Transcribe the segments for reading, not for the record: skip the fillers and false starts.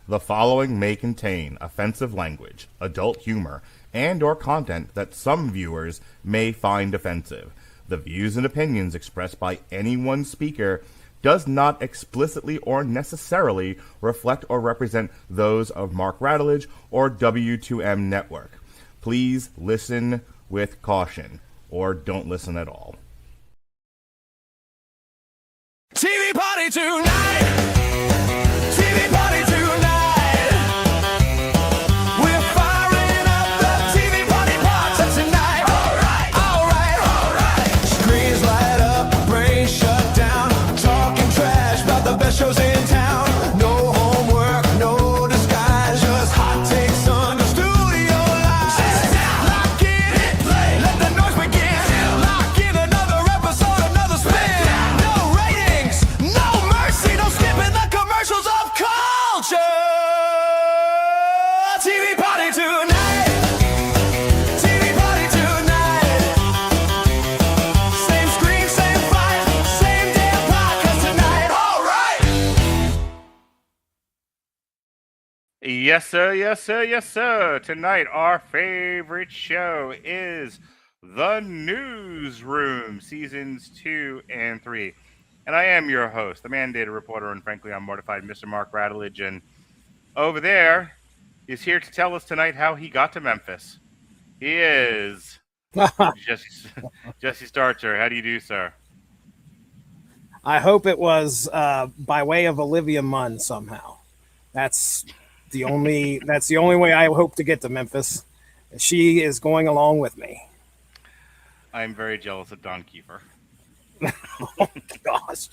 The following may contain offensive language, adult humor, and or content that some viewers may find offensive. The views and opinions expressed by any one speaker does not explicitly or necessarily reflect or represent those of Mark Radulich or W2M Network. Please listen with caution, or don't listen at all. TV party tonight! TV party tonight! We're firing up the TV party party tonight! Alright! Alright! Alright! Screens light up, brains shut down, talking trash about the best shows in town. No homework, no disguise, just hot takes on the studio line. Lock in, hit play, let the noise begin. Lock in another episode, another spin. No ratings, no mercy, no skipping the commercials of culture. TV party tonight. TV party tonight. Same screen, same fight, same damn podcast tonight. All right. Yes, sir, yes, sir, yes, sir. Tonight, our favorite show is The Newsroom, Seasons 2 and 3. And I am your host, the mandated reporter, and frankly, I'm mortified, Mr. Mark Radulich. And over there is here to tell us tonight how he got to Memphis. He is Jesse Starcher. How do you do, sir? I hope it was by way of Olivia Munn somehow. That's the only way I hope to get to Memphis. She is going along with me. I'm very jealous of Don Kiefer. Oh gosh,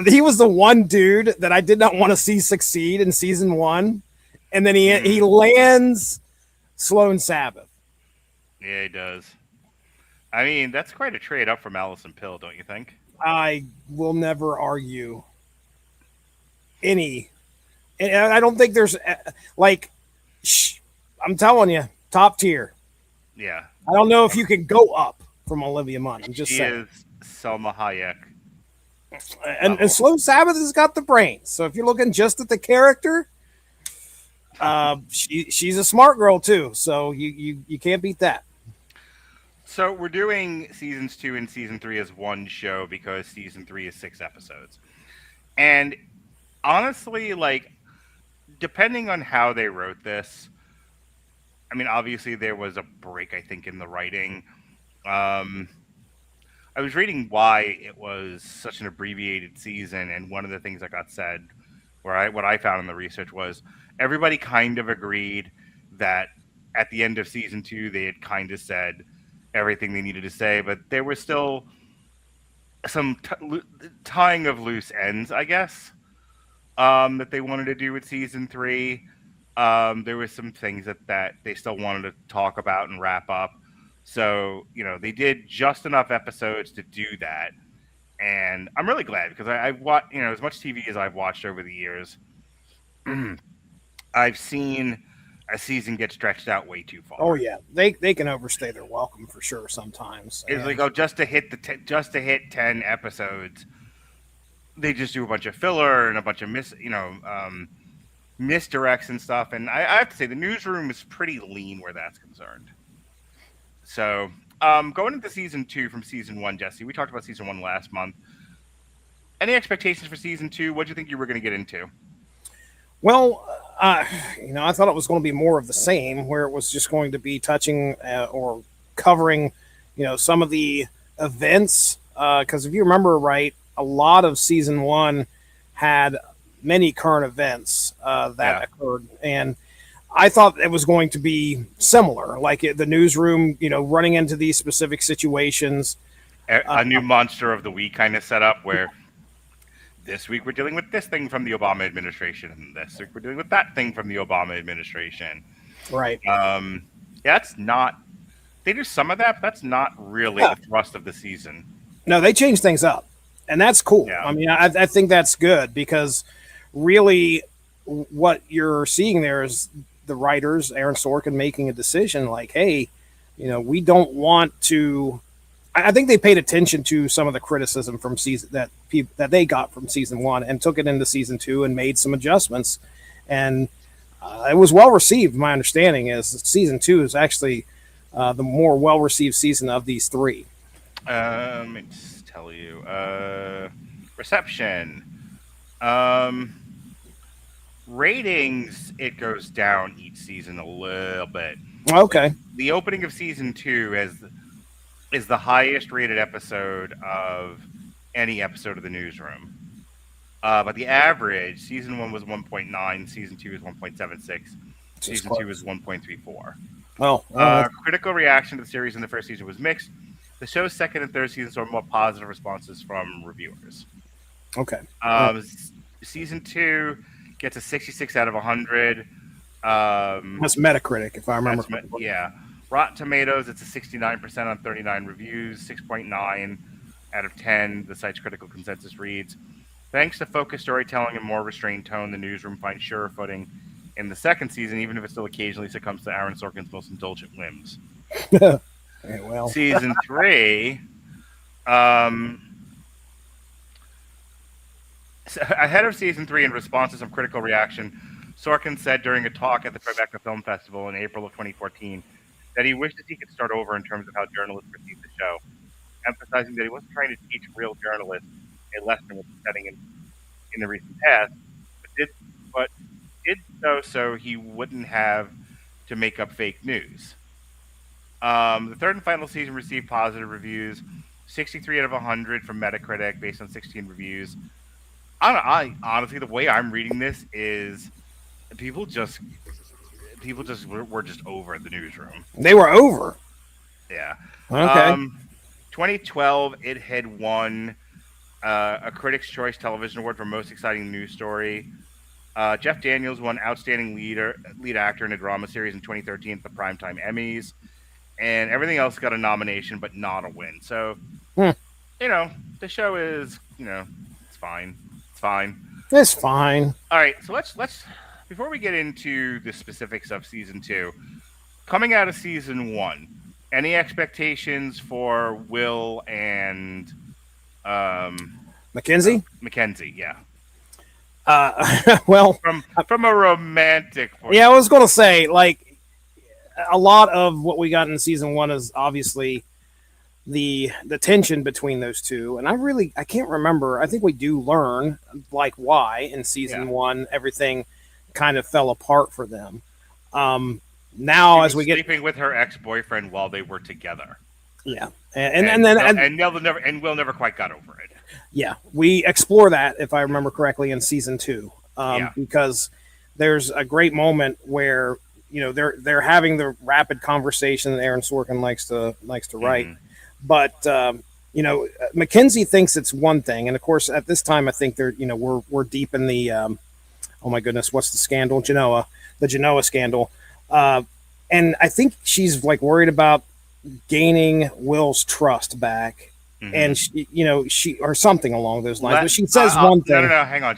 he was the one dude that I did not want to see succeed in season 1, and then he lands Sloan Sabbath. Yeah, he does. I mean, that's quite a trade up from Allison Pill, don't you think? I will never argue any. And I don't think there's I'm telling you, top tier. Yeah. I don't know if you can go up from Olivia Munn. I'm just She saying. is Selma Hayek. And Sloan Sabbath has got the brains. So if you're looking just at the character, she's a smart girl too. So you can't beat that. So we're doing seasons 2 and season 3 as one show because season 3 is 6 episodes. And honestly, like, depending on how they wrote this, I mean, obviously there was a break, I think, in the writing. I was reading why it was such an abbreviated season, and one of the things that got said, what I found in the research was everybody kind of agreed that at the end of season 2 they had kind of said everything they needed to say, but there was still some tying of loose ends, I guess, that they wanted to do with season 3. There were some things that they still wanted to talk about and wrap up. So, they did just enough episodes to do that. And I'm really glad because I've watched, as much TV as I've watched over the years, I've seen a season get stretched out way too far. Oh yeah, they can overstay their welcome for sure sometimes. It's like, just to hit 10 episodes, they just do a bunch of filler and a bunch of misdirects and stuff. And I have to say, the Newsroom is pretty lean where that's concerned. So, going into season 2 from season 1, Jesse, we talked about season 1 last month. Any expectations for season 2? What do you think you were going to get into? Well, I thought it was going to be more of the same, where it was just going to be touching or covering, some of the events. Because if you remember right, a lot of season 1 had many current events that occurred, and I thought it was going to be similar, like the Newsroom, running into these specific situations. A new monster of the week kind of setup where this week we're dealing with this thing from the Obama administration, and this week we're dealing with that thing from the Obama administration. Right. That's not. They do some of that, but that's not really the thrust of the season. No, they change things up, and that's cool. Yeah. I mean, I think that's good because really what you're seeing there is the writers, Aaron Sorkin, making a decision like, hey, we don't want to. I think they paid attention to some of the criticism from season that they got from season 1 and took it into season 2 and made some adjustments. And It was well received. My understanding is season 2 is actually the more well received season of these three. Let me just tell you. Reception. Um, Ratings, it goes down each season a little bit. Like, Okay. the opening of season 2 is the highest rated episode of any episode of the Newsroom. But the average, season 1 was 1.9, season 2 is 1.76, Just season 2 close. is 1.34. Oh, well, Critical reaction to the series in the first season was mixed. The show's second and third seasons saw more positive responses from reviewers. okay. Season 2 gets a 66 out of 100. That's Metacritic, if I remember correctly. Yeah. Rotten Tomatoes, it's a 69% on 39 reviews, 6.9 out of 10. The site's critical consensus reads, thanks to focused storytelling and more restrained tone, the Newsroom finds surer footing in the second season, even if it still occasionally succumbs to Aaron Sorkin's most indulgent whims. Okay, well, Season 3, ahead of season 3, in response to some critical reaction, Sorkin said during a talk at the Tribeca Film Festival in April of 2014 that he wishes he could start over in terms of how journalists perceive the show, emphasizing that he wasn't trying to teach real journalists a lesson with the setting in the recent past, but did so he wouldn't have to make up fake news. The third and final season received positive reviews, 63 out of 100 from Metacritic based on 16 reviews. I honestly, the way I'm reading this is people just were just over the Newsroom. they were over. Yeah. Okay. 2012, it had won a Critics' Choice Television Award for Most Exciting News Story. Jeff Daniels won Outstanding Lead Actor in a Drama Series in 2013 at the Primetime Emmys. And everything else got a nomination, but not a win. So, the show is, it's fine. It's fine. It's fine. All right, so let's before we get into the specifics of season 2, coming out of season 1, any expectations for Will and Mackenzie? Mackenzie? Yeah. Well, From a romantic point. yeah, I was going to say, like, a lot of what we got in season 1 is obviously the tension between those two, and I can't remember. I think we do learn like why in season 1 everything kind of fell apart for them. Now as we get sleeping with her ex-boyfriend while they were together. Yeah, and Will never quite got over it. Yeah, we explore that, if I remember correctly, in season 2, Yeah. because there's a great moment where they're having the rapid conversation that Aaron Sorkin likes to write, but Mackenzie thinks it's one thing, and of course at this time I think we're deep in the oh my goodness, what's the scandal? The Genoa scandal, and I think she's like worried about gaining Will's trust back. And she or something along those lines. But she says one thing. No, hang on.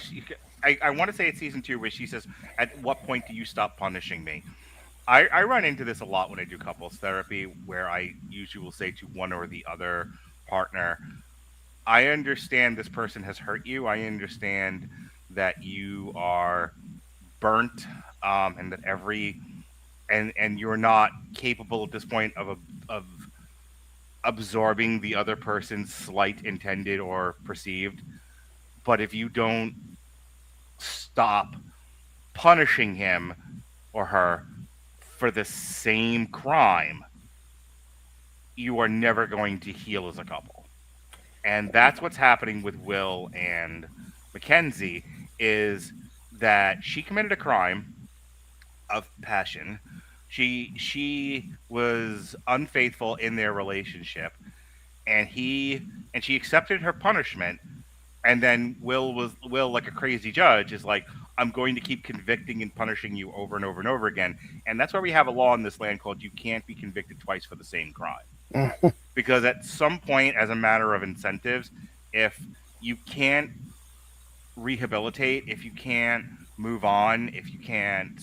I want to say it's season 2 where she says, "At what point do you stop punishing me?" I run into this a lot when I do couples therapy, where I usually will say to one or the other partner, "I understand this person has hurt you. I understand that you are burnt, and that and you're not capable at this point of absorbing the other person's slight, intended or perceived. But if you don't stop punishing him or her for the same crime, you are never going to heal as a couple." And that's what's happening with Will and Mackenzie, is that she committed a crime of passion. She was unfaithful in their relationship, and she accepted her punishment. And then Will, like a crazy judge, is like, "I'm going to keep convicting and punishing you over and over and over again." And that's why we have a law in this land called you can't be convicted twice for the same crime. Because at some point, as a matter of incentives, if you can't rehabilitate, if you can't move on, if you can't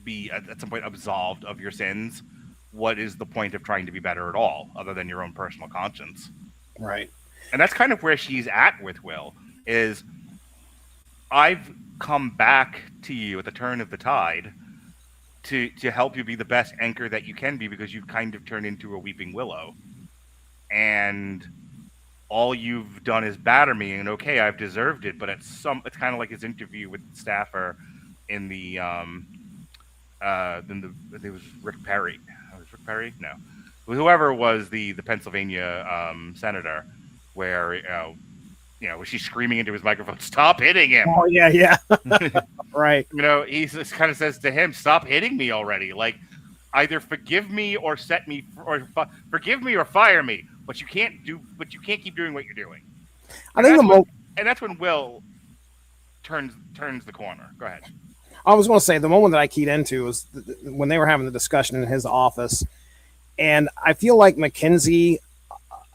be at some point absolved of your sins, what is the point of trying to be better at all, other than your own personal conscience? Right. And that's kind of where she's at with Will. Is I've come back to you at the turn of the tide to help you be the best anchor that you can be, because you've kind of turned into a weeping willow, and all you've done is batter me. And okay, I've deserved it, but it's kind of like his interview with Staffer in the it was Rick Perry. Was Rick Perry? No, whoever was the Pennsylvania senator, where she's screaming into his microphone, "Stop hitting him!" Oh yeah. Right. He just kind of says to him, "Stop hitting me already! Like, either forgive me or forgive me or fire me. But you can't keep doing what you're doing." I think that's when Will turns the corner. Go ahead. I was going to say the moment that I keyed into was when they were having the discussion in his office, and I feel like Mackenzie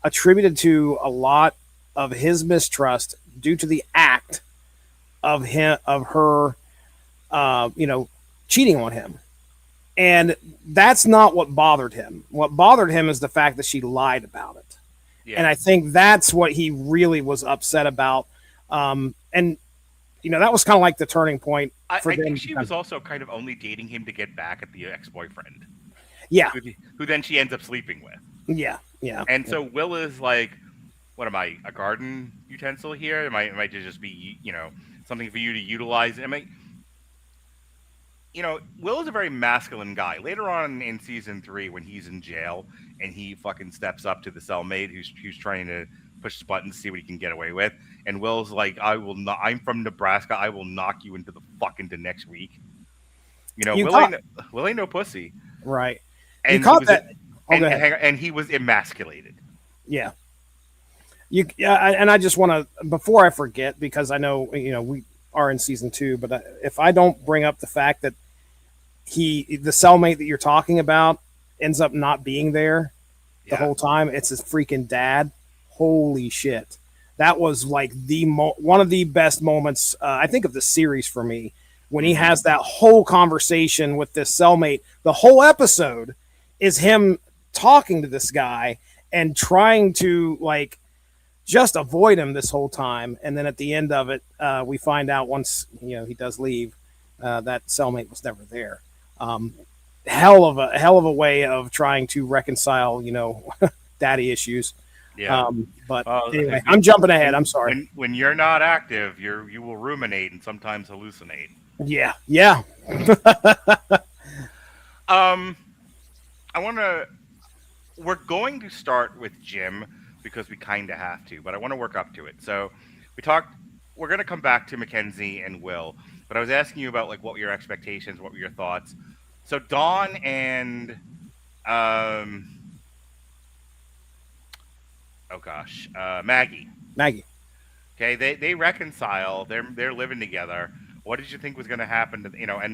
attributed to a lot of his mistrust due to the act of her, cheating on him. And that's not what bothered him. What bothered him is the fact that she lied about it. Yeah. And I think that's what he really was upset about. That was kind of like the turning point for I them. think she was also kind of only dating him to get back at the ex-boyfriend. Yeah. Who then she ends up sleeping with. Yeah. And so Will is like, what am I, a garden utensil here? Am I to just be, something for you to utilize? Will is a very masculine guy. Later on in season 3, when he's in jail and he fucking steps up to the cellmate who's trying to push the button to see what he can get away with, and Will's like, "I will not. I'm from Nebraska. I will knock you into next week." Will ain't no pussy, right? And you caught that, and he was emasculated. Yeah. And I just want to, before I forget, because I know we are in season 2, but if I don't bring up the fact that the cellmate that you're talking about ends up not being there the whole time, it's his freaking dad. Holy shit. That was like one of the best moments, I think, of the series for me, when he has that whole conversation with this cellmate. The whole episode is him talking to this guy and trying to just avoid him this whole time. And then at the end of it, we find out once he does leave, that cellmate was never there. Hell of a way of trying to reconcile daddy issues. Yeah. But anyway, I'm jumping ahead. I'm sorry. When you're not active, you will ruminate and sometimes hallucinate. Yeah. We're going to start with Jim because we kind of have to, but I want to work up to it. So we're going to come back to Mackenzie and Will, but I was asking you about what were your expectations, what were your thoughts? So Dawn and Maggie. Okay, they reconcile. They're living together. What did you think was going to happen?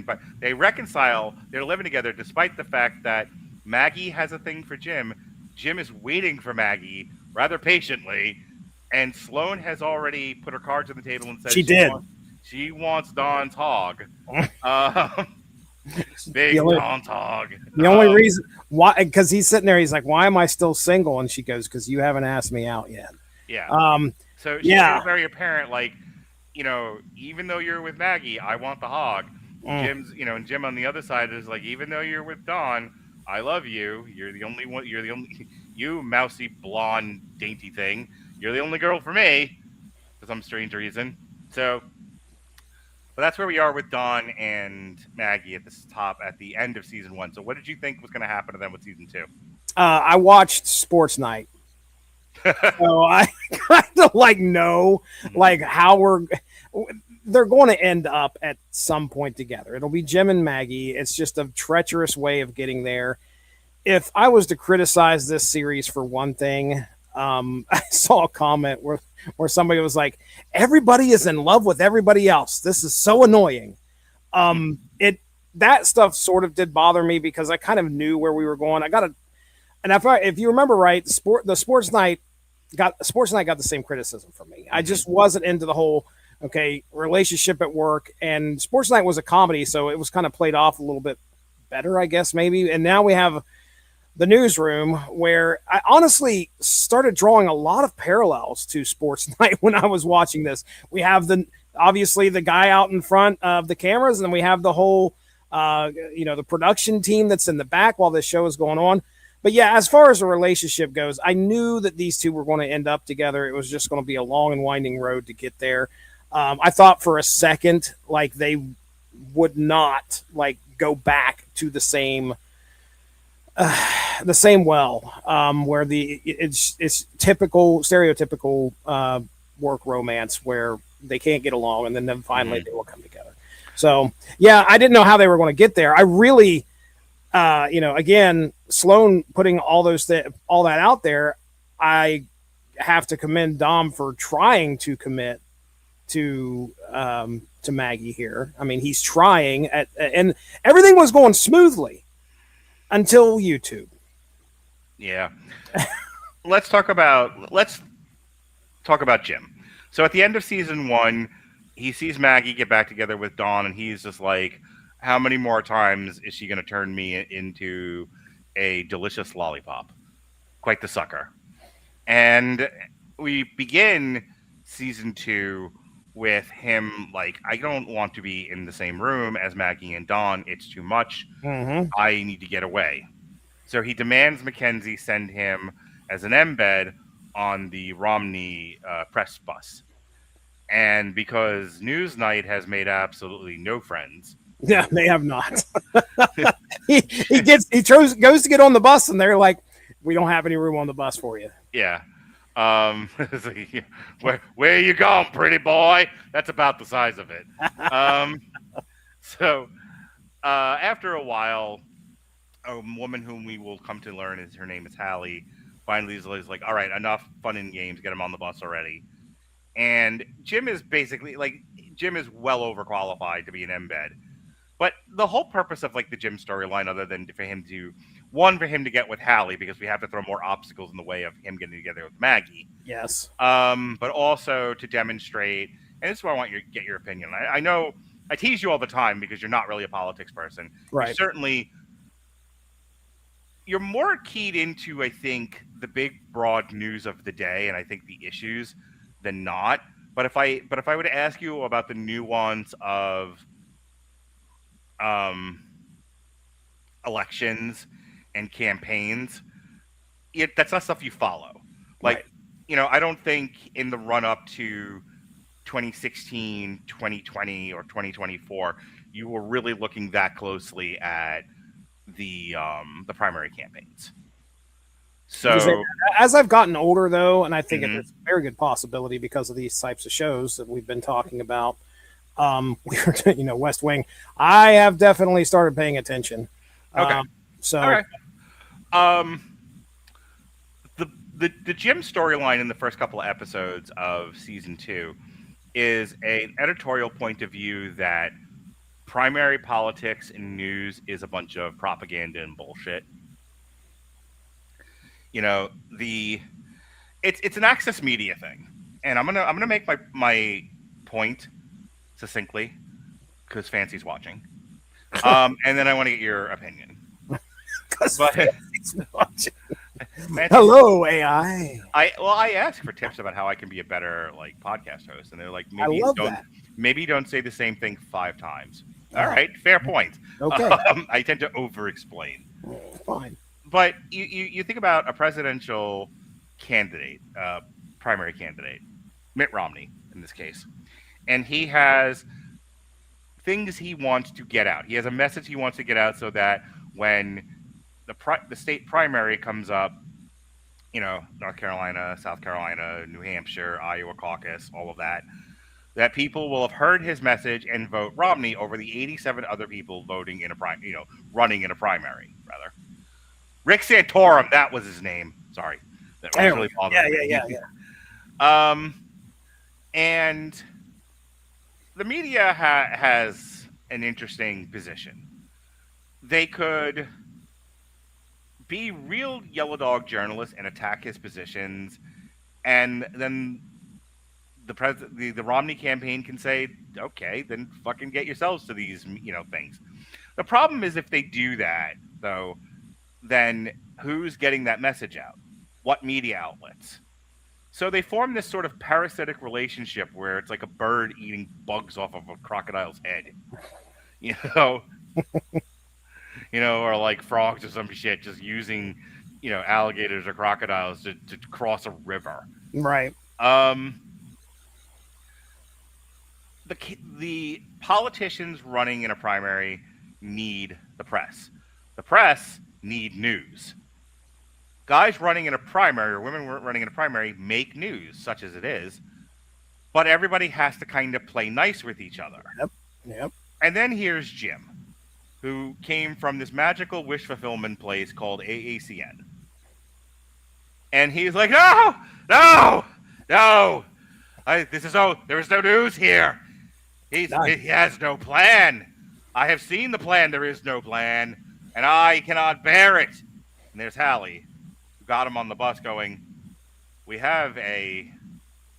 But they reconcile. They're living together despite the fact that Maggie has a thing for Jim. Jim is waiting for Maggie rather patiently, and Sloane has already put her cards on the table and said she wants Dawn's hog. Big Dawn's hog. The only reason why, because he's sitting there, he's like, "Why am I still single?" And she goes, "Because you haven't asked me out yet." Yeah. So she's very apparent, even though you're with Maggie, I want the hog. Jim's, and Jim on the other side is like, even though you're with Dawn, I love you. You're the only one. You're the only, you mousy blonde dainty thing. You're the only girl for me, for some strange reason. So, but that's where we are with Dawn and Maggie at the end of season 1. So, what did you think was going to happen to them with season 2? I watched Sports Night. So I kind of know how they're going to end up at some point together. It'll be Jim and Maggie. It's just a treacherous way of getting there. If I was to criticize this series for one thing, I saw a comment where somebody was like, "Everybody is in love with everybody else. This is so annoying." That stuff sort of did bother me because I kind of knew where we were going. And if you remember right, Sports Night got the same criticism from me. I just wasn't into the whole relationship at work, and Sports Night was a comedy, so it was kind of played off a little bit better, I guess, maybe. And now we have the Newsroom, where I honestly started drawing a lot of parallels to Sports Night when I was watching this. We have the obviously the guy out in front of the cameras, and then we have the whole, the production team that's in the back while this show is going on. But yeah, as far as the relationship goes, I knew that these two were going to end up together. It was just going to be a long and winding road to get there. I thought for a second like they would not like go back to the same well, where it's typical stereotypical work romance where they can't get along and then finally they will come together. So yeah, I didn't know how they were going to get there. I really, again, Sloan putting all that out there, I have to commend Dom for trying to commit to Maggie here. I mean, he's trying and everything was going smoothly until YouTube. Yeah. let's talk about Jim. So at the end of season 1, he sees Maggie get back together with Dawn, and he's just like, how many more times is she going to turn me into a delicious lollipop? Quite the sucker. And we begin season 2 with him like, I don't want to be in the same room as Maggie and Dawn. It's too much. I need to get away. So he demands Mackenzie send him as an embed on the Romney press bus. And because Newsnight has made absolutely no friends. Yeah, they have not. he goes to get on the bus, and they're like, "We don't have any room on the bus for you." Yeah. Where are you going, pretty boy? That's about the size of it. So after a while, a woman whom we will come to learn her name is Hallie, finally is like, all right, enough fun and games, get him on the bus already. And Jim is well overqualified to be an embed. But the whole purpose of like the Jim storyline, other than for him to get with Hallie, because we have to throw more obstacles in the way of him getting together with Maggie. Yes. But also to demonstrate, and this is where I want you to get your opinion. I know I tease you all the time because you're not really a politics person. Right. You're more keyed into, I think, the big broad news of the day, and I think the issues than not. But if I were to ask you about the nuance of elections and campaigns, that's not stuff you follow. Like, right. I don't think in the run up to 2016, 2020, or 2024, you were really looking that closely at the primary campaigns. So as I've gotten older, though, and I think it's a very good possibility because of these types of shows that we've been talking about, West Wing, I have definitely started paying attention. Okay. So, the Jim storyline in the first couple of episodes of season 2 is an editorial point of view that primary politics and news is a bunch of propaganda and bullshit. It's an access media thing, and I'm gonna make my point succinctly because Fancy's watching, and then I want to get your opinion. Fancy's watching. Hello, AI. I asked for tips about how I can be a better podcast host, and they're like, maybe don't say the same thing 5 times. All right, fair point. Okay. I tend to over-explain. Fine. But you think about a presidential candidate, primary candidate, Mitt Romney in this case, and he has things he wants to get out. He has a message he wants to get out so that when the state primary comes up, North Carolina, South Carolina, New Hampshire, Iowa caucus, all of that people will have heard his message and vote Romney over the 87 other people voting in running in a primary, rather. Rick Santorum, that was his name. Sorry. That was really bothering me. Yeah. And the media has an interesting position. They could be real yellow dog journalists and attack his positions, and then the Romney campaign can say, okay, then fucking get yourselves to these things. The problem is if they do that, though, then who's getting that message out? What media outlets? So they form this sort of parasitic relationship where it's like a bird eating bugs off of a crocodile's head. You know, or like frogs or some shit, just using, alligators or crocodiles to cross a river. Right. Um, the politicians running in a primary need the press. The press need news. Guys running in a primary or women running in a primary make news, such as it is, but everybody has to kind of play nice with each other. Yep. Yep. And then here's Jim, who came from this magical wish fulfillment place called AACN. And he's like, no, no, no. There is no news here. He has no plan. I have seen the plan. There is no plan. And I cannot bear it. And there's Hallie, who got him on the bus going, we have a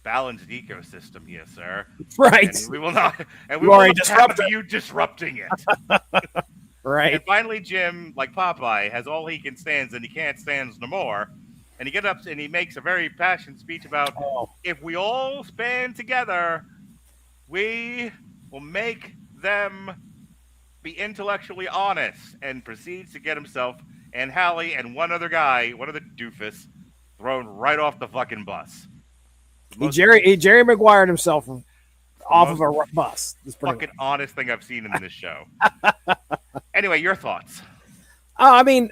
balanced ecosystem here, sir. Right. And we will not disrupt you disrupting it. Right. And finally, Jim, like Popeye, has all he can stands and he can't stands no more. And he gets up and he makes a very passionate speech about if we all band together, we will make them be intellectually honest, and proceeds to get himself and Hallie and one other guy, one other doofus, thrown right off the fucking bus. He Jerry Maguired himself off of a bus. Fucking honest thing I've seen in this show. Anyway, your thoughts? I mean,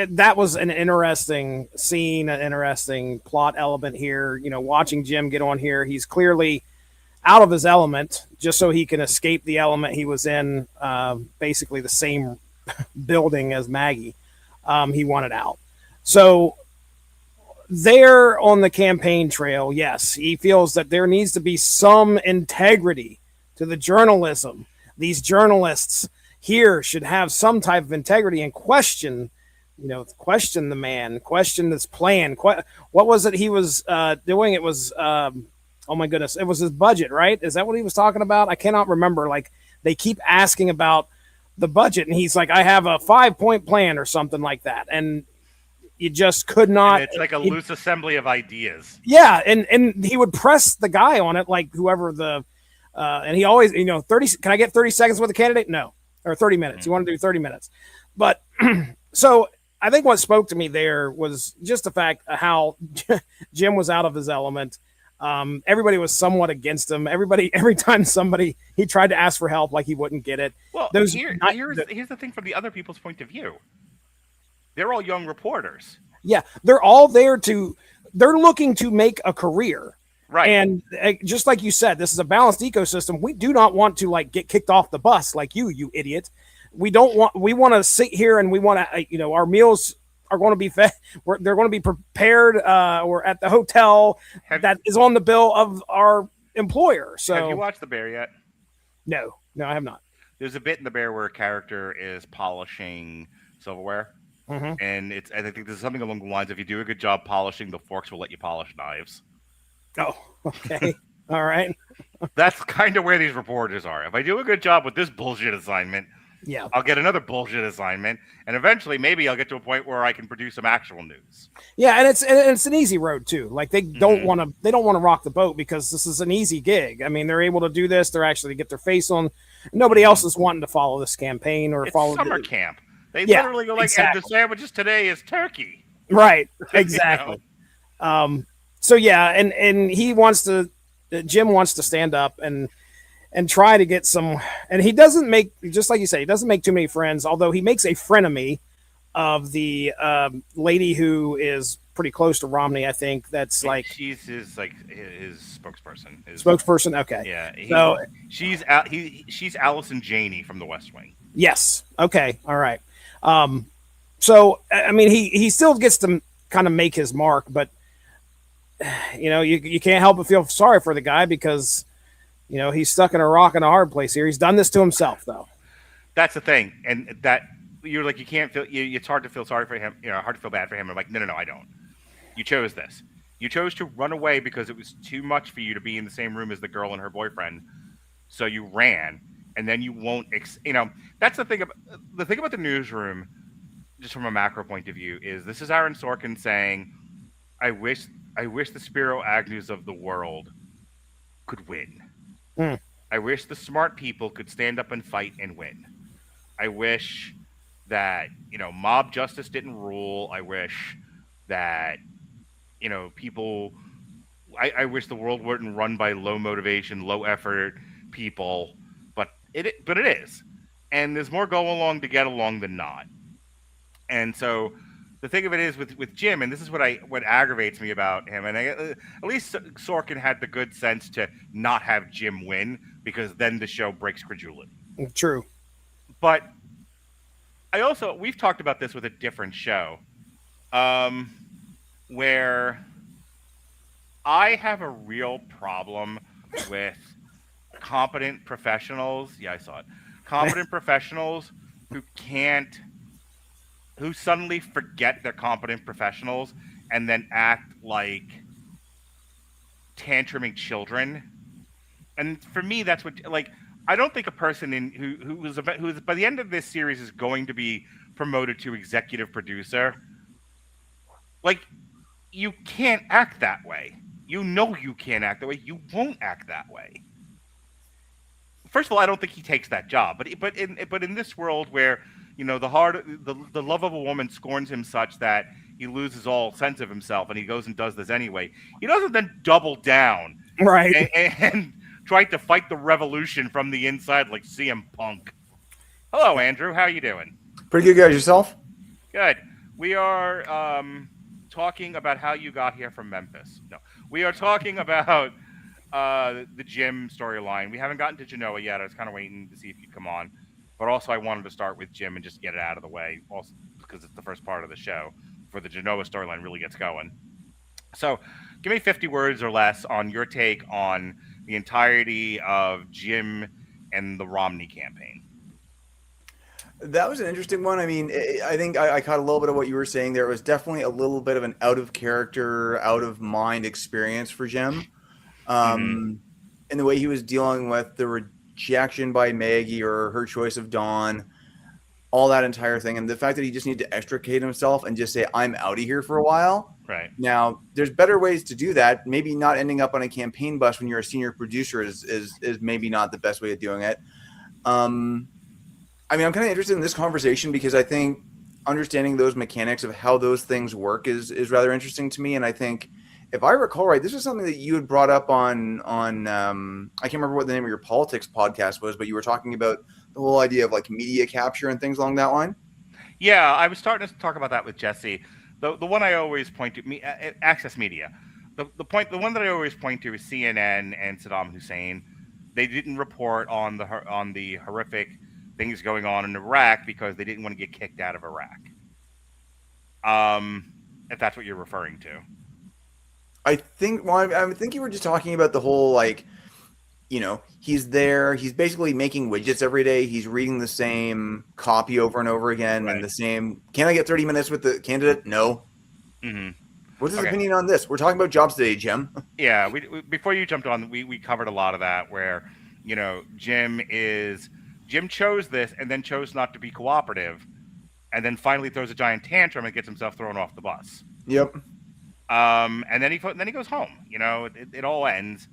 that was an interesting scene, an interesting plot element here. Watching Jim get on here, he's clearly out of his element just so he can escape the element he was in, basically the same building as Maggie. He wanted out. So there on the campaign trail, yes, he feels that there needs to be some integrity to the journalism. These journalists here should have some type of integrity and question the man, question this plan. What was it he was doing? It was, oh my goodness, it was his budget, right? Is that what he was talking about? I cannot remember. Like, they keep asking about the budget, and he's like, I have a 5-point plan or something like that. And you just could not. And it's like a loose assembly of ideas. Yeah, and he would press the guy on it, like whoever and he always, 30, can I get 30 seconds with a candidate? No. Or 30 minutes. You want to do 30 minutes. But so I think what spoke to me there was just the fact how Jim was out of his element. Everybody was somewhat against him. Every time he tried to ask for help, like he wouldn't get it. Well, here's the thing from the other people's point of view. They're all young reporters. Yeah, they're all they're looking to make a career. Right. And just like you said, this is a balanced ecosystem. We do not want to get kicked off the bus like you idiot. We want to sit here and we want to, our meals are going to be fed. They're going to be prepared or at the hotel that is on the bill of our employer. So have you watched The Bear yet? No, I have not. There's a bit in The Bear where a character is polishing silverware. Mm-hmm. And I think there's something along the lines, if you do a good job polishing, the forks will let you polish knives. Oh, okay. All right. That's kind of where these reporters are. If I do a good job with this bullshit assignment, yeah, I'll get another bullshit assignment, and eventually maybe I'll get to a point where I can produce some actual news. Yeah, and it's an easy road too. Like they don't want to rock the boat because this is an easy gig. I mean, they're able to do this. They're actually get their face on. Nobody else is wanting to follow this campaign or follow summer camp. They literally go like, exactly. And the sandwiches today is turkey. Right. Exactly. So yeah, and Jim wants to stand up and try to get some, and he doesn't make, just like you say, he doesn't make too many friends, although he makes a frenemy of the lady who is pretty close to Romney, I think. That's like, she's his spokesperson. Spokesperson, okay. Yeah. She's Allison Janney from The West Wing. Yes. Okay. All right. So I mean, he still gets to kind of make his mark, but you can't help but feel sorry for the guy because he's stuck in a rock and a hard place here. He's done this to himself, though. That's the thing, and that you're like, you can't feel. It's hard to feel sorry for him. Hard to feel bad for him. I'm like, no, I don't. You chose this. You chose to run away because it was too much for you to be in the same room as the girl and her boyfriend. So you ran, and then you won't. That's the thing. The thing about the newsroom, just from a macro point of view, is this is Aaron Sorkin saying, "I wish I wish the Spiro Agnews of the world could win. Hmm. I wish the smart people could stand up and fight and win. I wish that, mob justice didn't rule. I wish that, people. I wish the world weren't run by low motivation, low effort people, but it is, and there's more go along to get along than not. And so the thing of it is with Jim, and this is what aggravates me about him, and at least Sorkin had the good sense to not have Jim win because then the show breaks credulity. True. But we've talked about this with a different show, where I have a real problem with competent professionals. Yeah, I saw it. Competent professionals who suddenly forget they're competent professionals and then act like tantruming children. And for me, that's what, like, I don't think a person who's by the end of this series is going to be promoted to executive producer. Like, you can't act that way. You know you can't act that way. You won't act that way. First of all, I don't think he takes that job. But in this world where the love of a woman scorns him such that he loses all sense of himself, and he goes and does this anyway. He doesn't then double down, Right. and try to fight the revolution from the inside like CM Punk. Hello, Andrew. How you doing? Pretty good, guys. Yourself? Good. We are talking about how you got here from Memphis. No, we are talking about the Jim storyline. We haven't gotten to Genoa yet. I was kind of waiting to see if you'd come on. But also I wanted to start with Jim and just get it out of the way, also because it's the first part of the show before the Genoa storyline really gets going. So give me 50 words or less on your take on the entirety of Jim and the Romney campaign. That was an interesting one. I mean, I think I caught a little bit of what you were saying there. It was definitely a little bit of an out of character, out of mind experience for Jim. And the way he was dealing with the rejection by Maggie or her choice of Dawn, all that entire thing. And the fact that he just needed to extricate himself and just say, I'm out of here for a while. Right. Now, there's better ways to do that. Maybe not ending up on a campaign bus when you're a senior producer is maybe not the best way of doing it. I mean, I'm kind of interested in this conversation because I think understanding those mechanics of how those things work is rather interesting to me. And I think, if I recall right, this was something that you had brought up on I can't remember what the name of your politics podcast was, but you were talking about the whole idea of like media capture and things along that line. Yeah, I was starting to talk about that with Jesse. The one I always point to, Access Media. The one that I always point to is CNN and Saddam Hussein. They didn't report on the horrific things going on in Iraq because they didn't want to get kicked out of Iraq. If that's what you're referring to. I think you were just talking about the whole, like, he's there, he's basically making widgets every day. He's reading the same copy over and over again, right. And the same, can I get 30 minutes with the candidate? No. Mm-hmm. What's his opinion on this? We're talking about jobs today, Jim. Yeah, we before you jumped on, we covered a lot of that where, Jim chose this and then chose not to be cooperative and then finally throws a giant tantrum and gets himself thrown off the bus. Yep. And then he goes home. It all ends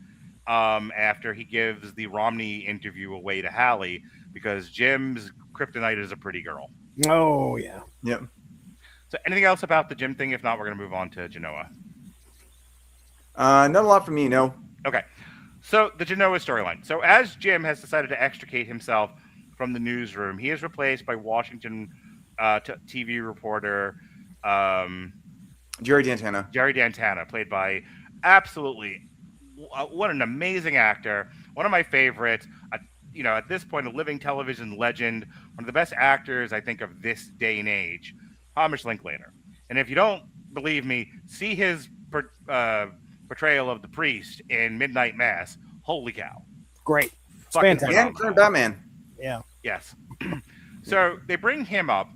after he gives the Romney interview away to Hallie because Jim's kryptonite is a pretty girl. Oh, yeah. Yep. So anything else about the Jim thing? If not, we're going to move on to Genoa. Not a lot from me, no. Okay. So the Genoa storyline. So as Jim has decided to extricate himself from the newsroom, he is replaced by Washington TV reporter Jerry Dantana, played by absolutely what an amazing actor. One of my favorites. At this point, a living television legend. One of the best actors, I think, of this day and age. Hamish Linklater. And if you don't believe me, see his portrayal of the priest in Midnight Mass. Holy cow. Great. It's fucking fantastic. And current Batman. Yeah. Yes. So they bring him up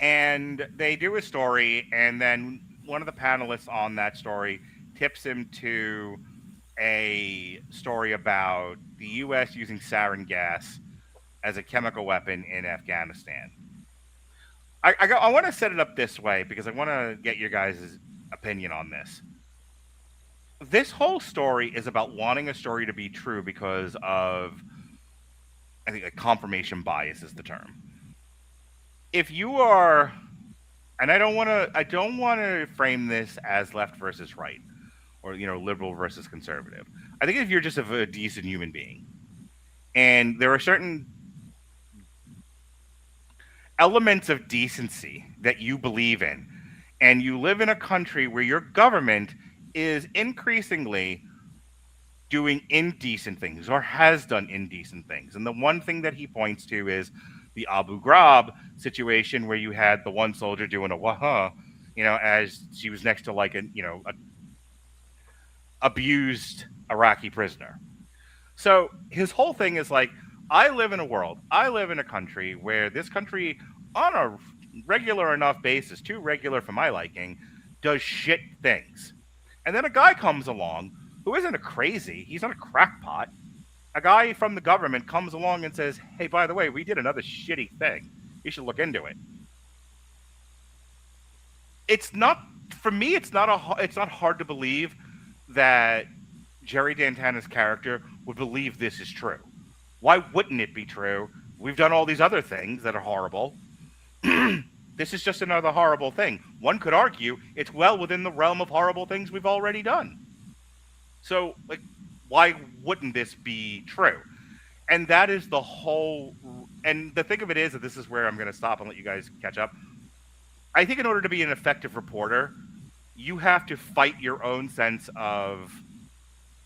and they do a story, and then one of the panelists on that story tips him to a story about the U.S. using sarin gas as a chemical weapon in Afghanistan. I want to set it up this way because I want to get your guys' opinion on this. This whole story is about wanting a story to be true because of, I think, a confirmation bias is the term. If you are, and I don't want to frame this as left versus right, or liberal versus conservative. I think if you're just a decent human being, and there are certain elements of decency that you believe in, and you live in a country where your government is increasingly doing indecent things or has done indecent things. And the one thing that he points to is the Abu Ghraib situation, where you had the one soldier doing a waha, as she was next to like a abused Iraqi prisoner. So his whole thing is like, I live in a country where this country, on a regular enough basis, too regular for my liking, does shit things. And then a guy comes along who isn't a crazy, he's not a crackpot. A guy from the government comes along and says, hey, by the way, we did another shitty thing. You should look into it. It's not, for me, it's not hard to believe that Jerry Dantana's character would believe this is true. Why wouldn't it be true? We've done all these other things that are horrible. This is just another horrible thing. One could argue it's well within the realm of horrible things we've already done. So, like, why wouldn't this be true? And that is the whole... And the thing of it is that this is where I'm going to stop and let you guys catch up. I think in order to be an effective reporter, you have to fight your own sense of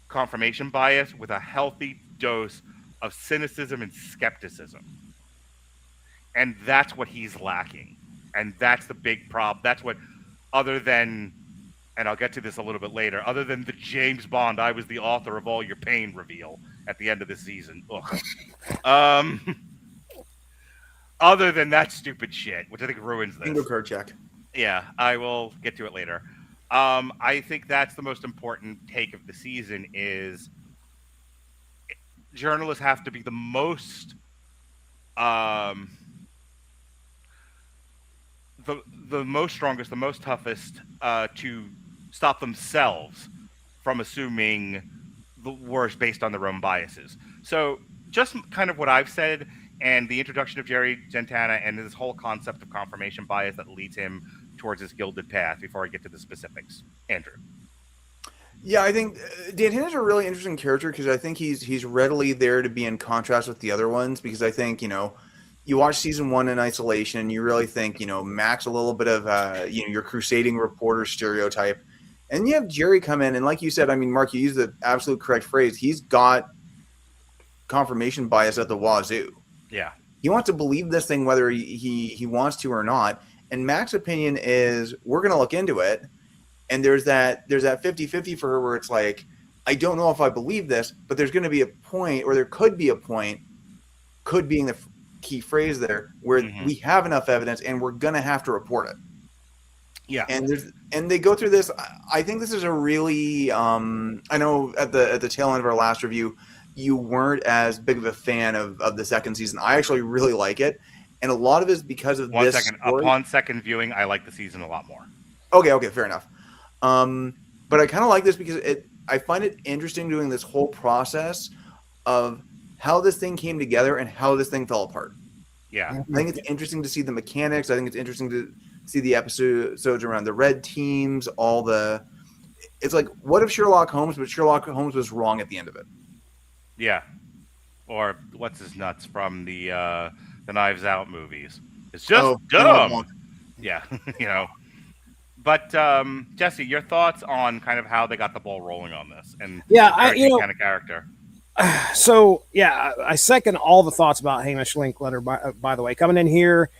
confirmation bias with a healthy dose of cynicism and skepticism. And that's what he's lacking. And that's the big problem. That's what, other than, and I'll get to this a little bit later, other than the James Bond, I was the author of all your pain reveal at the end of the season. Ugh. Other than that stupid shit, which I think ruins this. Bingo card check. Yeah, I will get to it later. I think that's the most important take of the season is journalists have to be the most the most strongest, the most toughest to stop themselves from assuming the worst based on their own biases. So just kind of what I've said and the introduction of Jerry Dantana and this whole concept of confirmation bias that leads him towards his gilded path before I get to the specifics. Andrew. Yeah, I think Dantana's a really interesting character because I think he's readily there to be in contrast with the other ones because I think, you watch season 1 in isolation and you really think, Mac's a little bit of, your crusading reporter stereotype. And you have Jerry come in and like you said, I mean, Mark, you used the absolute correct phrase. He's got confirmation bias at the wazoo. Yeah. He wants to believe this thing whether he wants to or not. And Mac's opinion is we're going to look into it. And there's that 50-50 for her where it's like, I don't know if I believe this, but there's going to be a point, or there could be a point, could being the key phrase there, where we have enough evidence and we're going to have to report it. Yeah. And they go through this. I think this is a really, I know at the tail end of our last review, you weren't as big of a fan of the second season. I actually really like it. And a lot of it is because of this story. Upon second viewing, I like the season a lot more. Okay, fair enough. But I kind of like this because I find it interesting doing this whole process of how this thing came together and how this thing fell apart. Yeah. I think it's interesting to see the mechanics. I think it's interesting to see the episodes around the red teams, it's like, what if Sherlock Holmes, but Sherlock Holmes was wrong at the end of it? Yeah. Or what's his nuts from the Knives Out movies. It's just dumb. Yeah. But Jesse, your thoughts on kind of how they got the ball rolling on this and kind of character. So yeah, I second all the thoughts about Hamish Linklater. By the way, coming in here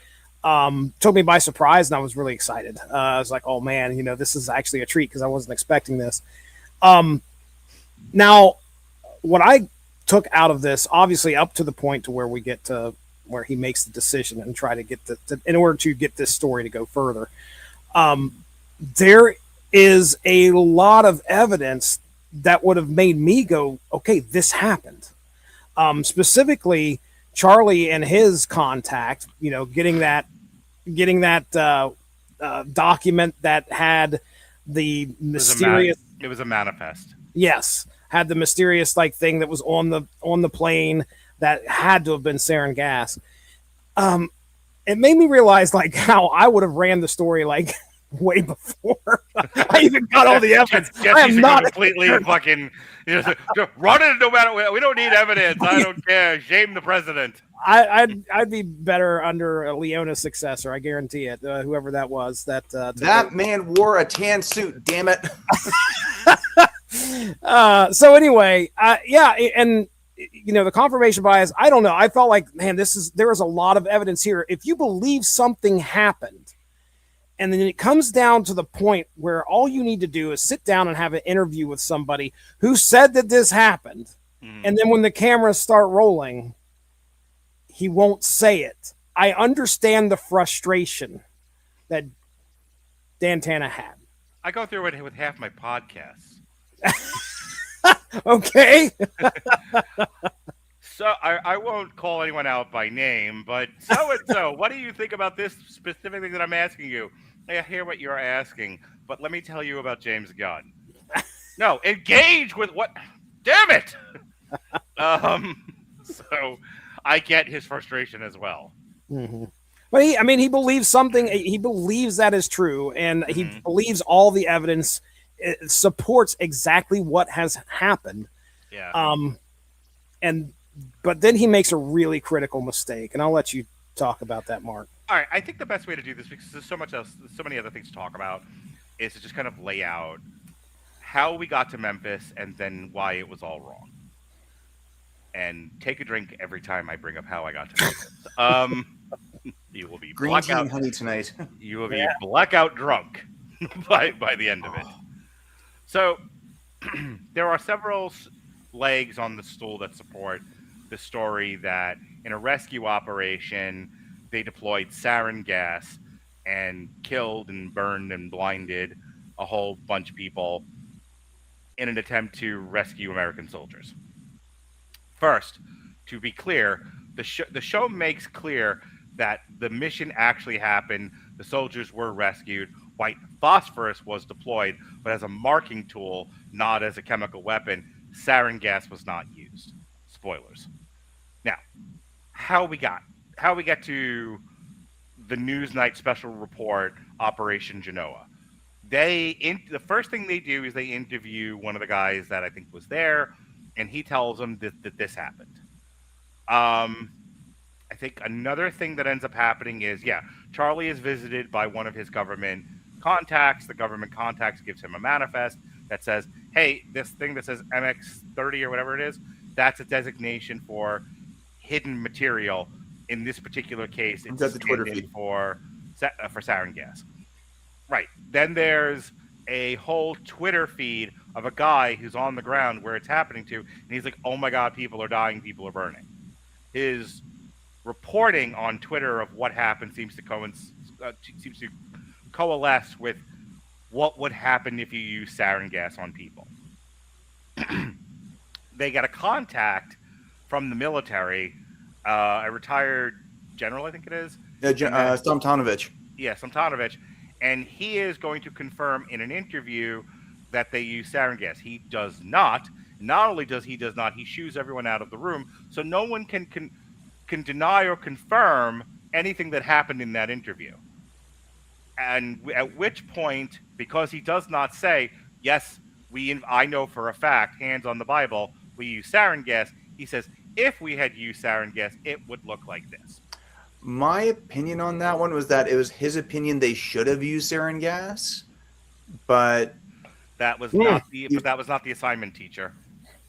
took me by surprise, and I was really excited. I was like, "Oh man, this is actually a treat," because I wasn't expecting this. Now, what I took out of this, obviously, up to the point to where we get to where he makes the decision and try to get in order to get this story to go further. There is a lot of evidence that would have made me go, okay, this happened. Specifically, Charlie and his contact, getting that document that had the mysterious. It was a manifest. Yes, had the mysterious like thing that was on the plane that had to have been sarin gas. It made me realize like how I would have ran the story like way before I even got all the evidence. I am not completely fucking run it no matter what. We don't need evidence. I don't care. Shame the president. I'd be better under a Leona's successor. I guarantee it. Whoever that was, that man wore a tan suit. Damn it. So anyway, yeah, and the confirmation bias. I don't know. I felt like, man, there is a lot of evidence here. If you believe something happened, and then it comes down to the point where all you need to do is sit down and have an interview with somebody who said that this happened, and then when the cameras start rolling, he won't say it. I understand the frustration that Dantana had. I go through it with half my podcasts. Okay. So I won't call anyone out by name, but so, what do you think about this specific thing that I'm asking you? I hear what you're asking, but let me tell you about James Gunn. No, engage with what? Damn it! So I get his frustration as well. Mm-hmm. But he believes something. He believes that is true, and he believes all the evidence supports exactly what has happened. Yeah. But then he makes a really critical mistake, and I'll let you talk about that, Mark. All right. I think the best way to do this, because there's so much else, so many other things to talk about, is to just kind of lay out how we got to Memphis and then why it was all wrong. And take a drink every time I bring up how I got to Memphis. You will be green tea and honey tonight. You will be blackout drunk by the end of it. So there are several legs on the stool that support the story that in a rescue operation, they deployed sarin gas and killed and burned and blinded a whole bunch of people in an attempt to rescue American soldiers. First, to be clear, the show makes clear that the mission actually happened. The soldiers were rescued. White phosphorus was deployed, but as a marking tool, not as a chemical weapon. Sarin gas was not used. Spoilers. Now, how we get to the Newsnight special report, Operation Genoa. The first thing they do is they interview one of the guys that I think was there, and he tells them that this happened. I think another thing that ends up happening is, Charlie is visited by one of his government contacts. The government contacts gives him a manifest that says, hey, this thing that says MX30 or whatever it is, that's a designation for hidden material. In this particular case, it's the Twitter feed for sarin gas. Right. Then there's a whole Twitter feed of a guy who's on the ground where it's happening to, and he's like, oh my God, people are dying, people are burning. His reporting on Twitter of what happened seems to coalesce with what would happen if you use sarin gas on people. They got a contact from the military, a retired general, I think it is. Stomtanovich. Yeah, Stomtanovich. And he is going to confirm in an interview that they use sarin gas. He does not. Not only does he not, he shoos everyone out of the room, so no one can deny or confirm anything that happened in that interview. And at which point, because he does not say, yes, I know for a fact, hands on the Bible, we use sarin gas, he says, if we had used sarin gas, it would look like this. My opinion on that one was that it was his opinion they should have used sarin gas, but that was not the assignment teacher.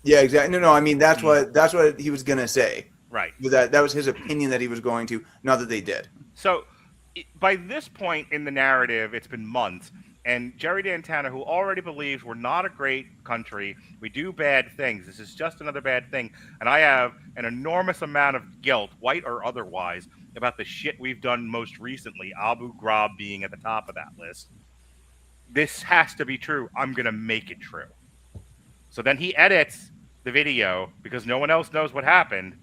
Yeah, exactly. No, I mean that's what he was gonna say. Right. That was his opinion that he was going to. Not that they did. So, by this point in the narrative, it's been months, and Jerry Dantana, who already believes we're not a great country, we do bad things. This is just another bad thing, and I have an enormous amount of guilt, white or otherwise, about the shit we've done most recently, Abu Ghraib being at the top of that list. This has to be true. I'm going to make it true. So then he edits the video because no one else knows what happened,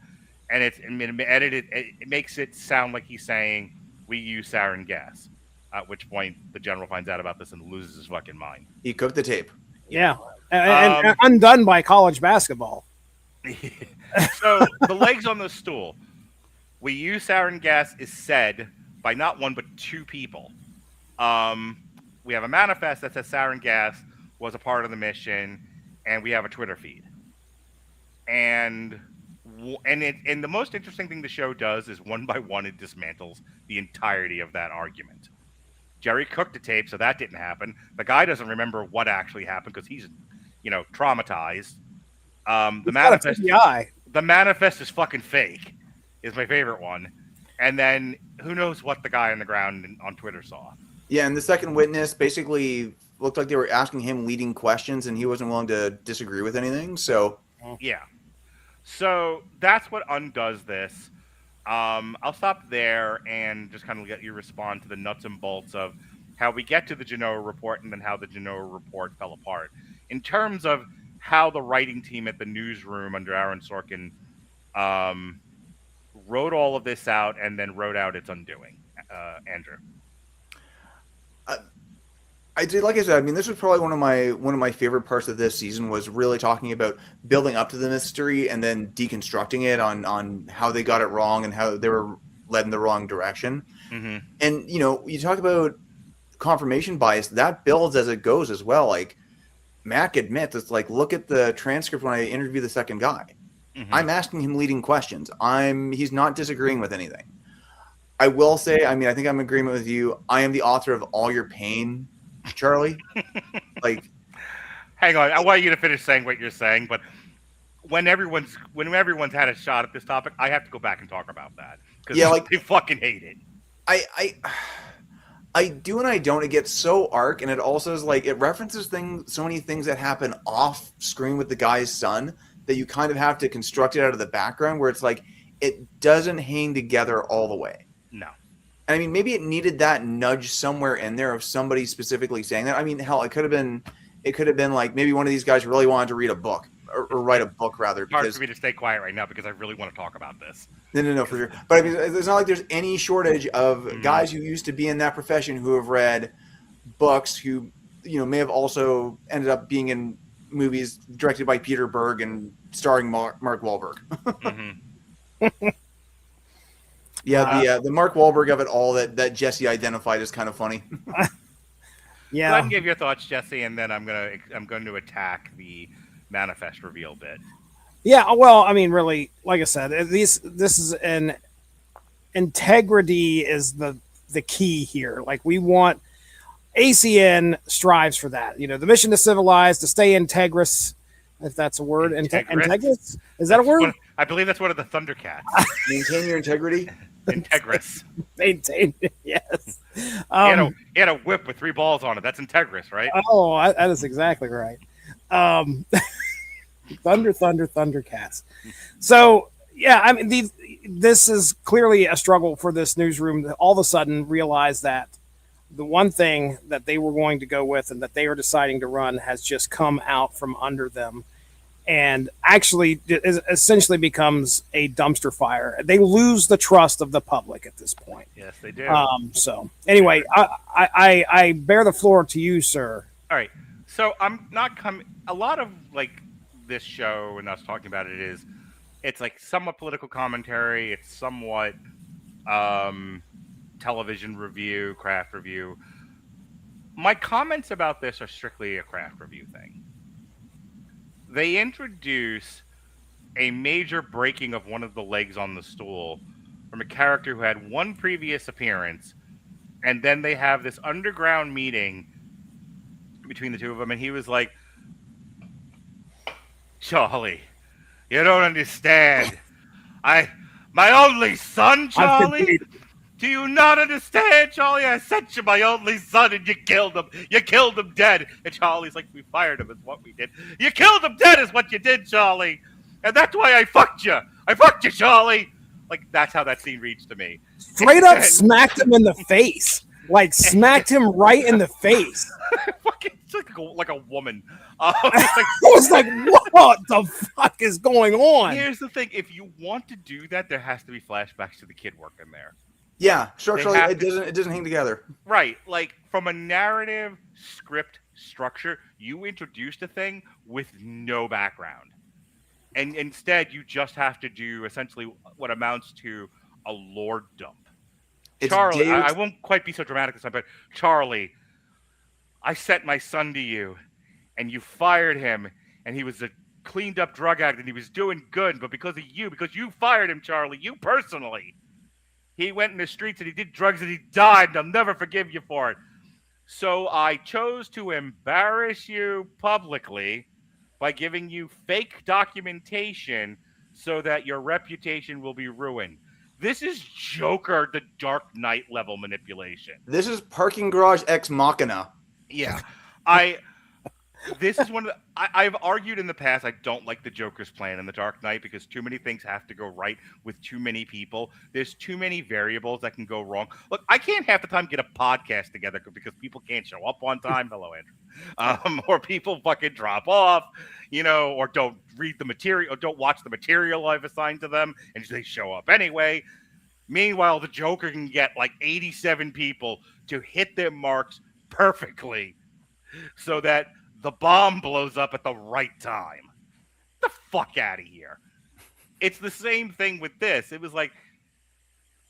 and it makes it sound like he's saying we use sarin gas. At which point the general finds out about this and loses his fucking mind. He cooked the tape. Yeah, and Um, undone by college basketball. So the legs on the stool. We use sarin gas is said by not one but two people. We have a manifest that says sarin gas was a part of the mission, and we have a Twitter feed. And the most interesting thing the show does is one by one it dismantles the entirety of that argument. Jerry cooked the tape, so that didn't happen. The guy doesn't remember what actually happened because he's, traumatized. The manifest is fucking fake. Is my favorite one. And then who knows what the guy on the ground on Twitter saw. Yeah, and the second witness basically looked like they were asking him leading questions, and he wasn't willing to disagree with anything. So yeah, so that's what undoes this. I'll stop there and just kind of let you respond to the nuts and bolts of how we get to the Genoa report and then how the Genoa report fell apart. In terms of how the writing team at the Newsroom under Aaron Sorkin wrote all of this out and then wrote out its undoing. Andrew. I did, like I said, I mean, this was probably one of my favorite parts of this season was really talking about building up to the mystery and then deconstructing it on how they got it wrong and how they were led in the wrong direction. Mm-hmm. And, you talk about confirmation bias, that builds as it goes as well. Like Mac admits, it's like, look at the transcript when I interview the second guy. Mm-hmm. I'm asking him leading questions. He's not disagreeing with anything. I will say, I mean, I think I'm in agreement with you. I am the author of All Your Pain, Charlie. Like, hang on, I want you to finish saying what you're saying, but when everyone's had a shot at this topic, I have to go back and talk about that because they fucking hate it. I do and I don't. It gets so arc, and it also is like it references so many things that happen off screen with the guy's son that you kind of have to construct it out of the background, where it's like it doesn't hang together all the way. No. I mean, maybe it needed that nudge somewhere in there of somebody specifically saying that. I mean, hell, it could have been like maybe one of these guys really wanted to read a book or write a book rather. It's hard for me to stay quiet right now because I really want to talk about this. No, for sure. But I mean, it's not like there's any shortage of guys who used to be in that profession who have read books who, may have also ended up being in movies directed by Peter Berg and starring Mark Wahlberg. Mm-hmm. Yeah, the Mark Wahlberg of it all that Jesse identified is kind of funny. Yeah. Go ahead and give your thoughts, Jesse, and then I'm going to attack the manifest reveal bit. Yeah, well, I mean, really, like I said, this is an integrity is the key here. Like we want ACN strives for that. The mission to civilize, to stay integrous, if that's a word. Integrous? Is that a word? I believe that's one of the Thundercats. Maintain your integrity. Integrous. Maintain, yes. He had a whip with 3 balls on it. That's Integrous, right? Oh, that is exactly right. Thundercats. So, yeah, I mean, this is clearly a struggle for this newsroom to all of a sudden realize that the one thing that they were going to go with and that they are deciding to run has just come out from under them and actually essentially becomes a dumpster fire. They lose the trust of the public at this point. Yes, they do. So anyway, I bear the floor to you, sir. All right. So I'm not coming. A lot of like this show and us talking about it's like somewhat political commentary. It's somewhat television review, craft review. My comments about this are strictly a craft review thing. They introduce a major breaking of one of the legs on the stool from a character who had one previous appearance, and then they have this underground meeting between the two of them, and he was like, Charlie, you don't understand. My only son, Charlie? Do you not understand, Charlie? I sent you my only son and you killed him. You killed him dead. And Charlie's like, we fired him is what we did. You killed him dead is what you did, Charlie. And that's why I fucked you. I fucked you, Charlie. Like, that's how that scene reads to me. Straight up smacked him in the face. Like, smacked him right in the face. Fucking like a woman. I was like, what the fuck is going on? Here's the thing. If you want to do that, there has to be flashbacks to the kid working there. Yeah, structurally, have it doesn't hang together. Right. Like from a narrative script structure, you introduced a thing with no background. And instead, you just have to do essentially what amounts to a lore dump. It's Charlie, I Deus. won't quite be so dramatic this time, but Charlie, I sent my son to you, and you fired him, and he was a cleaned up drug addict, and he was doing good, but because you fired him, Charlie, you personally, he went in the streets and he did drugs and he died, and I'll never forgive you for it. So I chose to embarrass you publicly by giving you fake documentation so that your reputation will be ruined. This is Joker the Dark Knight level manipulation. This is parking garage ex machina. Yeah. This is one of the, I've argued in the past I don't like the Joker's plan in the Dark Knight because too many things have to go right with too many people. There's too many variables that can go wrong. Look, I can't half the time get a podcast together because people can't show up on time. Hello, Andrew. Or people fucking drop off, or don't read the material, or don't watch the material I've assigned to them, and they show up anyway. Meanwhile, the Joker can get like 87 people to hit their marks perfectly so that the bomb blows up at the right time. Get the fuck out of here. It's the same thing with this. It was like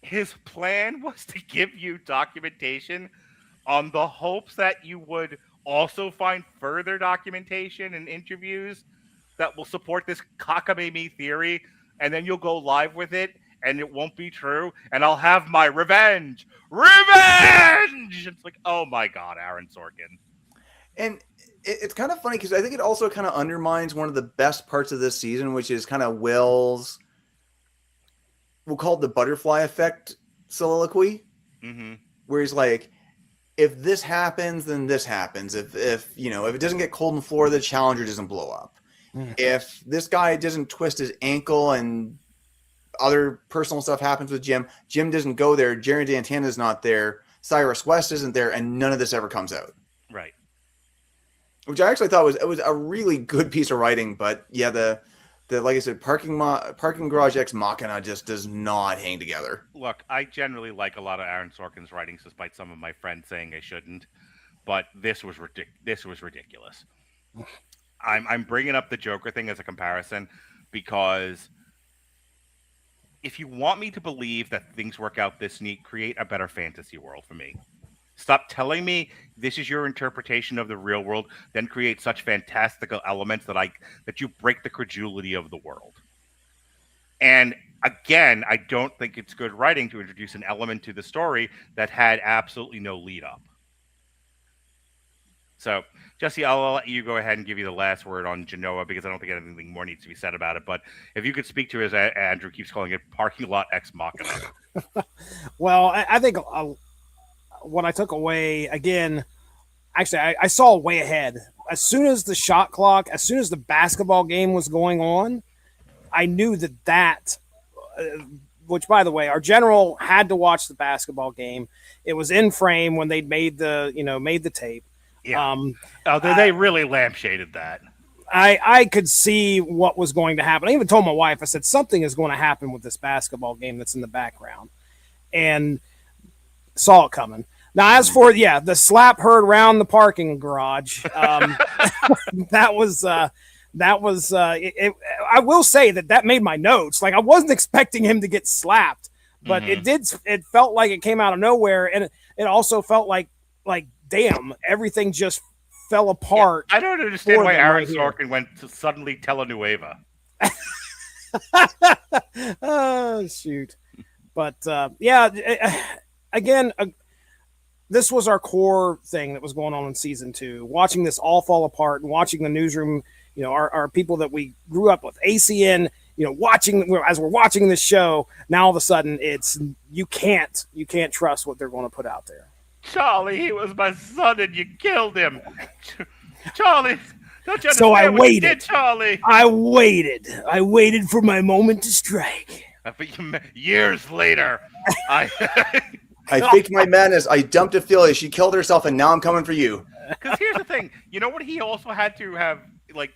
his plan was to give you documentation on the hopes that you would also find further documentation and interviews that will support this cockamamie theory, and then you'll go live with it, and it won't be true, and I'll have my revenge! Revenge! It's like, oh my God, Aaron Sorkin. And it's kind of funny because I think it also kind of undermines one of the best parts of this season, which is kind of Will's, we'll call it the butterfly effect soliloquy, where he's like, if this happens, then this happens. If it doesn't get cold on the floor, the Challenger doesn't blow up. If this guy doesn't twist his ankle and other personal stuff happens with Jim doesn't go there, Jerry Dantana's not there, Cyrus West isn't there, and none of this ever comes out. Right. Which I actually thought was a really good piece of writing, but yeah, the like I said, parking garage ex machina just does not hang together. Look, I generally like a lot of Aaron Sorkin's writings, despite some of my friends saying I shouldn't. But this was ridiculous. I'm bringing up the Joker thing as a comparison because if you want me to believe that things work out this neat, create a better fantasy world for me. Stop telling me this is your interpretation of the real world, then create such fantastical elements that you break the credulity of the world. And again, I don't think it's good writing to introduce an element to the story that had absolutely no lead up. So, Jesse, I'll let you go ahead and give you the last word on Genoa because I don't think anything more needs to be said about it. But if you could speak to it, as Andrew keeps calling it, parking lot ex machina. Well, I think what I took away, again, actually, I saw way ahead. As soon as the shot clock, as soon as the basketball game was going on, I knew that which, by the way, our general had to watch the basketball game. It was in frame when they made the tape. Yeah. They really lampshaded that. I could see what was going to happen. I even told my wife, I said, something is going to happen with this basketball game that's in the background. And saw it coming. Now, as for the slap heard around the parking garage, that was. I will say that made my notes. Like I wasn't expecting him to get slapped, but it did. It felt like it came out of nowhere, and it also felt like damn, everything just fell apart. Yeah, I don't understand why Aaron Sorkin went to suddenly telenueva. Oh shoot! But again, this was our core thing that was going on in season 2. Watching this all fall apart and watching the newsroom, our people that we grew up with, ACN, as we're watching this show, now all of a sudden it's you can't trust what they're going to put out there. Charlie, he was my son and you killed him. Charlie, don't you understand so I what waited, you did, Charlie? I waited for my moment to strike. Years later, I faked my madness. I dumped Ophelia. She killed herself, and now I'm coming for you. Because here's the thing. You know what he also had to have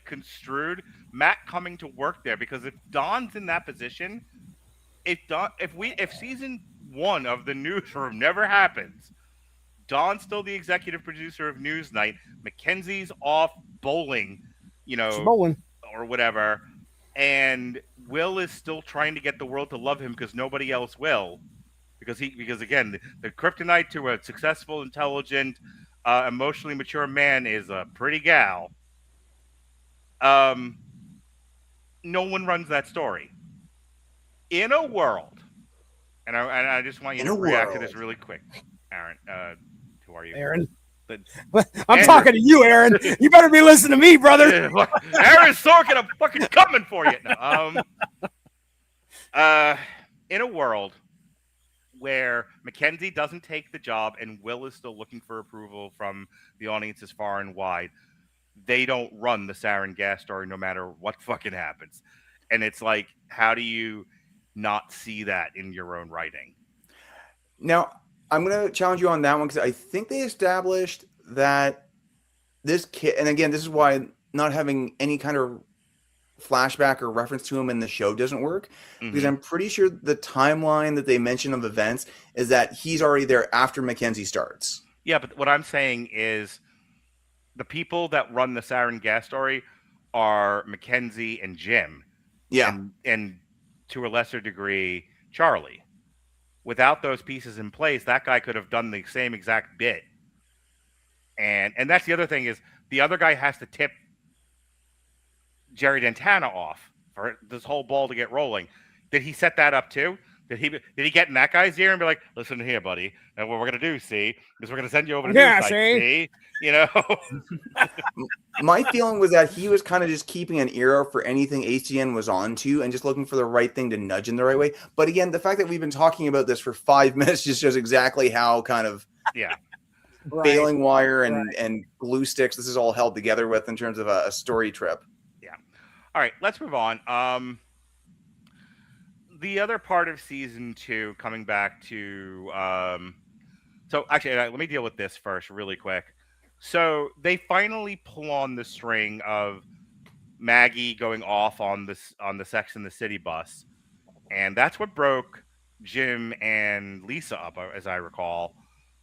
construed? Matt coming to work there. Because if Don's in that position, if season 1 of the Newsroom never happens. Don's still the executive producer of Newsnight. Mackenzie's off bowling, She's bowling. or whatever. And Will is still trying to get the world to love him because nobody else will. Because again, the kryptonite to a successful, intelligent, emotionally mature man is a pretty gal. No one runs that story. In a world, and I just want you to react to this really quick, Aaron. Who are you, Aaron? I'm Andrew. Talking to you, Aaron. You better be listening to me, brother. Aaron Sorkin, I'm fucking coming for you. No, in a world where Mackenzie doesn't take the job and Will is still looking for approval from the audiences far and wide, they don't run the sarin gas story no matter what fucking happens. And it's like, how do you not see that in your own writing? Now, I'm going to challenge you on that one because I think they established that this kid, and again, this is why not having any kind of flashback or reference to him in the show doesn't work, because I'm pretty sure the timeline that they mention of events is that he's already there after Mackenzie starts. Yeah, but what I'm saying is the people that run the sarin gas story are Mackenzie and Jim. Yeah. And to a lesser degree, Charlie. Without those pieces in place, that guy could have done the same exact bit. And that's the other thing is the other guy has to tip Jerry Dantana off for this whole ball to get rolling. Did he set that up too? Did he get in that guy's ear and be like, listen here, buddy, and what we're going to do, see, is we're going to send you over to Newsnight, see? My feeling was that he was kind of just keeping an ear out for anything HDN was on to and just looking for the right thing to nudge in the right way. But again, the fact that we've been talking about this for 5 minutes just shows exactly how kind of baling wire and glue sticks this is all held together with in terms of a story trip. Yeah. All right, let's move on. The other part of season 2, coming back to so actually let me deal with this first really quick. So they finally pull on the string of Maggie going off on the Sex and the City bus, and that's what broke Jim and Lisa up, as I recall,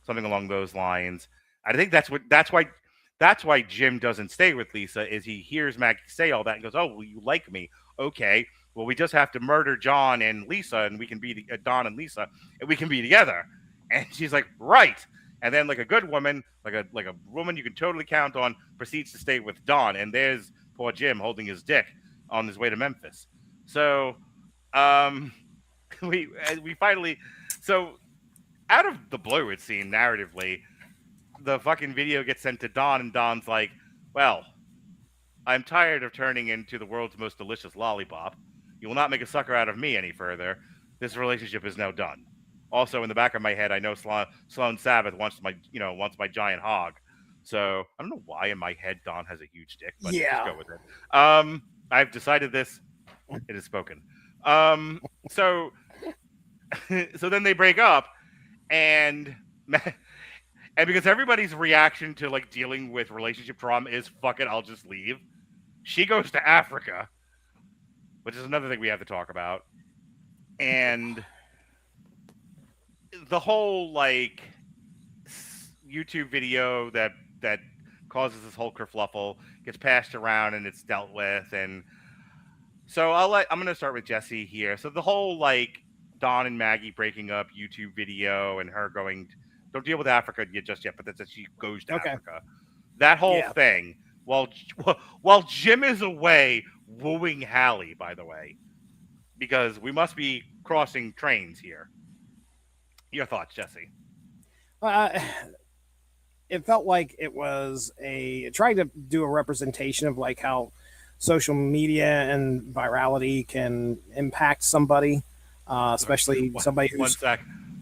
something along those lines. I think that's why Jim doesn't stay with Lisa, is he hears Maggie say all that and goes, "Oh, well, you like me? Okay. Well, we just have to murder John and Lisa, and we can be Don and Lisa, and we can be together." And she's like, "Right." And then, like a good woman, like a woman you can totally count on, proceeds to stay with Don. And there's poor Jim holding his dick on his way to Memphis. So, we finally, so out of the blue, it seemed narratively, the fucking video gets sent to Don, and Don's like, "Well, I'm tired of turning into the world's most delicious lollipop. You will not make a sucker out of me any further. This relationship is now done." Also, in the back of my head, I know Sloan Sabbath wants my giant hog. So I don't know why in my head Don has a huge dick, but just go with it. I've decided this. It is spoken. So then they break up, and because everybody's reaction to like dealing with relationship trauma is fuck it, I'll just leave. She goes to Africa, which is another thing we have to talk about. And the whole like YouTube video that causes this whole kerfluffle gets passed around and it's dealt with. And so I'm going to start with Jesse here. So the whole like Don and Maggie breaking up YouTube video and her going, don't deal with Africa just yet, but that's that she goes to Africa. That whole thing. While Jim is away wooing Hallie, by the way, because we must be crossing trains here. Your thoughts, Jesse? It felt like it was trying to do a representation of like how social media and virality can impact somebody, especially somebody who's...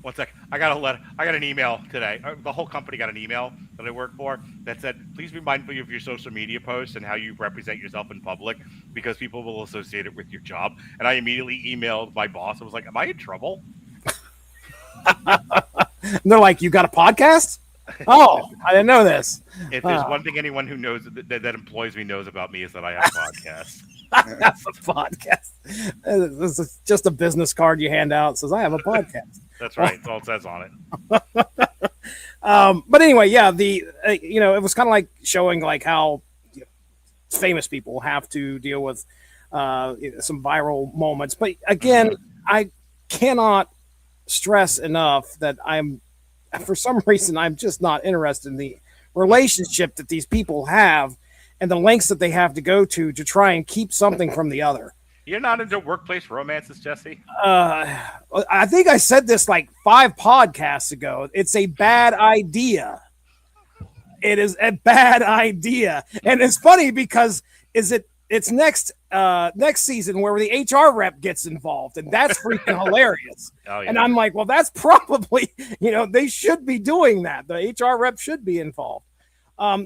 One sec. I got an email today. The whole company got an email that I work for that said, please be mindful of your social media posts and how you represent yourself in public because people will associate it with your job. And I immediately emailed my boss. I was like, am I in trouble? And they're like, you got a podcast? Oh, I didn't know this. If there's one thing anyone who knows that employs me knows about me is that I have a podcast. I have a podcast. This is just a business card you hand out. It says, I have a podcast. That's right. That's all it says on it. But anyway, yeah, the it was kind of like showing like how famous people have to deal with some viral moments. But again, I cannot stress enough that for some reason, I'm just not interested in the relationship that these people have and the lengths that they have to go to try and keep something from the other. You're not into workplace romances, Jesse? I think I said this like 5 podcasts ago. It's a bad idea. It is a bad idea. And it's funny because it's next season where the HR rep gets involved, and that's freaking hilarious. Oh, yeah. And I'm like, well, that's probably, they should be doing that. The HR rep should be involved.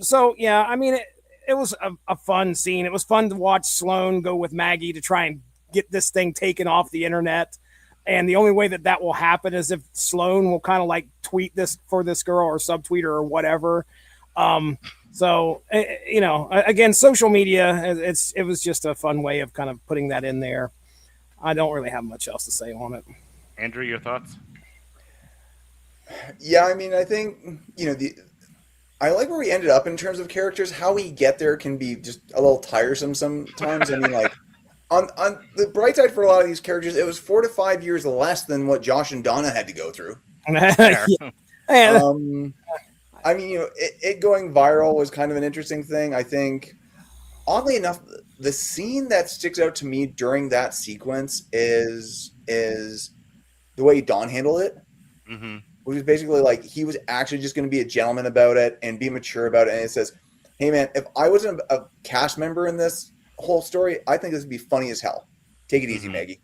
So yeah, I mean, it was a fun scene. It was fun to watch Sloan go with Maggie to try and get this thing taken off the internet. And the only way that will happen is if Sloan will kind of like tweet this for this girl or subtweet her or whatever. So, again, social media, it was just a fun way of kind of putting that in there. I don't really have much else to say on it. Andrew, your thoughts? Yeah, I mean, I think, I like where we ended up in terms of characters. How we get there can be just a little tiresome sometimes. I mean, like, on the bright side for a lot of these characters, it was 4 to 5 years less than what Josh and Donna had to go through. I mean, it going viral was kind of an interesting thing. I think, oddly enough, the scene that sticks out to me during that sequence is the way Don handled it. Mm-hmm. Which is basically like he was actually just going to be a gentleman about it and be mature about it. And it says, hey, man, if I wasn't a cast member in this whole story, I think this would be funny as hell. Take it easy, Maggie.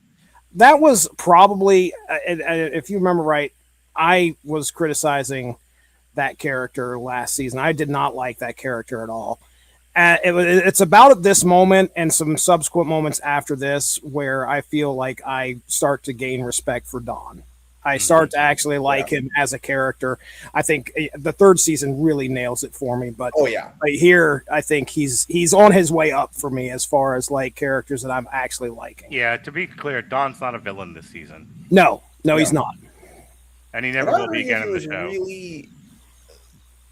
That was probably, if you remember right, I was criticizing that character last season. I did not like that character at all. It's about at this moment and some subsequent moments after this where I feel like I start to gain respect for Don. I start to actually like him as a character. I think the 3rd season really nails it for me. But right here, I think he's on his way up for me as far as like characters that I'm actually liking. Yeah, to be clear, Don's not a villain this season. No, he's not. And he never will be again in the show.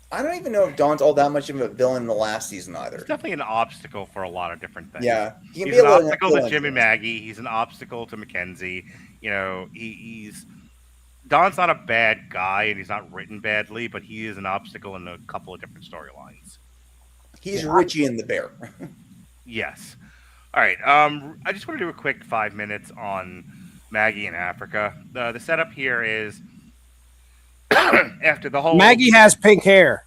I don't even know if Don's all that much of a villain in the last season either. He's definitely an obstacle for a lot of different things. Yeah. He's an obstacle to Jim and Maggie. He's an obstacle to Mackenzie. He's Don's not a bad guy, and he's not written badly, but he is an obstacle in a couple of different storylines. He's Richie and the Bear. Yes. All right. I just want to do a quick 5 minutes on Maggie in Africa. The setup here is after the whole Maggie has pink hair.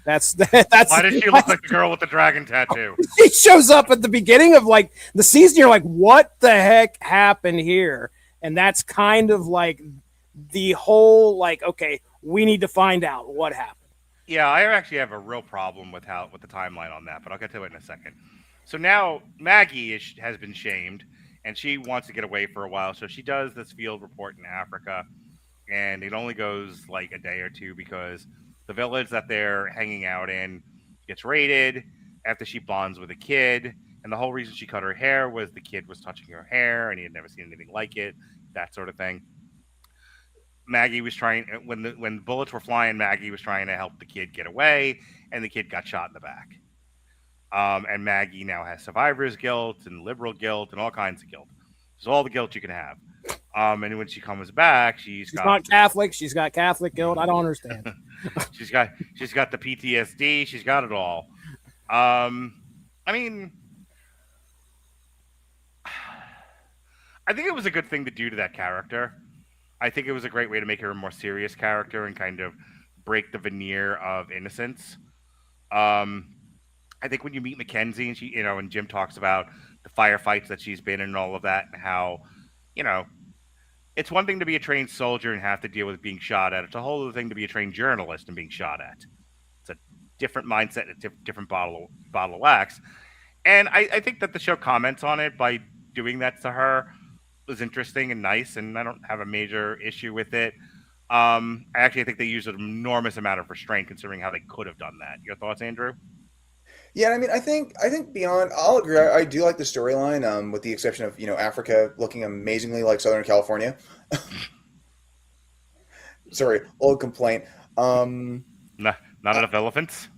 That's why does she look like the girl with the dragon tattoo? She shows up at the beginning of like the season. You're like, what the heck happened here? And that's kind of like the whole like, okay, we need to find out what happened. Yeah, I actually have a real problem with the timeline on that, but I'll get to it in a second. So now Maggie has been shamed, and she wants to get away for a while. So she does this field report in Africa, and it only goes like a day or two because the village that they're hanging out in gets raided after she bonds with a kid. And the whole reason she cut her hair was the kid was touching her hair, and he had never seen anything like it, that sort of thing. Maggie was trying, when the bullets were flying, Maggie was trying to help the kid get away, and the kid got shot in the back. And Maggie now has survivor's guilt and liberal guilt and all kinds of guilt. There's all the guilt you can have. And when she comes back, she's not Catholic. She's got Catholic guilt. I don't understand. she's got the PTSD. She's got it all. I mean, I think it was a good thing to do to that character. I think it was a great way to make her a more serious character and kind of break the veneer of innocence. I think when you meet Mackenzie and she, and Jim talks about the firefights that she's been in and all of that and how, it's one thing to be a trained soldier and have to deal with being shot at. It's a whole other thing to be a trained journalist and being shot at. It's a different mindset, a different bottle of wax. And I think that the show comments on it by doing that to her was interesting and nice, and I don't have a major issue with it. I actually think they used an enormous amount of restraint considering how they could have done that. Your thoughts, Andrew? Yeah, I mean, I think beyond, I'll agree. I do like the storyline, with the exception of Africa looking amazingly like Southern California. sorry, old complaint. Not enough elephants.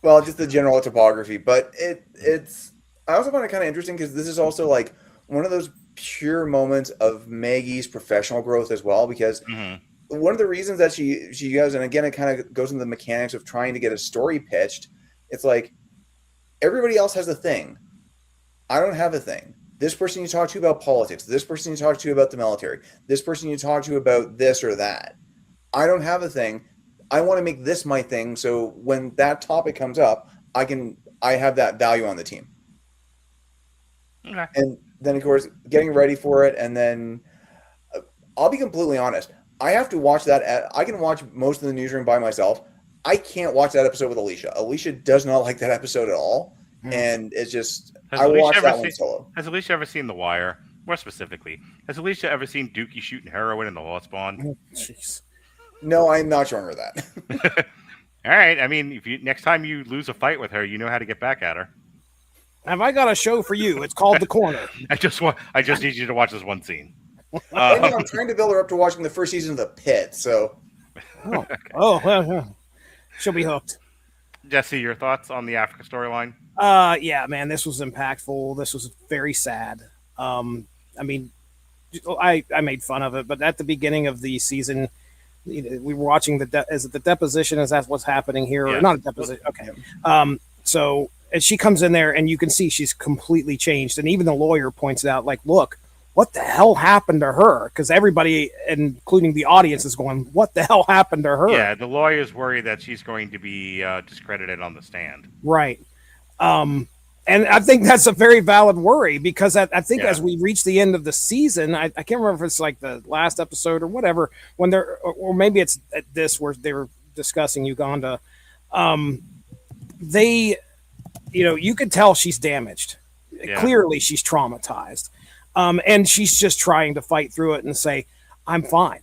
Well, just the general topography, but it's. I also find it kind of interesting because this is also like one of those pure moments of Maggie's professional growth as well. Because Mm-hmm. one of the reasons that she goes, and again, it kind of goes into the mechanics of trying to get a story pitched. It's like everybody else has a thing. I don't have a thing. This person you talk to about politics. This person you talk to about the military. This person you talk to about this or that. I don't have a thing. I want to make this my thing. So when that topic comes up, I have that value on the team. Okay. And then of course getting ready for it. And then I'll be completely honest. I have to watch that. I can watch most of the newsroom by myself. I can't watch that episode with Alicia. Alicia does not like that episode at all. And it's just, I watched that one solo. Has Alicia ever seen The Wire? More specifically, has Alicia ever seen Dookie shooting heroin in the Law Spawn? Jeez. No, I'm not showing her that. All right. I mean, if you next time you lose a fight with her, you know how to get back at her. Have I got a show for you? It's called The Corner. I just need you to watch this one scene. I'm trying to build her up to watching the first season of The Pit. So, Well, she'll be hooked. Jesse, your thoughts on the Africa storyline? Yeah, man, this was impactful. This was very sad. I mean, I made fun of it, but at the beginning of the season, we were watching is it the deposition? Is that what's happening here? Yeah. Or not a deposition? Okay. So and she comes in there, and you can see she's completely changed. And even the lawyer points it out, like, look, what the hell happened to her? Because everybody, including the audience, is going, what the hell happened to her? Yeah, the lawyer's worried that she's going to be discredited on the stand. Right. And I think that's a very valid worry because I think as we reach the end of the season, I can't remember if it's like the last episode or whatever, when they're, or maybe it's at this where they were discussing Uganda. You could tell she's damaged. Yeah. Clearly she's traumatized. And she's just trying to fight through it and say, I'm fine.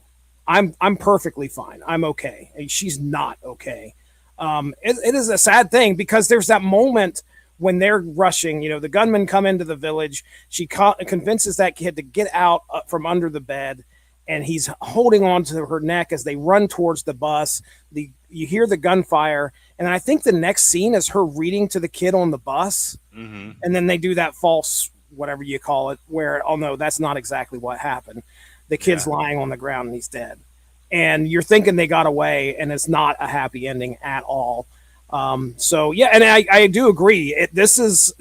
I'm perfectly fine. I'm okay. And she's not okay. It is a sad thing because there's that moment when they're rushing, the gunmen come into the village. She convinces that kid to get out from under the bed, and he's holding on to her neck as they run towards the bus. You hear the gunfire, and I think the next scene is her reading to the kid on the bus, and then they do that false, whatever you call it, where, oh no, that's not exactly what happened. The kid's lying on the ground and he's dead. And you're thinking they got away, and it's not a happy ending at all. So yeah, and I do agree. This is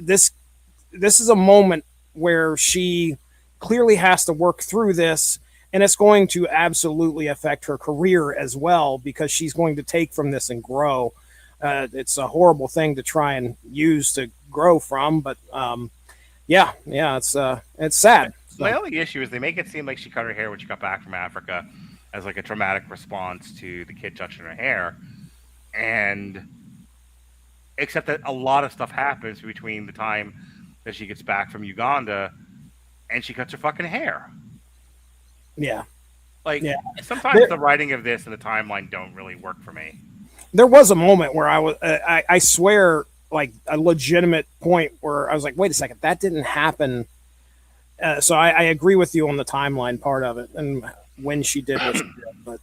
a moment where she clearly has to work through this, and it's going to absolutely affect her career as well because she's going to take from this and grow. It's a horrible thing to try and use to grow from, but it's sad. My only issue is they make it seem like she cut her hair when she got back from Africa as like a traumatic response to the kid touching her hair, and except that a lot of stuff happens between the time that she gets back from Uganda and she cuts her fucking hair. Yeah. Sometimes the writing of this and the timeline don't really work for me. There was a moment where I swear, like a legitimate point where I was like, wait a second, that didn't happen. So I agree with you on the timeline part of it and when she did what she did. But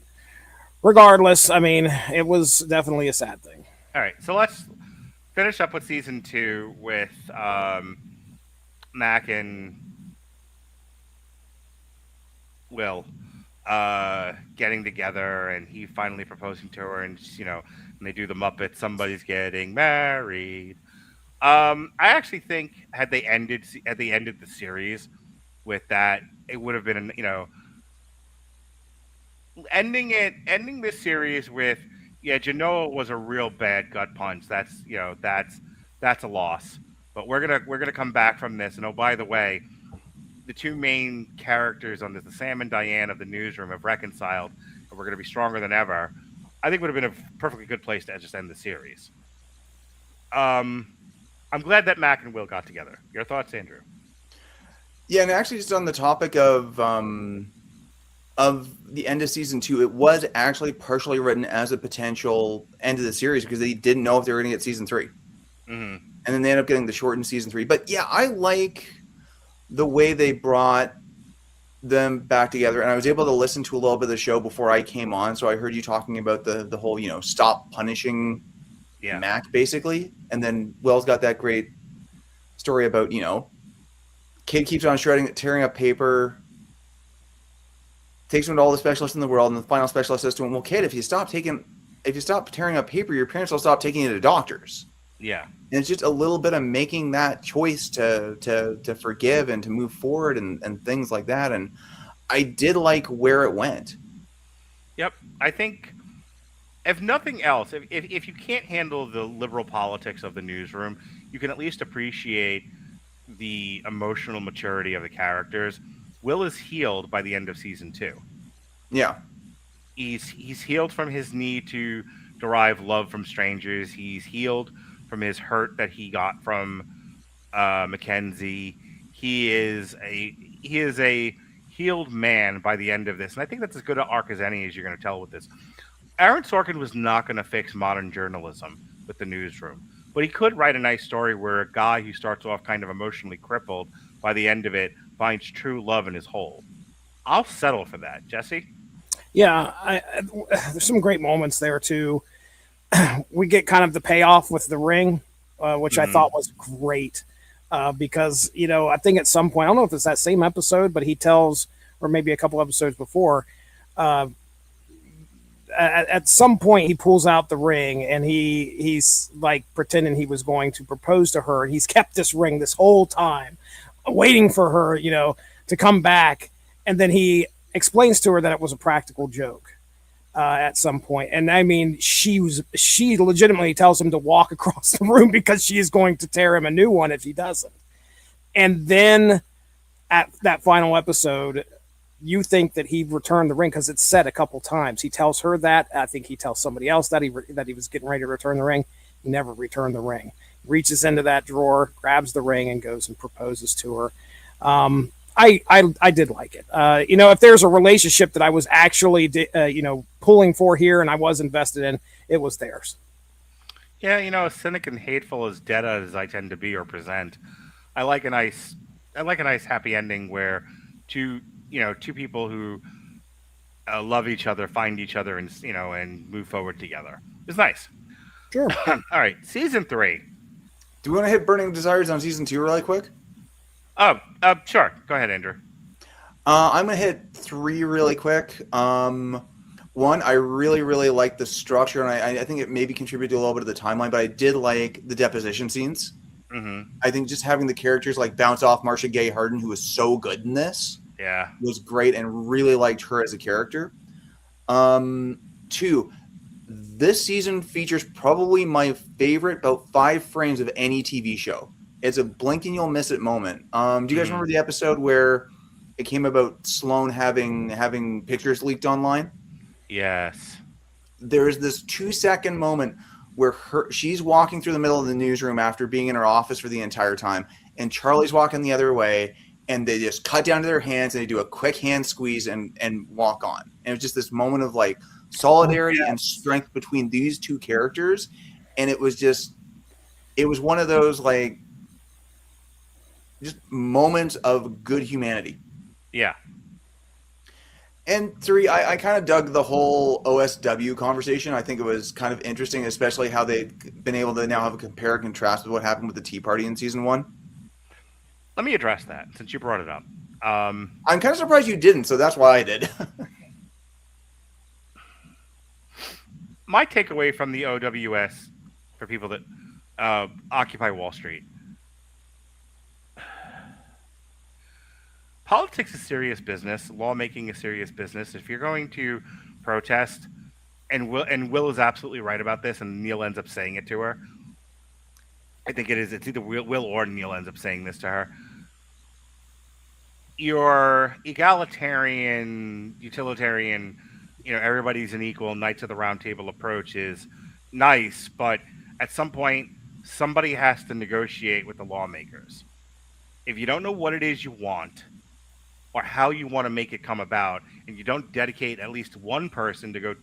regardless, I mean, it was definitely a sad thing. All right, so let's finish up with season 2 with Mac and Will getting together, and he finally proposing to her, and and they do the Muppets, somebody's getting married. I actually think had they ended the series with that, it would have been ending this series with Genoa was a real bad gut punch. That's a loss. But we're gonna come back from this. And oh, by the way, the two main characters on this, the Sam and Diane of the Newsroom, have reconciled, and we're gonna be stronger than ever. I think would have been a perfectly good place to just end the series. I'm glad that Mac and Will got together. Your thoughts, Andrew? Yeah, and actually, just on the topic of the end of season 2, it was actually partially written as a potential end of the series because they didn't know if they were going to get season 3. Mm-hmm. And then they ended up getting the shortened season 3. But yeah, I like the way they brought them back together, and I was able to listen to a little bit of the show before I came on. So I heard you talking about the whole, stop punishing Yeah. Mac, basically. And then Will's got that great story about, kid keeps on tearing up paper, takes him to all the specialists in the world, and the final specialist says to him, well, kid, if you stop tearing up paper, your parents will stop taking you to doctors. Yeah. And it's just a little bit of making that choice to forgive and to move forward and things like that. And I did like where it went. Yep. I think, if nothing else, if you can't handle the liberal politics of the newsroom, you can at least appreciate the emotional maturity of the characters. Will is healed by the end of season 2. Yeah. He's healed from his need to derive love from strangers. He's healed from his hurt that he got from Mackenzie. He is a healed man by the end of this, and I think that's as good an arc as any as you're going to tell with this. Aaron Sorkin was not going to fix modern journalism with the newsroom, but he could write a nice story where a guy who starts off kind of emotionally crippled by the end of it finds true love in his hole. I'll settle for that, Jesse. Yeah, there's some great moments there too. We get kind of the payoff with the ring, which I thought was great, because I think at some point, I don't know if it's that same episode, but he tells, or maybe a couple episodes before, at some point he pulls out the ring and he's like pretending he was going to propose to her, and he's kept this ring this whole time, waiting for her, to come back, and then he explains to her that it was a practical joke. At some point, and I mean, she legitimately tells him to walk across the room because she is going to tear him a new one if he doesn't. And then at that final episode, you think that he returned the ring because it's said a couple times. He tells her that. I think he tells somebody else that he was getting ready to return the ring. He never returned the ring. Reaches into that drawer, grabs the ring, and goes and proposes to her. I did like it. If there's a relationship that I was actually, pulling for here and I was invested in, it was theirs. Yeah, cynic and hateful as dead as I tend to be or present, I like a nice happy ending where two people who love each other find each other and move forward together. It's nice. Sure. All right, season 3. Do we want to hit Burning Desires on season 2 really quick? Sure. Go ahead, Andrew. I'm going to hit 3 really quick. One, I really, really like the structure, and I think it maybe contributed to a little bit of the timeline, but I did like the deposition scenes. Mm-hmm. I think just having the characters like bounce off Marcia Gay Harden, who was so good in this, was great, and really liked her as a character. 2, this season features probably my favorite about 5 frames of any TV show. It's a blink and you'll miss it moment. Do you guys remember the episode where it came about Sloane having pictures leaked online? Yes. There's this 2-second moment where she's walking through the middle of the newsroom after being in her office for the entire time, and Charlie's walking the other way, and they just cut down to their hands and they do a quick hand squeeze and walk on. And it was just this moment of like solidarity and strength between these two characters, and it was one of those like just moments of good humanity. Yeah. And 3, I kind of dug the whole OSW conversation. I think it was kind of interesting, especially how they've been able to now have a compare and contrast with what happened with the Tea Party in season 1. Let me address that since you brought it up. I'm kind of surprised you didn't, so that's why I did. My takeaway from the OWS for people that occupy Wall Street. Politics is serious business. Lawmaking is serious business. If you're going to protest, and Will is absolutely right about this, and Neil ends up saying it to her. I think it's either Will or Neil ends up saying this to her. Your egalitarian, utilitarian, everybody's an equal, Knights of the Round Table approach is nice, but at some point, somebody has to negotiate with the lawmakers. If you don't know what it is you want, or how you want to make it come about, and you don't dedicate at least one person to go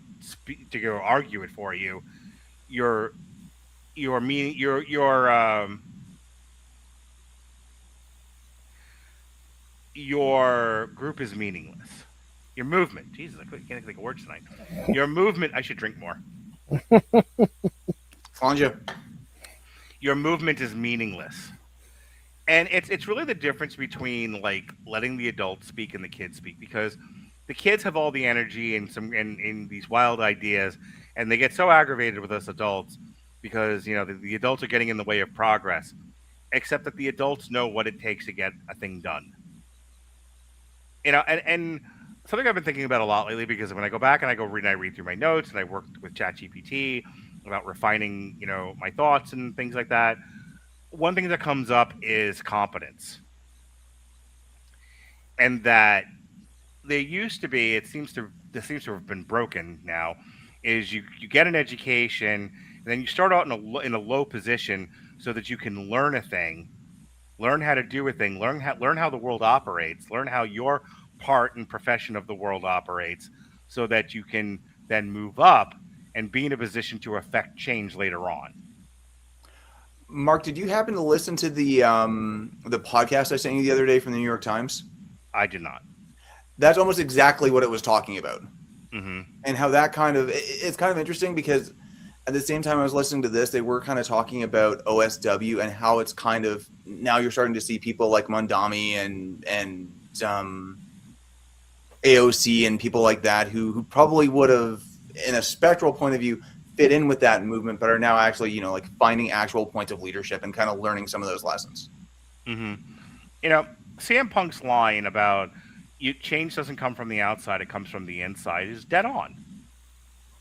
argue it for you, you're your group is meaningless. Your movement, Jesus, I can't think of words tonight. Your movement, I should drink more. Flanja. Your movement is meaningless. And it's really the difference between like letting the adults speak and the kids speak, because the kids have all the energy and and these wild ideas, and they get so aggravated with us adults because the adults are getting in the way of progress, except that the adults know what it takes to get a thing done. And something I've been thinking about a lot lately, because when I go back and I read through my notes and I work with ChatGPT about refining my thoughts and things like that, one thing that comes up is competence, and that they used to be. This seems to have been broken now. Is you get an education, and then you start out in a low position so that you can learn a thing, learn how to do a thing, learn how the world operates, learn how your part and profession of the world operates, so that you can then move up and be in a position to affect change later on. Mark, did you happen to listen to the podcast I sent you the other day from the New York Times? I did not. That's almost exactly what it was talking about. Mm-hmm. And how that it's kind of interesting, because at the same time I was listening to this, they were kind of talking about OSW and how it's kind of, now you're starting to see people like Mondami and AOC and people like that who probably would have, in a spectral point of view, fit in with that movement, but are now actually, like finding actual points of leadership and kind of learning some of those lessons. Mm-hmm. CM Punk's line about change doesn't come from the outside, it comes from the inside is dead on.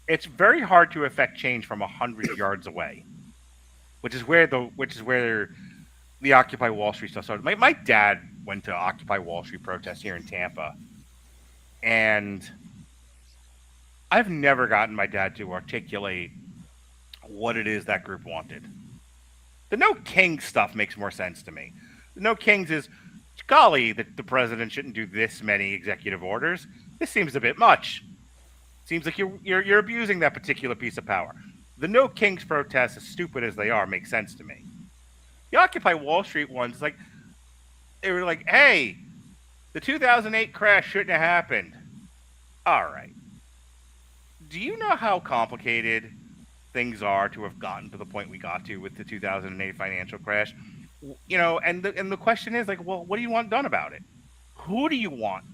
It's very hard to affect change from 100 yards away, which is where the Occupy Wall Street stuff started. My dad went to Occupy Wall Street protests here in Tampa, and I've never gotten my dad to articulate what it is that group wanted. The No King stuff makes more sense to me. The No Kings is, golly, that the president shouldn't do this many executive orders. This seems a bit much. Seems like you're abusing that particular piece of power. The No Kings protests, as stupid as they are, make sense to me. The Occupy Wall Street ones, they were like, hey, the 2008 crash shouldn't have happened. All right. Do you know how complicated things are to have gotten to the point we got to with the 2008 financial crash? And the question is, well, what do you want done about it? Who do you want?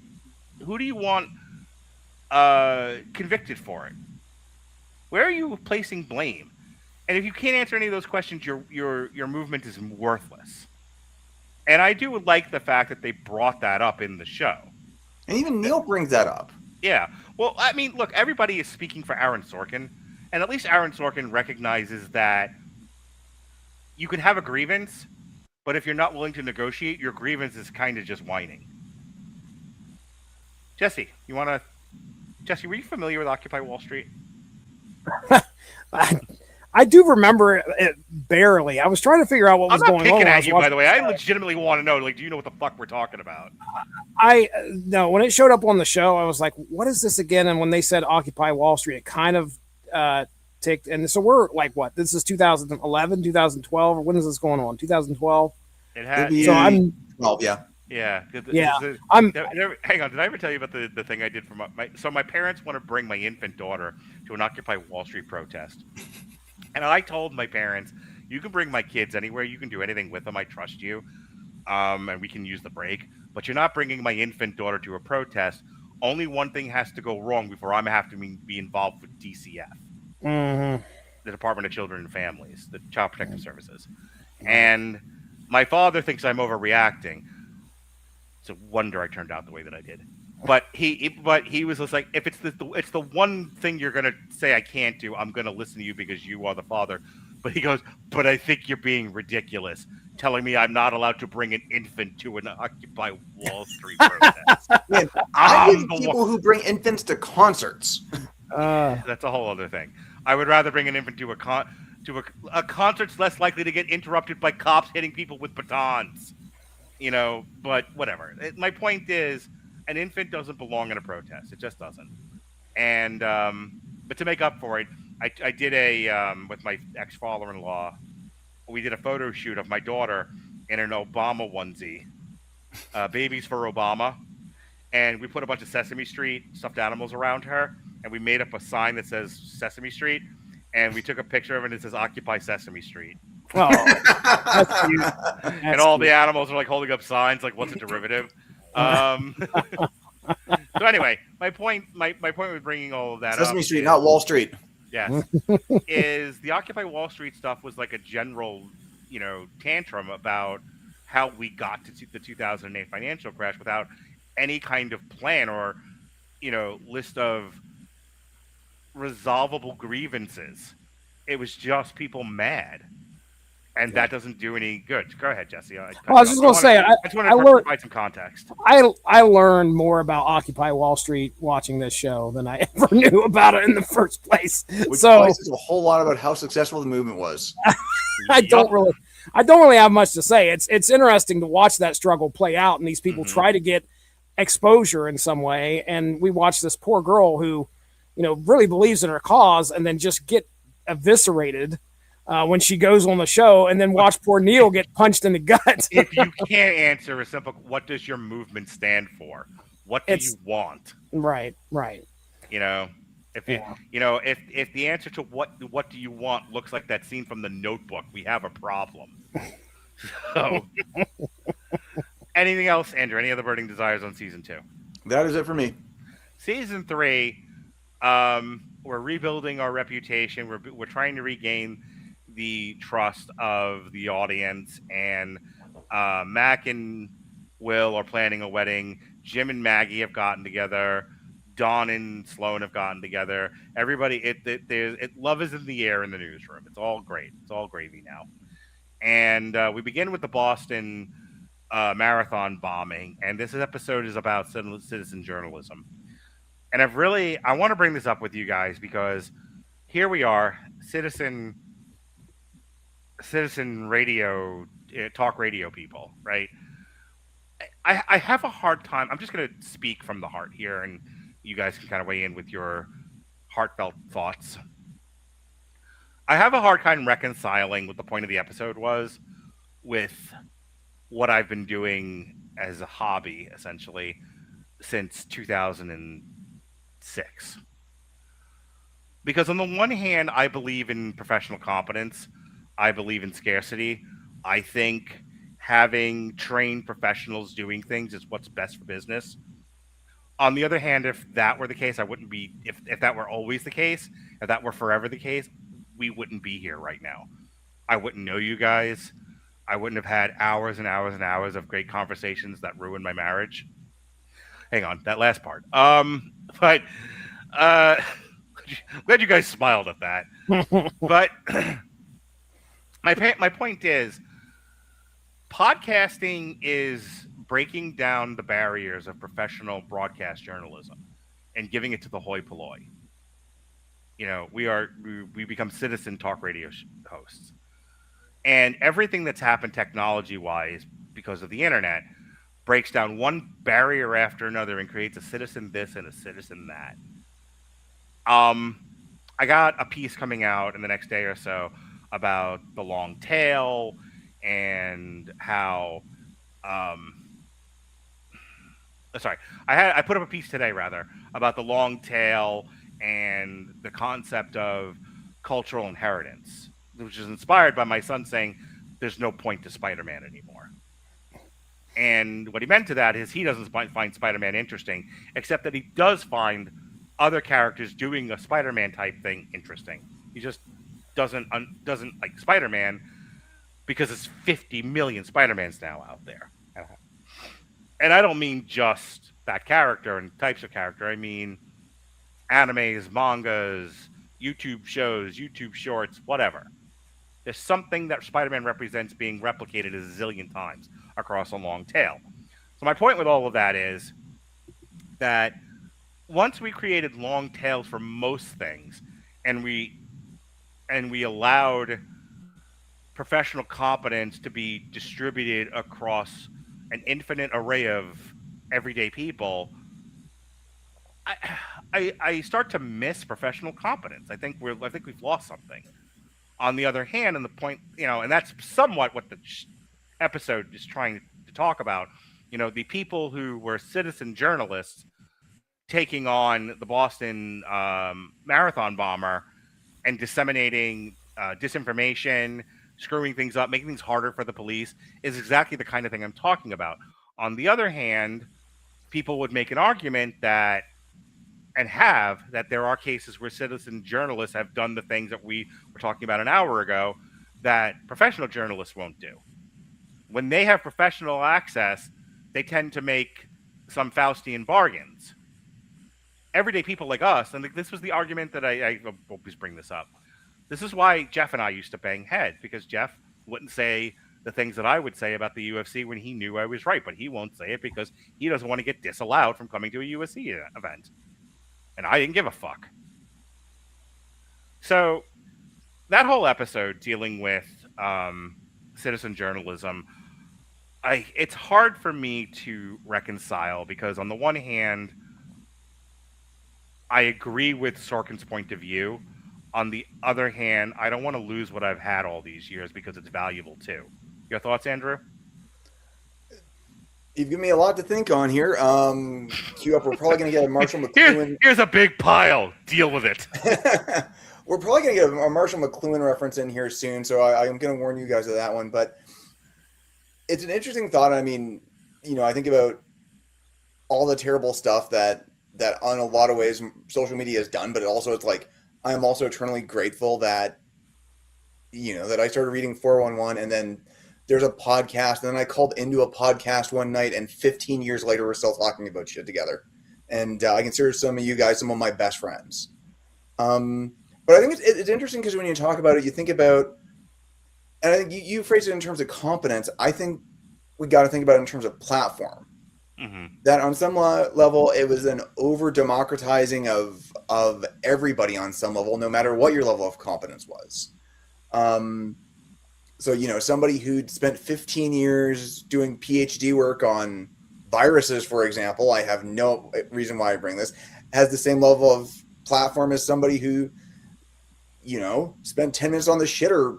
Who do you want convicted for it? Where are you placing blame? And if you can't answer any of those questions, your movement is worthless. And I do like the fact that they brought that up in the show. And even Neil brings that up. Yeah. Well, I mean, look, everybody is speaking for Aaron Sorkin, and at least Aaron Sorkin recognizes that you can have a grievance, but if you're not willing to negotiate, your grievance is kind of just whining. Jesse, were you familiar with Occupy Wall Street? I do remember it barely. I was trying to figure out what was going on. I'm not picking at you, by the way. I legitimately want to know, do you know what the fuck we're talking about? No, when it showed up on the show, I was like, what is this again? And when they said Occupy Wall Street, it kind of ticked. And so we're like, what? This is 2011, 2012, or when is this going on? 2012? It had. So I'm 12, yeah. Yeah. Hang on. Did I ever tell you about the thing I did for my parents want to bring my infant daughter to an Occupy Wall Street protest. And I told my parents, you can bring my kids anywhere. You can do anything with them. I trust you. And we can use the break. But you're not bringing my infant daughter to a protest. Only one thing has to go wrong before I'm have to be involved with DCF. Mm-hmm. The Department of Children and Families, the Child Protective Services. And my father thinks I'm overreacting. It's a wonder I turned out the way that I did. But he was just like, if it's the one thing you're gonna say I can't do, I'm gonna listen to you because you are the father. But he goes, but I think you're being ridiculous, telling me I'm not allowed to bring an infant to an Occupy Wall Street protest. Man, I hate people who bring infants to concerts. That's a whole other thing. I would rather bring an infant to a concert's less likely to get interrupted by cops hitting people with batons. But whatever. My point is, an infant doesn't belong in a protest. It just doesn't. And but to make up for it, I did with my ex-father-in-law, we did a photo shoot of my daughter in an Obama onesie Babies for Obama, and we put a bunch of Sesame Street stuffed animals around her, and we made up a sign that says Sesame Street, and we took a picture of it and it says Occupy Sesame Street. Oh, that's cute. And That's all cute. the animals are like holding up signs like what's a derivative. Um, so anyway, my point with bringing all of that Sesame up Street, is, not Wall Street. yes, is the Occupy Wall Street stuff was like a general, tantrum about how we got to the 2008 financial crash without any kind of plan or, list of resolvable grievances. It was just people mad. And that doesn't do any good. Go ahead, Jesse. Well, I was just going to say, I just want to learned provide some context. I learned more about Occupy Wall Street watching this show than I ever knew about it in the first place. Which So says a whole lot about how successful the movement was. I don't really have much to say. It's interesting to watch that struggle play out, and these people try to get exposure in some way. And we watch this poor girl who, really believes in her cause, and then just get eviscerated when she goes on the show, and then watch poor Neil get punched in the gut. If you can't answer a simple, what does your movement stand for? What do you want? Right. If if the answer to what do you want looks like that scene from The Notebook, we have a problem. So, anything else, Andrew? Any other burning desires on season 2? That is it for me. Season 3, we're rebuilding our reputation. We're trying to regain the trust of the audience, and Mac and Will are planning a wedding. Jim and Maggie have gotten together. Dawn and Sloan have gotten together. Everybody, love is in the air in the newsroom. It's all great. It's all gravy now. And we begin with the Boston marathon bombing, and this episode is about citizen journalism. And I want to bring this up with you guys because here we are, citizen radio, talk radio people, right? I have a hard time. I'm just going to speak from the heart here, and you guys can kind of weigh in with your heartfelt thoughts. I have a hard time reconciling what the point of the episode was with what I've been doing as a hobby, essentially, since 2006. Because on the one hand, I believe in professional competence. I believe in scarcity. I think having trained professionals doing things is what's best for business. On the other hand, if that were the case, if that were always the case, if that were forever the case, we wouldn't be here right now. I wouldn't know you guys. I wouldn't have had hours and hours and hours of great conversations that ruined my marriage. Hang on, that last part. But glad you guys smiled at that. But my point is, podcasting is breaking down the barriers of professional broadcast journalism and giving it to the hoi polloi. We become citizen talk radio hosts, and everything that's happened technology wise because of the internet breaks down one barrier after another and creates a citizen this and a citizen that. I got a piece coming out in the next day or so about the long tail and how I put up a piece today rather about the long tail and the concept of cultural inheritance, which is inspired by my son saying there's no point to Spider-Man anymore. And what he meant to that is he doesn't find Spider-Man interesting, except that he does find other characters doing a Spider-Man type thing interesting. He just doesn't like Spider-Man because it's 50 million Spider-Mans now out there. And I don't mean just that character and types of character. I mean animes, mangas, YouTube shows, YouTube shorts, whatever. There's something that Spider-Man represents being replicated a zillion times across a long tail. So my point with all of that is that once we created long tails for most things, and we allowed professional competence to be distributed across an infinite array of everyday people, I start to miss professional competence. I think we've lost something. On the other hand, and the point, and that's somewhat what the episode is trying to talk about, The people who were citizen journalists taking on the Boston marathon bomber and disseminating disinformation, screwing things up, making things harder for the police is exactly the kind of thing I'm talking about. On the other hand, people would make an argument that there are cases where citizen journalists have done the things that we were talking about an hour ago that professional journalists won't do. When they have professional access, they tend to make some Faustian bargains. Everyday people like us, and this was the argument that I always bring this up. This is why Jeff and I used to bang heads, because Jeff wouldn't say the things that I would say about the UFC when he knew I was right, but he won't say it because he doesn't want to get disallowed from coming to a UFC event. And I didn't give a fuck. So that whole episode dealing with citizen journalism, it's hard for me to reconcile because on the one hand, I agree with Sorkin's point of view. On the other hand, I don't want to lose what I've had all these years because it's valuable too. Your thoughts, Andrew? You've given me a lot to think on here. Queue up. We're probably going to get a Marshall McLuhan. Here's a big pile. Deal with it. We're probably going to get a Marshall McLuhan reference in here soon, so I'm going to warn you guys of that one. But it's an interesting thought. I mean, I think about all the terrible stuff that on a lot of ways social media has done, but also it's like I am also eternally grateful that that I started reading 411 and then there's a podcast, and then I called into a podcast one night, and 15 years later we're still talking about shit together. And I consider some of you guys some of my best friends. But I think it's interesting because when you talk about it, you think about, and I think you phrased it in terms of competence. I think we got to think about it in terms of platform. Mm-hmm. That on some level, it was an over democratizing of everybody on some level, no matter what your level of competence was. So, somebody who'd spent 15 years doing PhD work on viruses, for example, I have no reason why I bring this, has the same level of platform as somebody who, spent 10 minutes on the shitter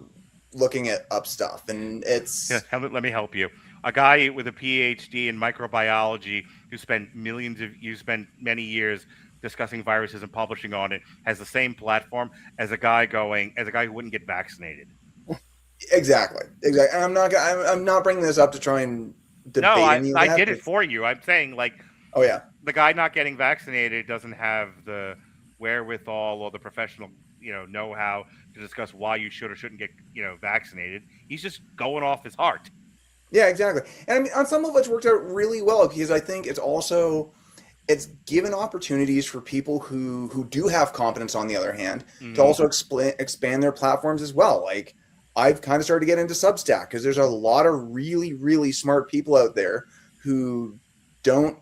looking up stuff. And it's... Yeah, let me help you. A guy with a PhD in microbiology who spent many years discussing viruses and publishing on it has the same platform as a guy who wouldn't get vaccinated. Exactly. And I'm not bringing this up to try and debate. No, I did it for you. I'm saying oh yeah, the guy not getting vaccinated doesn't have the wherewithal or the professional, know-how to discuss why you should or shouldn't get, vaccinated. He's just going off his heart. Yeah, exactly. And I mean, on some level, it's worked out really well because I think it's given opportunities for people who do have competence, on the other hand, to also expand their platforms as well. Like, I've kind of started to get into Substack because there's a lot of really, really smart people out there who do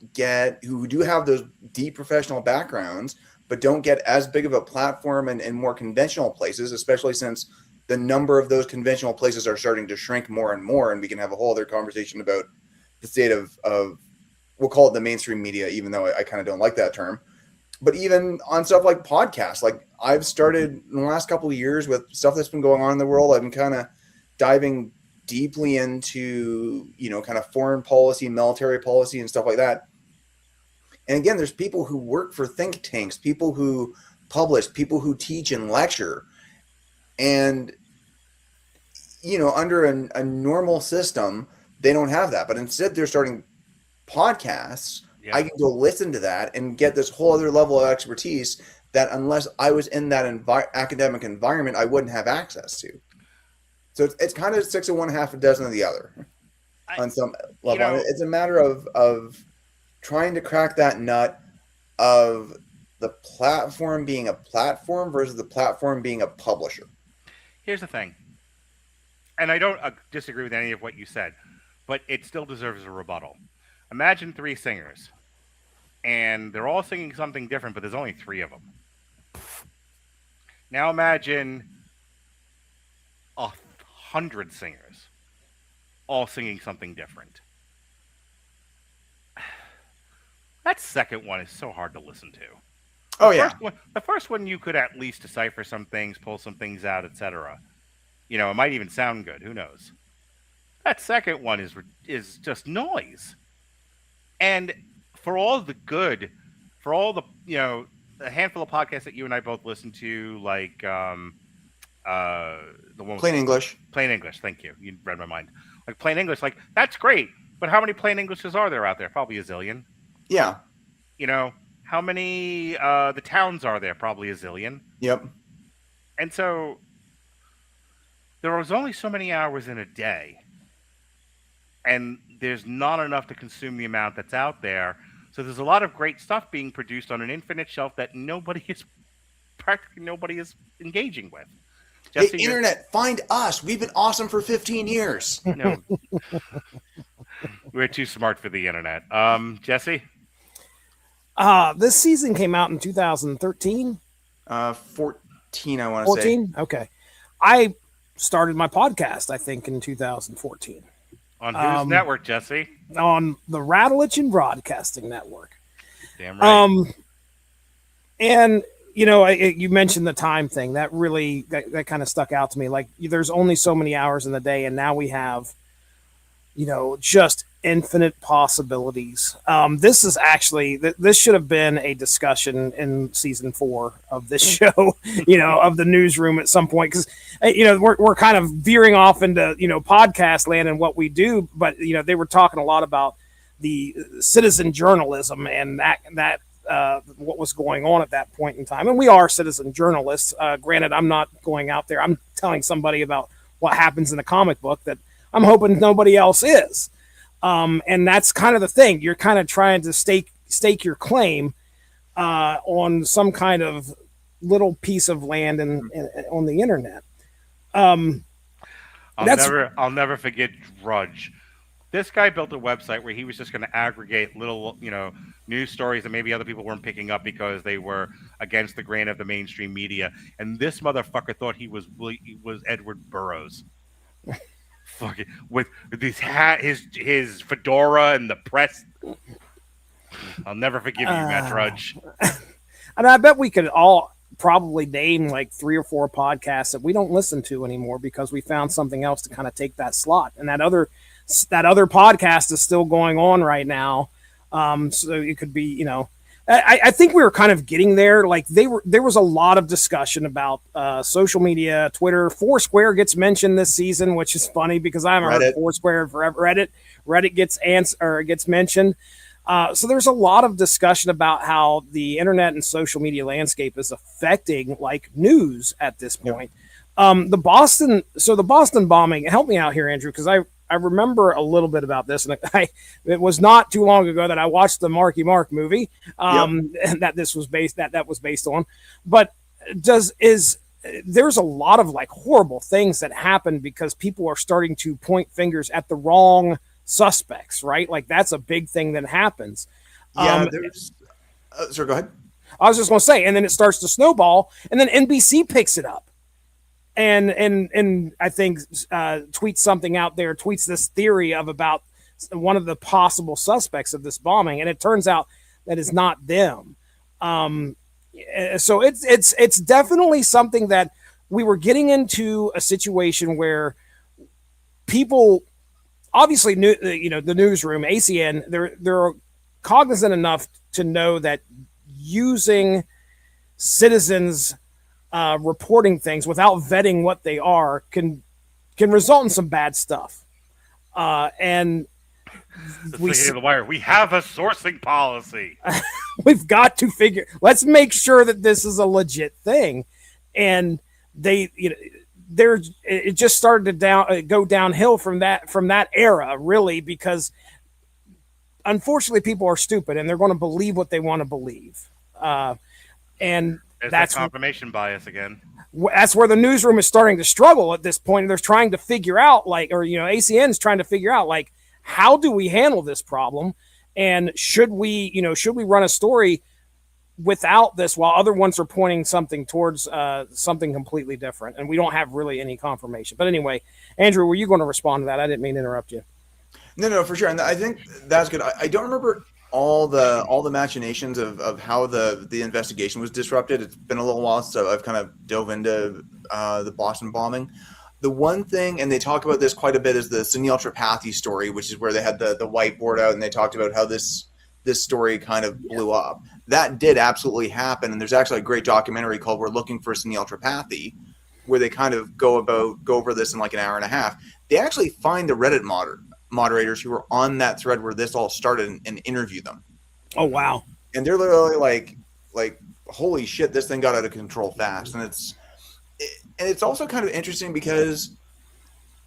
have those deep professional backgrounds, but don't get as big of a platform in more conventional places, especially since the number of those conventional places are starting to shrink more and more. And we can have a whole other conversation about the state of we'll call it the mainstream media, even though I kind of don't like that term. But even on stuff like podcasts, like I've started in the last couple of years with stuff that's been going on in the world, I've been kind of diving deeply into, kind of foreign policy, military policy and stuff like that. And again, there's people who work for think tanks, people who publish, people who teach and lecture. And, under a normal system, they don't have that. But instead, they're starting podcasts. Yeah. I can go listen to that and get this whole other level of expertise that unless I was in that academic environment, I wouldn't have access to. So it's kind of 6 of one, half a dozen of the other on some level. It's a matter of trying to crack that nut of the platform being a platform versus the platform being a publisher. Here's the thing, and I don't disagree with any of what you said, but it still deserves a rebuttal. Imagine 3 singers, and they're all singing something different, but there's only 3 of them. Now imagine 100 singers, all singing something different. That second one is so hard to listen to. The first one you could at least decipher some things, pull some things out, etc. It might even sound good. Who knows? That second one is just noise. And for all the good, for all the a handful of podcasts that you and I both listen to, like the one Plain English. Plain English. Thank you. You read my mind. Like Plain English, like that's great. But how many Plain Englishes are there out there? Probably a zillion. Yeah. How many the towns are there? Probably a zillion. Yep. And so there was only so many hours in a day, and there's not enough to consume the amount that's out there. So there's a lot of great stuff being produced on an infinite shelf that practically nobody is engaging with. Jesse, hey, internet, find us. We've been awesome for 15 years. No, we're too smart for the internet. Jesse? This season came out in 2013. 14, I want to say. 14? Okay. I started my podcast, I think, in 2014. On whose network, Jesse? On the Radulich and Broadcasting Network. Damn right. And you mentioned the time thing. That really that kind of stuck out to me. Like, there's only so many hours in the day, and now we have, just infinite possibilities. This is actually this should have been a discussion in season 4 of this show, of the newsroom at some point, because we're kind of veering off into podcast land and what we do, but they were talking a lot about the citizen journalism and that what was going on at that point in time. And we are citizen journalists. Granted, I'm not going out there. I'm telling somebody about what happens in a comic book that I'm hoping nobody else is. And that's kind of the thing. You're kind of trying to stake your claim on some kind of little piece of land on the internet. I'll never forget Drudge. This guy built a website where he was just going to aggregate little, news stories that maybe other people weren't picking up because they were against the grain of the mainstream media. And this motherfucker thought he was Edward Burroughs. Fucking with his hat, his fedora, and the press. I'll never forgive you, Matt Drudge. And I bet we could all probably name like 3 or 4 podcasts that we don't listen to anymore because we found something else to kind of take that slot. And that other podcast is still going on right now. So it could be, I think we were kind of getting there. Like there was a lot of discussion about social media, Twitter. Foursquare gets mentioned this season, which is funny because I haven't heard Foursquare forever. Reddit gets mentioned. So there's a lot of discussion about how the internet and social media landscape is affecting like news at this point. Yep. The Boston bombing. Help me out here, Andrew, because I remember a little bit about this, and it was not too long ago that I watched the Marky Mark movie that was based on. But there's a lot of like horrible things that happen because people are starting to point fingers at the wrong suspects, right? Like that's a big thing that happens. Yeah. Sir, go ahead. I was just going to say, and then it starts to snowball, and then NBC picks it up. And I think tweets something out there, tweets this theory about one of the possible suspects of this bombing, and it turns out that it's not them. So it's definitely something that we were getting into a situation where people obviously knew, the newsroom, ACN, they're cognizant enough to know that using citizens reporting things without vetting what they are can result in some bad stuff. And we have a sourcing policy. We've got to let's make sure that this is a legit thing. And it just started to go downhill from that era, really, because unfortunately people are stupid and they're going to believe what they want to believe. And that's confirmation bias again. That's where the newsroom is starting to struggle at this point. They're trying to figure out, ACN's trying to figure out, how do we handle this problem? And should we run a story without this while other ones are pointing something towards something completely different? And we don't have really any confirmation. But anyway, Andrew, were you going to respond to that? I didn't mean to interrupt you. No, for sure. And I think that's good. I don't remember all the machinations of how the investigation was disrupted. It's been a little while since I've kind of dove into the Boston bombing. The one thing, and they talk about this quite a bit, is the Sunil Tripathi story, which is where they had the whiteboard out and they talked about how this this story kind of blew up. That did absolutely happen, and there's actually a great documentary called "We're Looking for Seniltropathy," where they kind of go over this in like an hour and a half. They actually find the Reddit moderators who were on that thread where this all started and interview them. Oh wow! And they're literally like, holy shit, this thing got out of control fast. And it's also kind of interesting because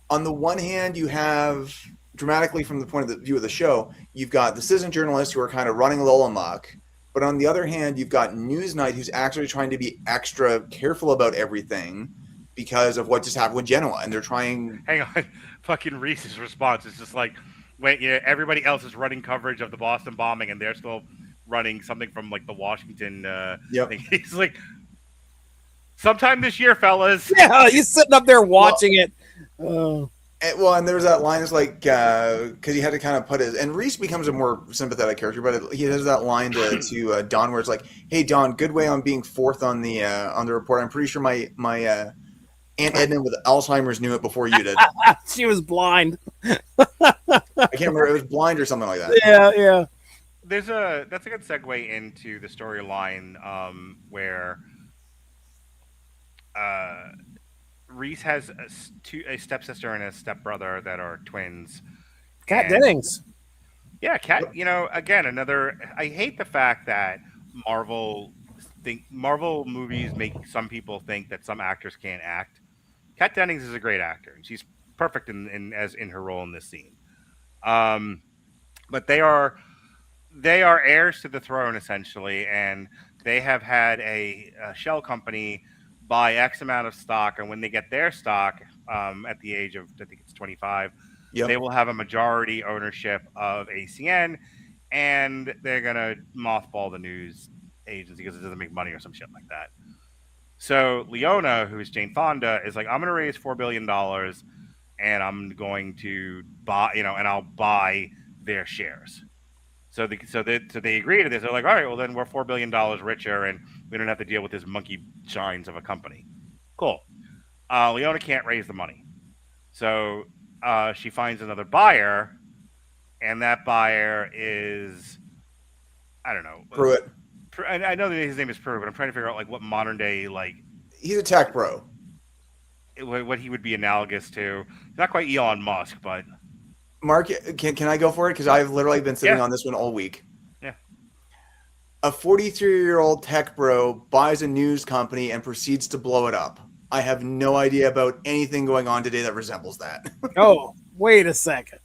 on the one hand, you have, dramatically from the point of view of the show, you've got the citizen journalists who are kind of running a little amok. But on the other hand, you've got Newsnight who's actually trying to be extra careful about everything because of what just happened with Genoa. And they're trying... Hang on. Fucking Reese's response is just like, wait, everybody else is running coverage of the Boston bombing and they're still running something from like the Washington thing. He's like, sometime this year, fellas. Yeah, he's sitting up there watching it. And there's that line, it's like, because he had to kind of put his, and Reese becomes a more sympathetic character, but he has that line to Don where it's like, hey, Don, good way on being fourth on the report. I'm pretty sure my Aunt Edna with Alzheimer's knew it before you did. She was blind. I can't remember. It was blind or something like that. Yeah. That's a good segue into the storyline where Reese has a stepsister and a stepbrother that are twins. Kat Dennings. Yeah, Kat. Again, another. I hate the fact that Marvel movies make some people think that some actors can't act. Kat Dennings is a great actor, and she's perfect in her role in this scene. But they are heirs to the throne essentially, and they have had a shell company buy X amount of stock, and when they get their stock at the age of, I think it's 25, they will have a majority ownership of ACN, and they're gonna mothball the news agency because it doesn't make money or some shit like that. So Leona, who is Jane Fonda, is like, I'm gonna raise $4 billion, and I'm going to buy, and I'll buy their shares. So they agree to this. They're like, all right, well then we're $4 billion richer, and we don't have to deal with this monkey shines of a company. Cool. Leona can't raise the money, so she finds another buyer, and that buyer is, I don't know, Pruitt. I know that his name is Pruitt, but I'm trying to figure out like what modern day he's a tech bro. What he would be analogous to. Not quite Elon Musk, but. Mark, can I go for it? Because I've literally been sitting on this one all week. Yeah. A 43-year-old tech bro buys a news company and proceeds to blow it up. I have no idea about anything going on today that resembles that. Oh, wait a second.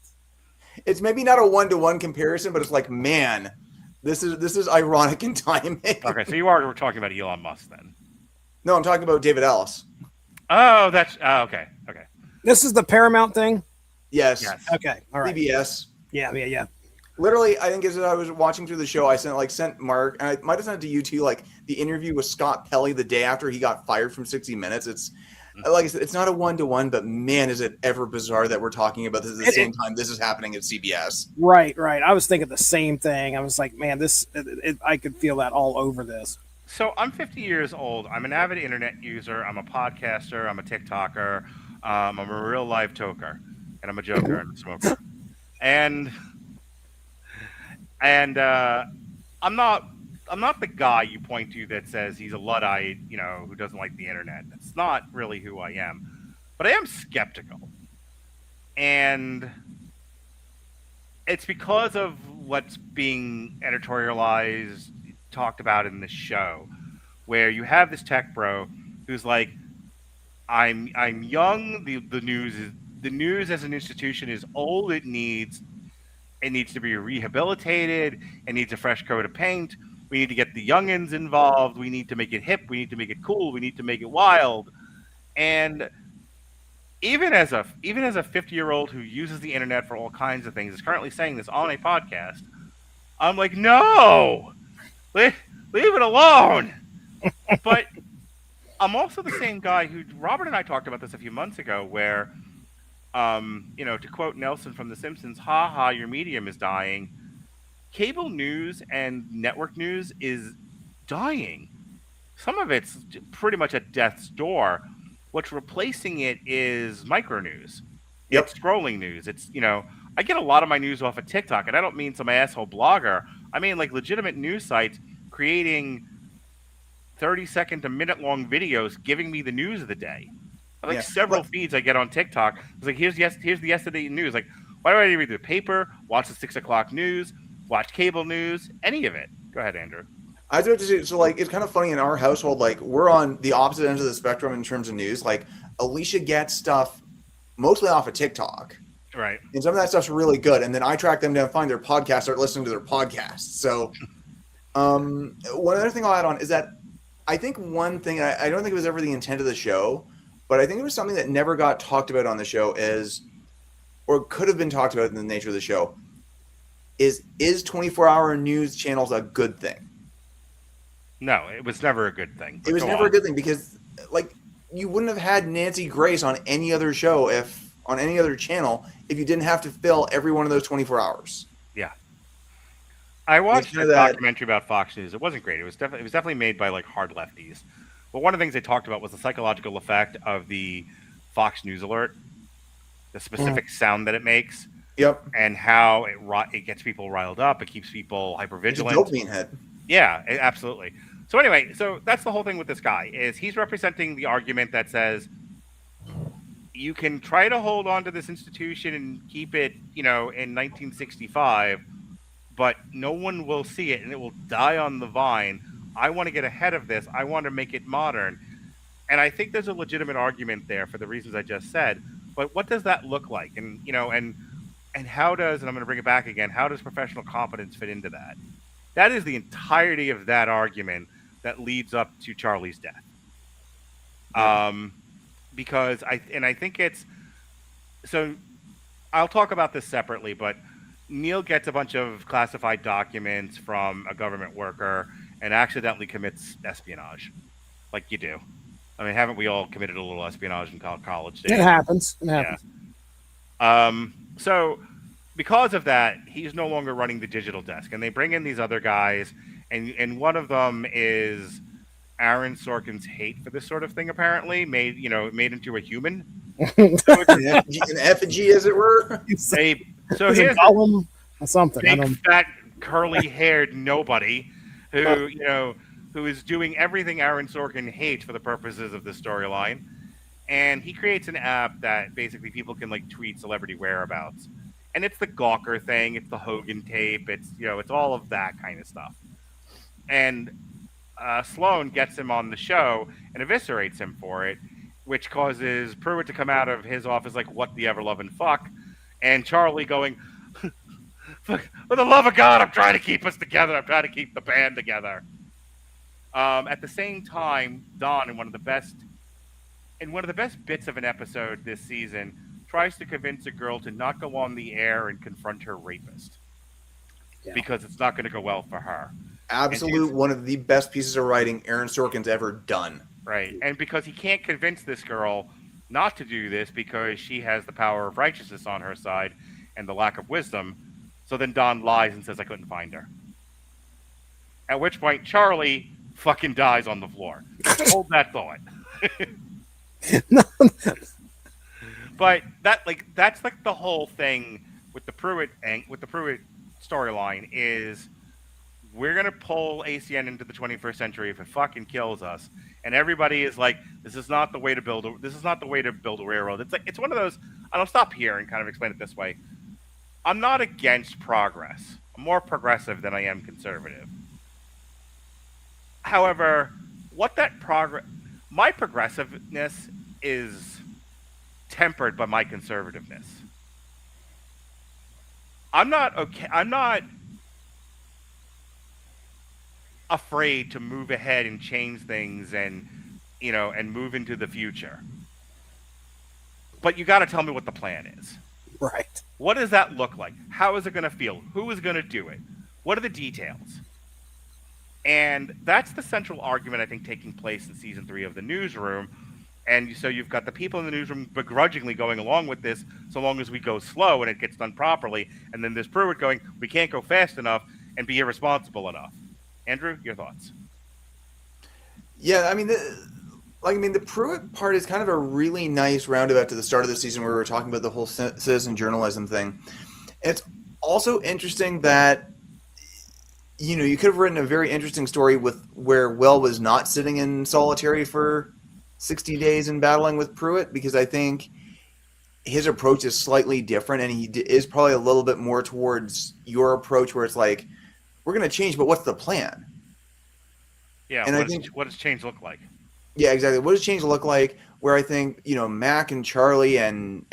It's maybe not a one-to-one comparison, but it's like, man, this is ironic in timing. Okay, so we're talking about Elon Musk then. No, I'm talking about David Ellis. Oh, that's okay. This is the Paramount thing? Yes. Okay. All right. CBS. Yeah. Literally, I think as I was watching through the show, I sent Mark, and I might have sent it to you too, like the interview with Scott Pelley the day after he got fired from 60 Minutes. It's like I said, it's not a one-to-one, but man, is it ever bizarre that we're talking about this at the same time this is happening at CBS. Right. I was thinking the same thing. I was like, man, I could feel that all over this. So I'm 50 years old. I'm an avid internet user. I'm a podcaster. I'm a TikToker. I'm a real live toker. And I'm a joker and a smoker. And I'm not the guy you point to that says he's a Luddite, who doesn't like the internet. That's not really who I am. But I am skeptical. And it's because of what's being editorialized, talked about in this show, where you have this tech bro who's like, I'm young, the news as an institution is old. It needs to be rehabilitated. It needs a fresh coat of paint. We need to get the youngins involved. We need to make it hip. We need to make it cool. We need to make it wild. And even as a 50-year-old who uses the internet for all kinds of things is currently saying this on a podcast, I'm like, no, leave it alone. But I'm also the same guy who, Robert and I talked about this a few months ago, where to quote Nelson from The Simpsons, ha ha, your medium is dying. Cable news and network news is dying. Some of it's pretty much at death's door. What's replacing it is micro news. Yep. It's scrolling news. It's, I get a lot of my news off of TikTok, and I don't mean some asshole blogger. I mean like legitimate news sites creating 30-second to minute-long videos giving me the news of the day. Like Yeah. several feeds I get on TikTok. It's like here's the yesterday news. Like, why do I read the paper? Watch the 6 o'clock news? Watch cable news? Any of it? Go ahead, Andrew. I was about to say, so like it's kind of funny in our household, like we're on the opposite ends of the spectrum in terms of news. Like Alicia gets stuff mostly off of TikTok. Right. And some of that stuff's really good. And then I track them down, find their podcast, start listening to their podcasts. So one other thing I'll add on is that I think one thing, I don't think it was ever the intent of the show, but I think it was something that never got talked about on the show or could have been talked about in the nature of the show, is 24-hour news channels a good thing? No, it was never a good thing. It was never a good thing because, like, you wouldn't have had Nancy Grace on any other show on any other channel if you didn't have to fill every one of those 24 hours. Yeah. I watched a that- documentary about Fox News. It wasn't great. It was definitely made by like hard lefties. But one of the things they talked about was the psychological effect of the Fox News alert, the specific sound that it makes, Yep. and how it gets people riled up. It keeps people It's a hypervigilant. dopamine hit. Yeah, absolutely. So anyway, so that's the whole thing with this guy is he's representing the argument that says you can try to hold on to this institution and keep it, in 1965, but no one will see it and it will die on the vine. I want to get ahead of this. I want to make it modern. And I think there's a legitimate argument there for the reasons I just said. But what does that look like? And, and how does, and I'm going to bring it back again, how does professional competence fit into that? That is the entirety of that argument that leads up to Charlie's death. Because I think it's, so I'll talk about this separately, but Neil gets a bunch of classified documents from a government worker and accidentally commits espionage, like you do. I mean, haven't we all committed a little espionage in college days? It happens. It happens. Yeah. So because of that, he's no longer running the digital desk, and they bring in these other guys, and one of them is Aaron Sorkin's hate for this sort of thing, apparently made into a human. An effigy, as it were. He's So a here's golem or something. I big, don't. fat, curly-haired nobody who is doing everything Aaron Sorkin hates for the purposes of the storyline, and he creates an app that basically people can like tweet celebrity whereabouts, and it's the Gawker thing, it's the Hogan tape, it's all of that kind of stuff, and Sloan gets him on the show and eviscerates him for it, which causes Pruitt to come out of his office like, what the ever-loving fuck, and Charlie going, for the love of God, I'm trying to keep us together. I'm trying to keep the band together. At the same time, Don, in one of the best bits of an episode this season, tries to convince a girl to not go on the air and confront her rapist because it's not going to go well for her. Absolute one of the best pieces of writing Aaron Sorkin's ever done. Right, and because he can't convince this girl not to do this because she has the power of righteousness on her side and the lack of wisdom, so then Don lies and says, I couldn't find her. At which point, Charlie fucking dies on the floor. Hold that thought. But that's like the whole thing with the Pruitt storyline is we're gonna pull ACN into the 21st century if it fucking kills us. And everybody is like, this is not the way to build a railroad. It's one of those. I'll stop here and kind of explain it this way. I'm not against progress. I'm more progressive than I am conservative. However, my progressiveness is tempered by my conservativeness. I'm not afraid to move ahead and change things and move into the future. But you got to tell me what the plan is. Right. What does that look like? How is it going to feel? Who is going to do it? What are the details? And that's the central argument, I think, taking place in season 3 of the Newsroom. And so you've got the people in the newsroom begrudgingly going along with this so long as we go slow and it gets done properly. And then there's Pruitt going, we can't go fast enough and be irresponsible enough. Andrew, your thoughts? Yeah, I mean, the Pruitt part is kind of a really nice roundabout to the start of the season where we were talking about the whole citizen journalism thing. It's also interesting that you could have written a very interesting story with where Will was not sitting in solitary for 60 days and battling with Pruitt, because I think his approach is slightly different, and he is probably a little bit more towards your approach, where it's like, we're going to change, but what's the plan? Yeah, And what does change look like? Yeah, exactly. What does change look like? Where I think Mac and Charlie and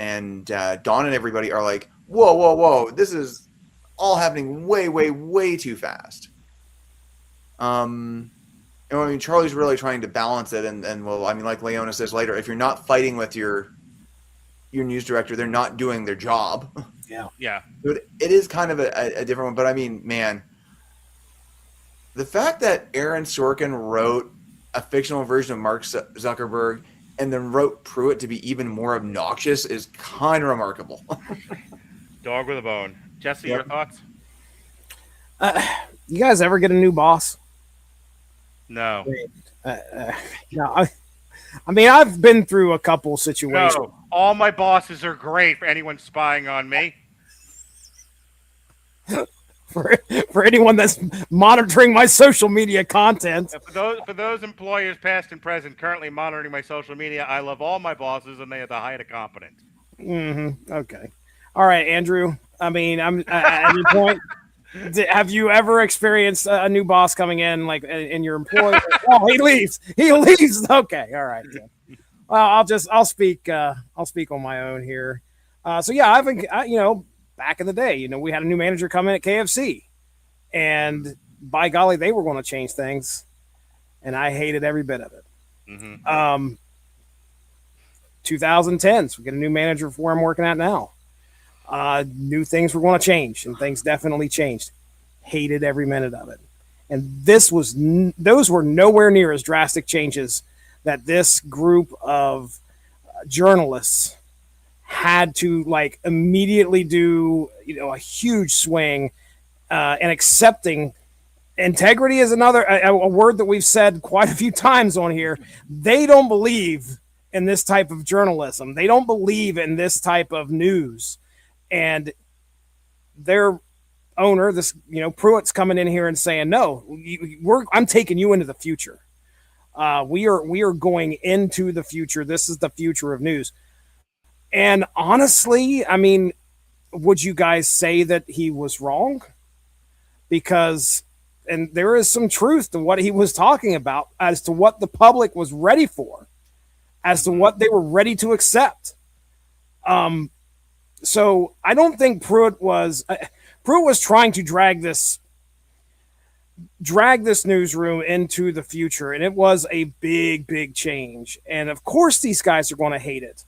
Don and everybody are like, whoa, whoa, whoa, this is all happening way, way, way too fast. I mean, Charlie's really trying to balance it, and well, I mean, like Leona says later, if you're not fighting with your news director, they're not doing their job. Yeah. It is kind of a different one, but I mean, man, the fact that Aaron Sorkin wrote a fictional version of Mark Zuckerberg and then wrote Pruitt to be even more obnoxious is kind of remarkable. Dog with a bone. Jesse, your thoughts? You guys ever get a new boss? No. No. I mean, I've been through a couple situations. No. All my bosses are great for anyone spying on me. For anyone that's monitoring my social media content. For those employers, past and present, currently monitoring my social media, I love all my bosses, and they are the height of competence. Mm-hmm. Okay. All right, Andrew. I mean, I'm at any point. Have you ever experienced a new boss coming in, like in your employee? Oh, he leaves. He leaves. Okay. All right. Yeah. Well, I'll speak on my own here. So yeah, I've been, back in the day, we had a new manager come in at KFC, and by golly, they were going to change things, and I hated every bit of it. Mm-hmm. 2010s, we get a new manager for where I'm working at now. New things were going to change, and things definitely changed. Hated every minute of it, and those were nowhere near as drastic changes that this group of journalists had to like immediately do, a huge swing, and accepting. Integrity is another a word that we've said quite a few times on here. They don't believe in this type of journalism. They don't believe in this type of news, and their owner, this Pruitt's coming in here and saying, "No, I'm taking you into the future. We are going into the future. This is the future of news." And honestly, I mean, would you guys say that he was wrong? Because, and there is some truth to what he was talking about as to what the public was ready for, as to what they were ready to accept. So I don't think Pruitt was trying to drag this newsroom into the future, and it was a big, big change. And of course, these guys are going to hate it.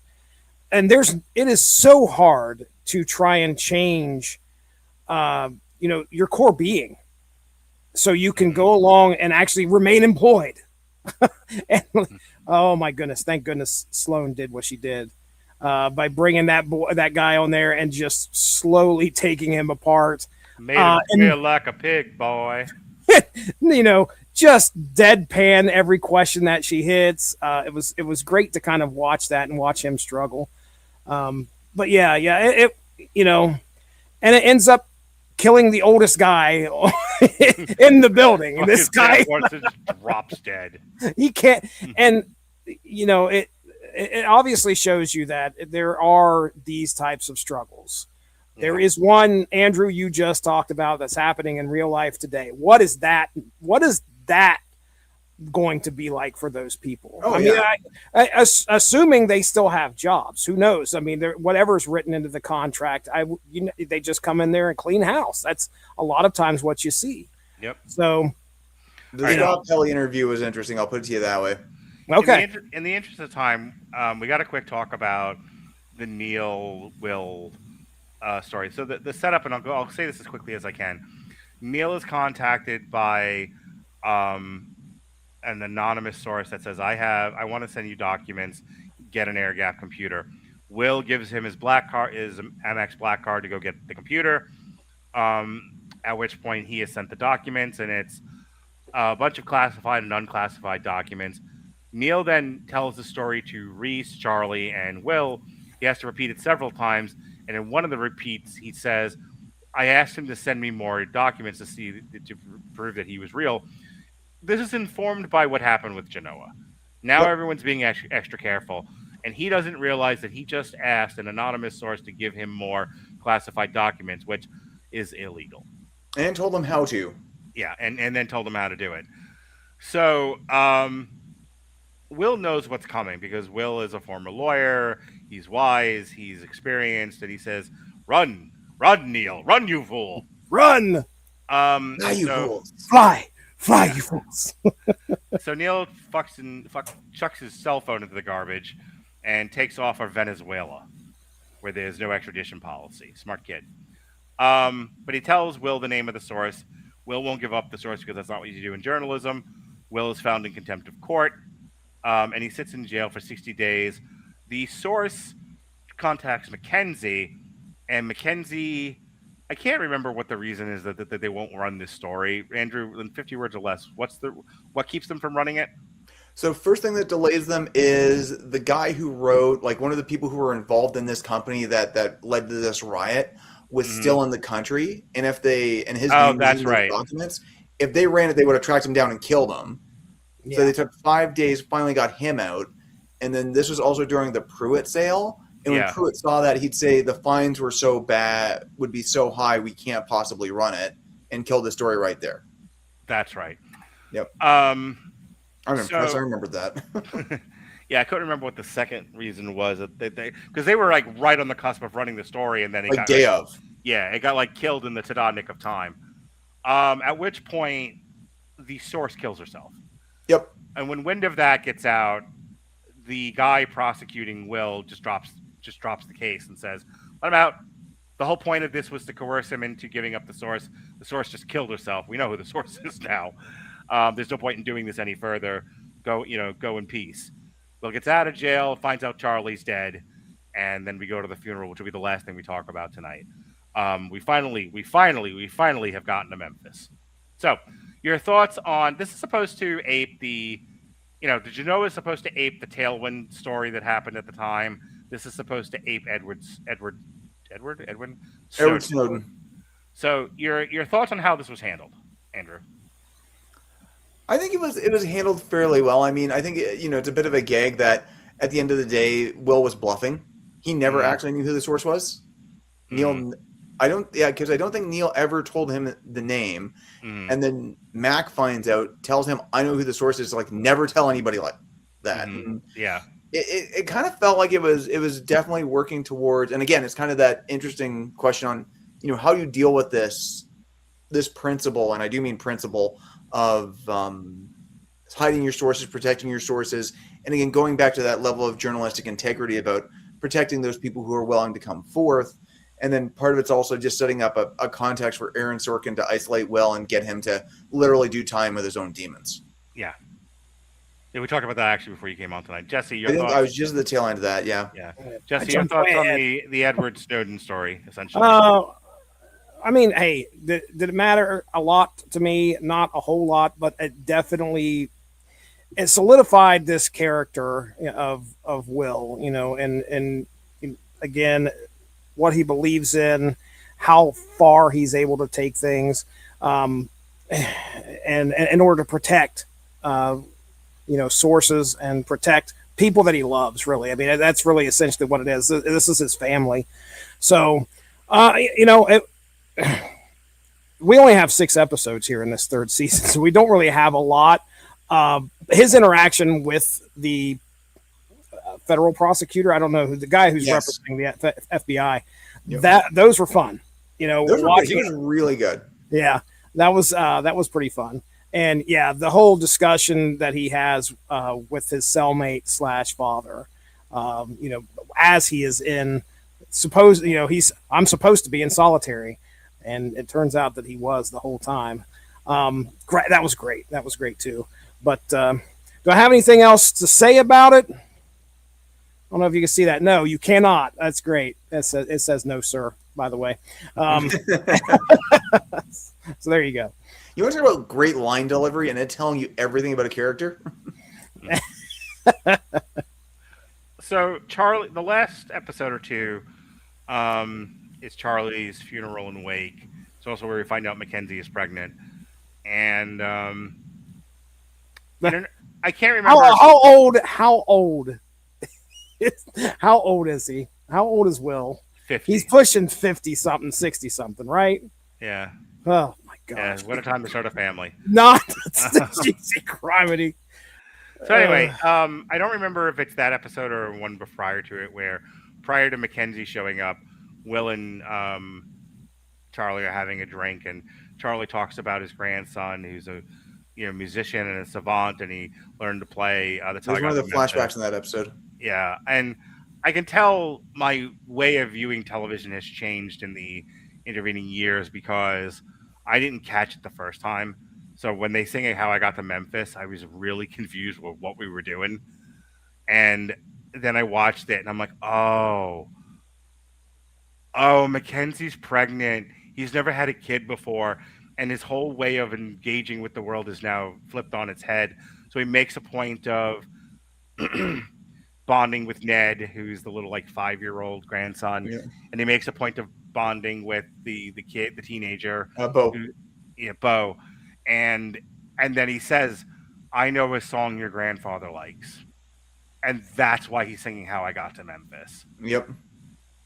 And it is so hard to try and change, your core being, so you can go along and actually remain employed. And, oh my goodness! Thank goodness Sloan did what she did by bringing that guy on there and just slowly taking him apart. Made him feel like a pig, boy. Just deadpan every question that she hits. It was great to kind of watch that and watch him struggle. But yeah, it and it ends up killing the oldest guy in the building. This guy drops dead. He can't, and it obviously shows you that there are these types of struggles. There is one, Andrew, you just talked about that's happening in real life today. What is that? What is that going to be like for those people? Oh, I mean, assuming they still have jobs, who knows? I mean, whatever's written into the contract, they just come in there and clean house. That's a lot of times what you see. Yep. So the Scott Kelly interview was interesting. I'll put it to you that way. Okay. In the interest of time, we got a quick talk about the Neil Will story. So the setup, and I'll say this as quickly as I can. Neil is contacted by an anonymous source that says, I want to send you documents, get an air gap computer. Will gives him his Amex black card to go get the computer, at which point he has sent the documents, and it's a bunch of classified and unclassified documents. Neil then tells the story to Reese, Charlie, and Will. He has to repeat it several times, and in one of the repeats, he says, I asked him to send me more documents to prove that he was real. This is informed by what happened with Genoa. Now Yep. everyone's being extra careful, and he doesn't realize that he just asked an anonymous source to give him more classified documents, which is illegal. And told them how to. Yeah, and then told him how to do it. So Will knows what's coming because Will is a former lawyer. He's wise. He's experienced, and he says, "Run, run, Neil, run, you fool, Run, Now you so, fools. fly, you fools. so Neil chucks his cell phone into the garbage and takes off for Venezuela, where there's no extradition policy. Smart kid. But he tells Will the name of the source. Will won't give up the source because that's not what you do in journalism. Will is found in contempt of court, and he sits in jail for 60 days. The source contacts Mackenzie, and Mackenzie, I can't remember what the reason is that they won't run this story. Andrew, in 50 words or less, what keeps them from running it? So first thing that delays them is the guy who wrote, like one of the people who were involved in this company that led to this riot was still in the country. And if they, and his name was in those documents, if they ran it, they would have tracked him down and killed him. Yeah. So they took 5 days, finally got him out. And then this was also during the Pruitt sale. And when Pruitt saw that, he'd say the fines were so bad, would be so high, we can't possibly run it, and kill the story right there. That's right. Yep. I'm impressed. I remember that. Yeah, I couldn't remember what the second reason was. Because they were like right on the cusp of running the story, and then it got day of. Yeah, it got like killed in the ta-da nick of time. At which point, the source kills herself. Yep. And when wind of that gets out, the guy prosecuting Will just drops the case and says, "Let him out. The whole point of this was to coerce him into giving up the source. The source just killed herself. We know who the source is now. There's no point in doing this any further. Go in peace." Will gets out of jail, finds out Charlie's dead, and then we go to the funeral, which will be the last thing we talk about tonight. We finally have gotten to Memphis. So, your thoughts on this? Is supposed to ape the Genoa is supposed to ape the Tailwind story that happened at the time. This is supposed to ape Edwin Snowden. So, your thoughts on how this was handled, Andrew? I think it was handled fairly well. I mean, I think it's a bit of a gag that at the end of the day, Will was bluffing. He never actually knew who the source was. Neil, because I don't think Neil ever told him the name. And then Mac finds out, tells him, "I know who the source is." Like, never tell anybody like that. Yeah, it kind of felt like it was definitely working towards. And again, it's kind of that interesting question on how you deal with this principle, and I do mean principle of hiding your sources, protecting your sources, and again going back to that level of journalistic integrity about protecting those people who are willing to come forth. And then part of it's also just setting up a context for Aaron Sorkin to isolate Will and get him to literally do time with his own demons. Yeah, we talked about that actually before you came on tonight. Jesse, your thoughts? I was just at the tail end of that. Yeah. Jesse, your thoughts on the Edward Snowden story, essentially? I mean, hey, did it matter a lot to me? Not a whole lot, but it solidified this character of Will, and again, what he believes in, how far he's able to take things, and in order to protect, sources and protect people that he loves. Really, I mean, that's really essentially what it is. This is his family, so we only have 6 episodes here in this 3rd season, so we don't really have a lot. His interaction with the federal prosecutor, I don't know who the guy who's representing the FBI, those were fun. He was really good. Yeah, that was pretty fun. And yeah, the whole discussion that he has with his cellmate / father, as he is in I'm supposed to be in solitary. And it turns out that he was the whole time. That was great. That was great too. But do I have anything else to say about it? I don't know if you can see that. No, you cannot. That's great. It says no, sir, by the way. So there you go. You want to talk about great line delivery and it telling you everything about a character? So Charlie, the last episode or two, is Charlie's funeral and wake. It's also where we find out Mackenzie is pregnant, and I don't. I can't remember. How old? How old is he? How old is Will? 50. He's pushing 50 something, 60 something, right? Yeah. Oh my Yeah. gosh. What a time to start a family. Not cheesy criminy. So anyway, I don't remember if it's that episode or one prior to it, where prior to Mackenzie showing up, Will and Charlie are having a drink, and Charlie talks about his grandson, who's a musician and a savant, and he learned to play. That's how I There's one got of the to Memphis. flashbacks in that episode. Yeah, and I can tell my way of viewing television has changed in the intervening years because I didn't catch it the first time. So when they sing How I Got to Memphis, I was really confused with what we were doing. And then I watched it and I'm like, oh, Mackenzie's pregnant. He's never had a kid before. And his whole way of engaging with the world is now flipped on its head. So he makes a point of bonding with Ned, who's the little 5-year-old grandson. Yeah. And he makes a point of bonding with the kid, the teenager. Bo. Bo. And then he says, I know a song your grandfather likes. And that's why he's singing How I Got to Memphis. Yep.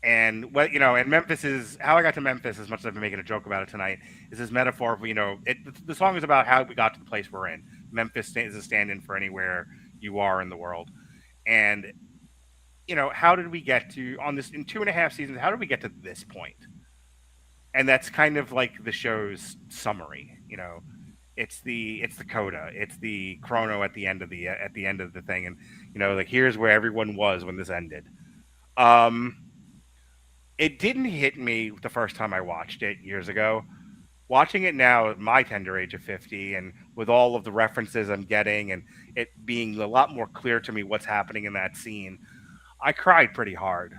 And and Memphis is How I Got to Memphis, as much as I've been making a joke about it tonight, is this metaphor of, the song is about how we got to the place we're in. Memphis is a stand-in for anywhere you are in the world. And, how did we get to, on this, in 2.5 seasons, how did we get to this point? And that's kind of like the show's summary, It's the coda, it's the chrono at the end of the thing, and here's where everyone was when this ended. It didn't hit me the first time I watched it years ago. Watching it now at my tender age of 50, and with all of the references I'm getting, and it being a lot more clear to me what's happening in that scene, I cried pretty hard.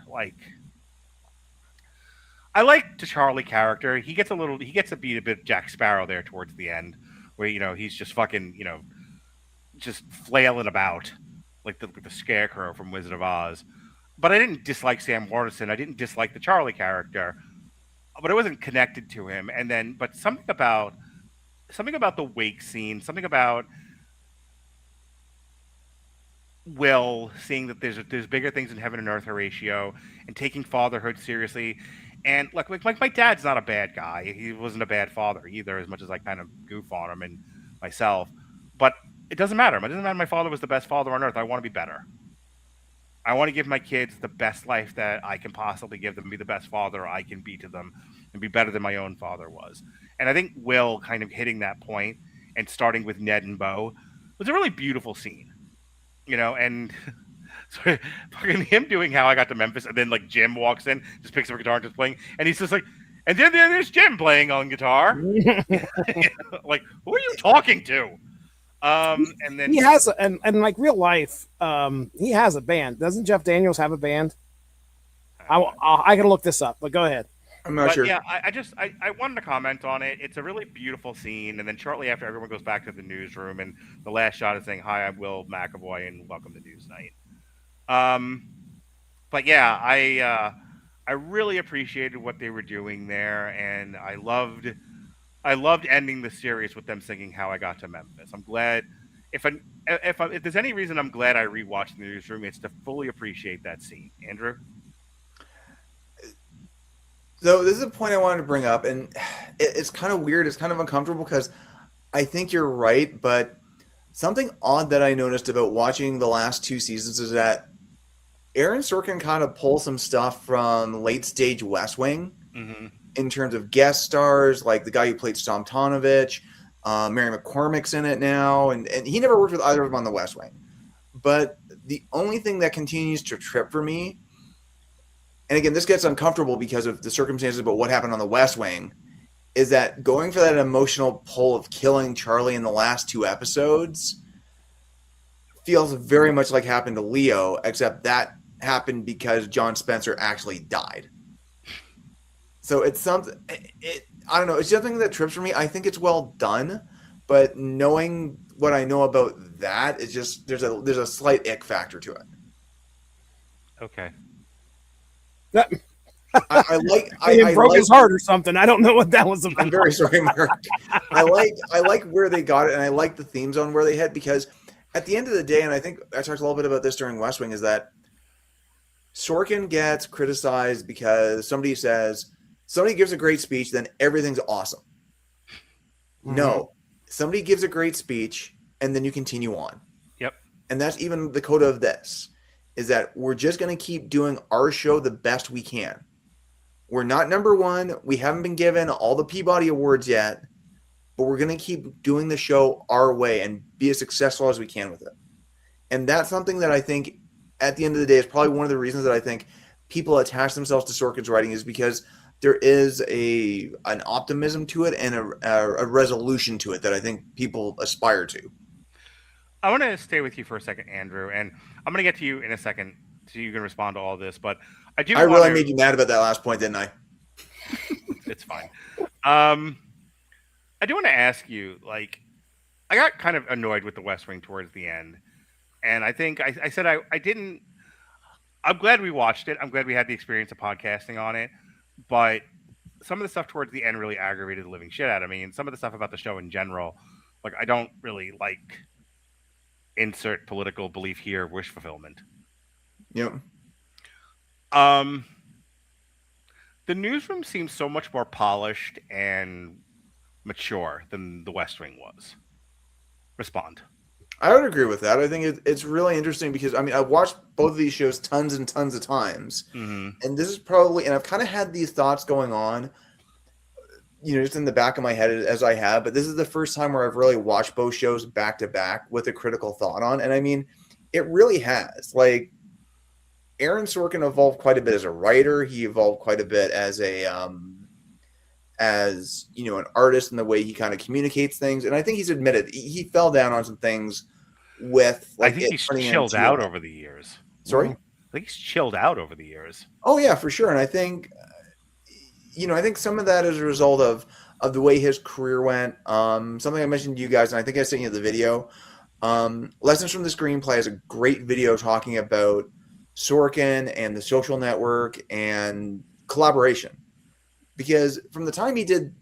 I like the Charlie character. He gets to be a bit Jack Sparrow there towards the end, where he's just fucking just flailing about like the Scarecrow from Wizard of Oz. But I didn't dislike Sam Waterston. I didn't dislike the Charlie character, but I wasn't connected to him. And then, but something about the wake scene, something about Will seeing that there's bigger things in heaven and earth, Horatio, and taking fatherhood seriously. And like my dad's not a bad guy. He wasn't a bad father either, as much as I kind of goof on him and myself. But it doesn't matter. It doesn't matter. My father was the best father on earth. I want to be better. I want to give my kids the best life that I can possibly give them, be the best father I can be to them, and be better than my own father was. And I think Will kind of hitting that point and starting with Ned and Bo was a really beautiful scene, and so fucking him doing How I Got to Memphis, and then Jim walks in, just picks up a guitar and just playing, and he's just like, and then there's Jim playing on guitar. Who are you talking to? And then he has and like real life, he has a band. Doesn't Jeff Daniels have a band? I can look this up, but go ahead. I'm not sure. Yeah, I wanted to comment on it. It's a really beautiful scene, and then shortly after, everyone goes back to the newsroom, and the last shot is saying, "Hi, I'm Will McAvoy, and welcome to Newsnight." But yeah, I really appreciated what they were doing there, and I loved ending the series with them singing How I Got to Memphis. I'm glad. If there's any reason I'm glad I rewatched the Newsroom, it's to fully appreciate that scene. Andrew? So this is a point I wanted to bring up, and it's kind of weird. It's kind of uncomfortable because I think you're right, but something odd that I noticed about watching the last 2 seasons is that Aaron Sorkin kind of pulls some stuff from late stage West Wing. Mm-hmm. In terms of guest stars, like the guy who played Stomtanovich, Mary McCormick's in it now, and he never worked with either of them on the West Wing. But the only thing that continues to trip for me, and again, this gets uncomfortable because of the circumstances about what happened on the West Wing, is that going for that emotional pull of killing Charlie in the last 2 episodes feels very much like happened to Leo, except that happened because John Spencer actually died. So it's something. I don't know. It's something that trips for me. I think it's well done, but knowing what I know about that, it's just there's a slight ick factor to it. Okay. He broke his heart or something. I don't know what that was about. I'm very sorry, Mark. I like where they got it, and I like the theme zone where they hit, because at the end of the day, and I think I talked a little bit about this during West Wing, is that Sorkin gets criticized because somebody gives a great speech, then everything's awesome. Mm-hmm. No, somebody gives a great speech, and then you continue on. Yep. And that's even the coda of this, is that we're just going to keep doing our show the best we can. We're not number one. We haven't been given all the Peabody Awards yet, but we're going to keep doing the show our way and be as successful as we can with it. And that's something that I think, at the end of the day, is probably one of the reasons that I think people attach themselves to Sorkin's writing, is because there is an optimism to it and a resolution to it that I think people aspire to. I want to stay with you for a second, Andrew, and I'm going to get to you in a second so you can respond to all this, but I really made you mad about that last point, didn't I? It's fine. I do want to ask you, like, I got kind of annoyed with the West Wing towards the end, and I think I said I didn't. I'm glad we watched it. I'm glad we had the experience of podcasting on it, but some of the stuff towards the end really aggravated the living shit out of me, and some of the stuff about the show in general, like, I don't really like. Insert political belief here, wish fulfillment. Yep. The Newsroom seems so much more polished and mature than the West Wing was. Respond. I would agree with that. I think it's really interesting because, I mean, I've watched both of these shows tons and tons of times. Mm-hmm. And this is probably, and I've kind of had these thoughts going on, just in the back of my head as I have, but this is the first time where I've really watched both shows back to back with a critical thought on. And I mean, it really has. Like, Aaron Sorkin evolved quite a bit as a writer. He evolved quite a bit as an artist in the way he kind of communicates things. And I think he's admitted he fell down on some things with, like, I think he's chilled out over the years. Sorry? I think he's chilled out over the years. Oh yeah, for sure. And I think, I think some of that is a result of the way his career went. Something I mentioned to you guys, and I think I sent you the video. Lessons from the Screenplay is a great video talking about Sorkin and The Social Network and collaboration. Because from the time he did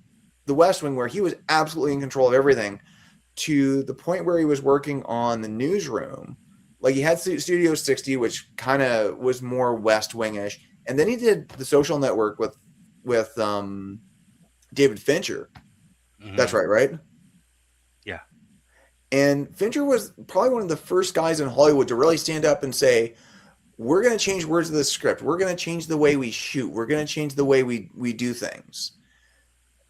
The West Wing, where he was absolutely in control of everything, to the point where he was working on The Newsroom, like, he had Studio 60, which kind of was more West Wing-ish, and then he did The Social Network with David Fincher. Mm-hmm. That's right? Yeah. And Fincher was probably one of the first guys in Hollywood to really stand up and say, we're going to change words of the script. We're going to change the way we shoot. We're going to change the way we do things.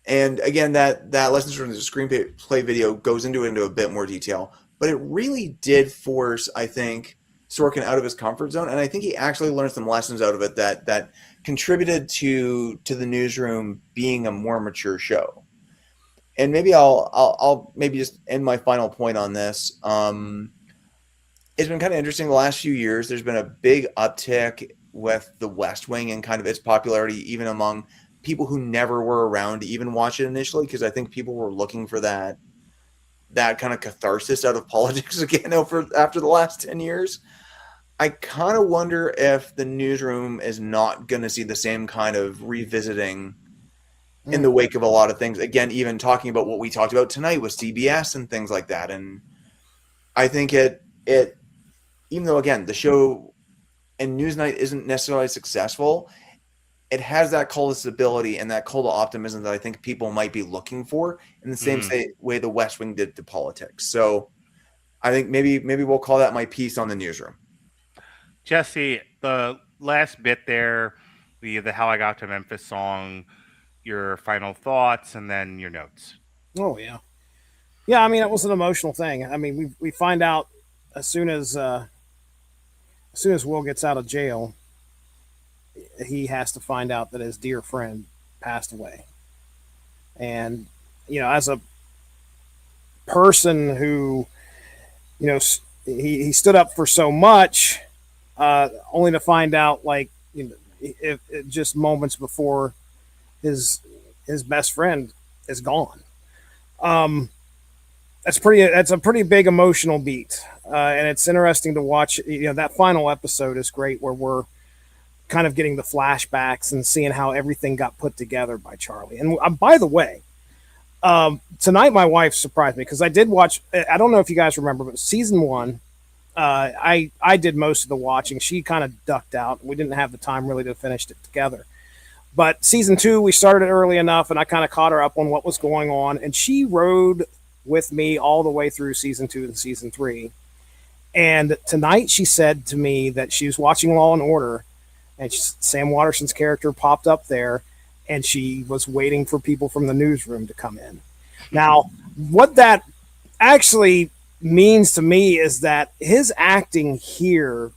And again, that Lessons from the Screenplay video goes into a bit more detail, but it really did force, I think, Sorkin out of his comfort zone. And I think he actually learned some lessons out of it that contributed to the Newsroom being a more mature show. And maybe I'll maybe just end my final point on this. It's been kind of interesting the last few years. There's been a big uptick with the West Wing and kind of its popularity, even among people who never were around to even watch it initially, because I think people were looking for that kind of catharsis out of politics again after the last 10 years. I kind of wonder if the Newsroom is not going to see the same kind of revisiting in the wake of a lot of things. Again, even talking about what we talked about tonight with CBS and things like that. And I think it even though, again, the show and Newsnight isn't necessarily successful, it has that call to stability and that call to optimism that I think people might be looking for in the same way the West Wing did to politics. So I think maybe we'll call that my piece on the Newsroom. Jesse, the last bit there, the How I Got to Memphis song, your final thoughts, and then your notes. Oh, yeah. Yeah, I mean, it was an emotional thing. I mean, we find out as soon as Will gets out of jail, he has to find out that his dear friend passed away. And, as a person who, he stood up for so much, only to find out, like, if just moments before his best friend is gone. That's a pretty big emotional beat. And it's interesting to watch. That final episode is great, where we're kind of getting the flashbacks and seeing how everything got put together by Charlie. And by the way, tonight my wife surprised me because I did watch. I don't know if you guys remember, but season 1. I did most of the watching. She kind of ducked out. We didn't have the time really to finish it together. But season 2, we started early enough, and I kind of caught her up on what was going on. And she rode with me all the way through season 2 and season 3. And tonight she said to me that she was watching Law and Order, and Sam Waterston's character popped up there, and she was waiting for people from the newsroom to come in. Now, what that actually means to me is that his acting here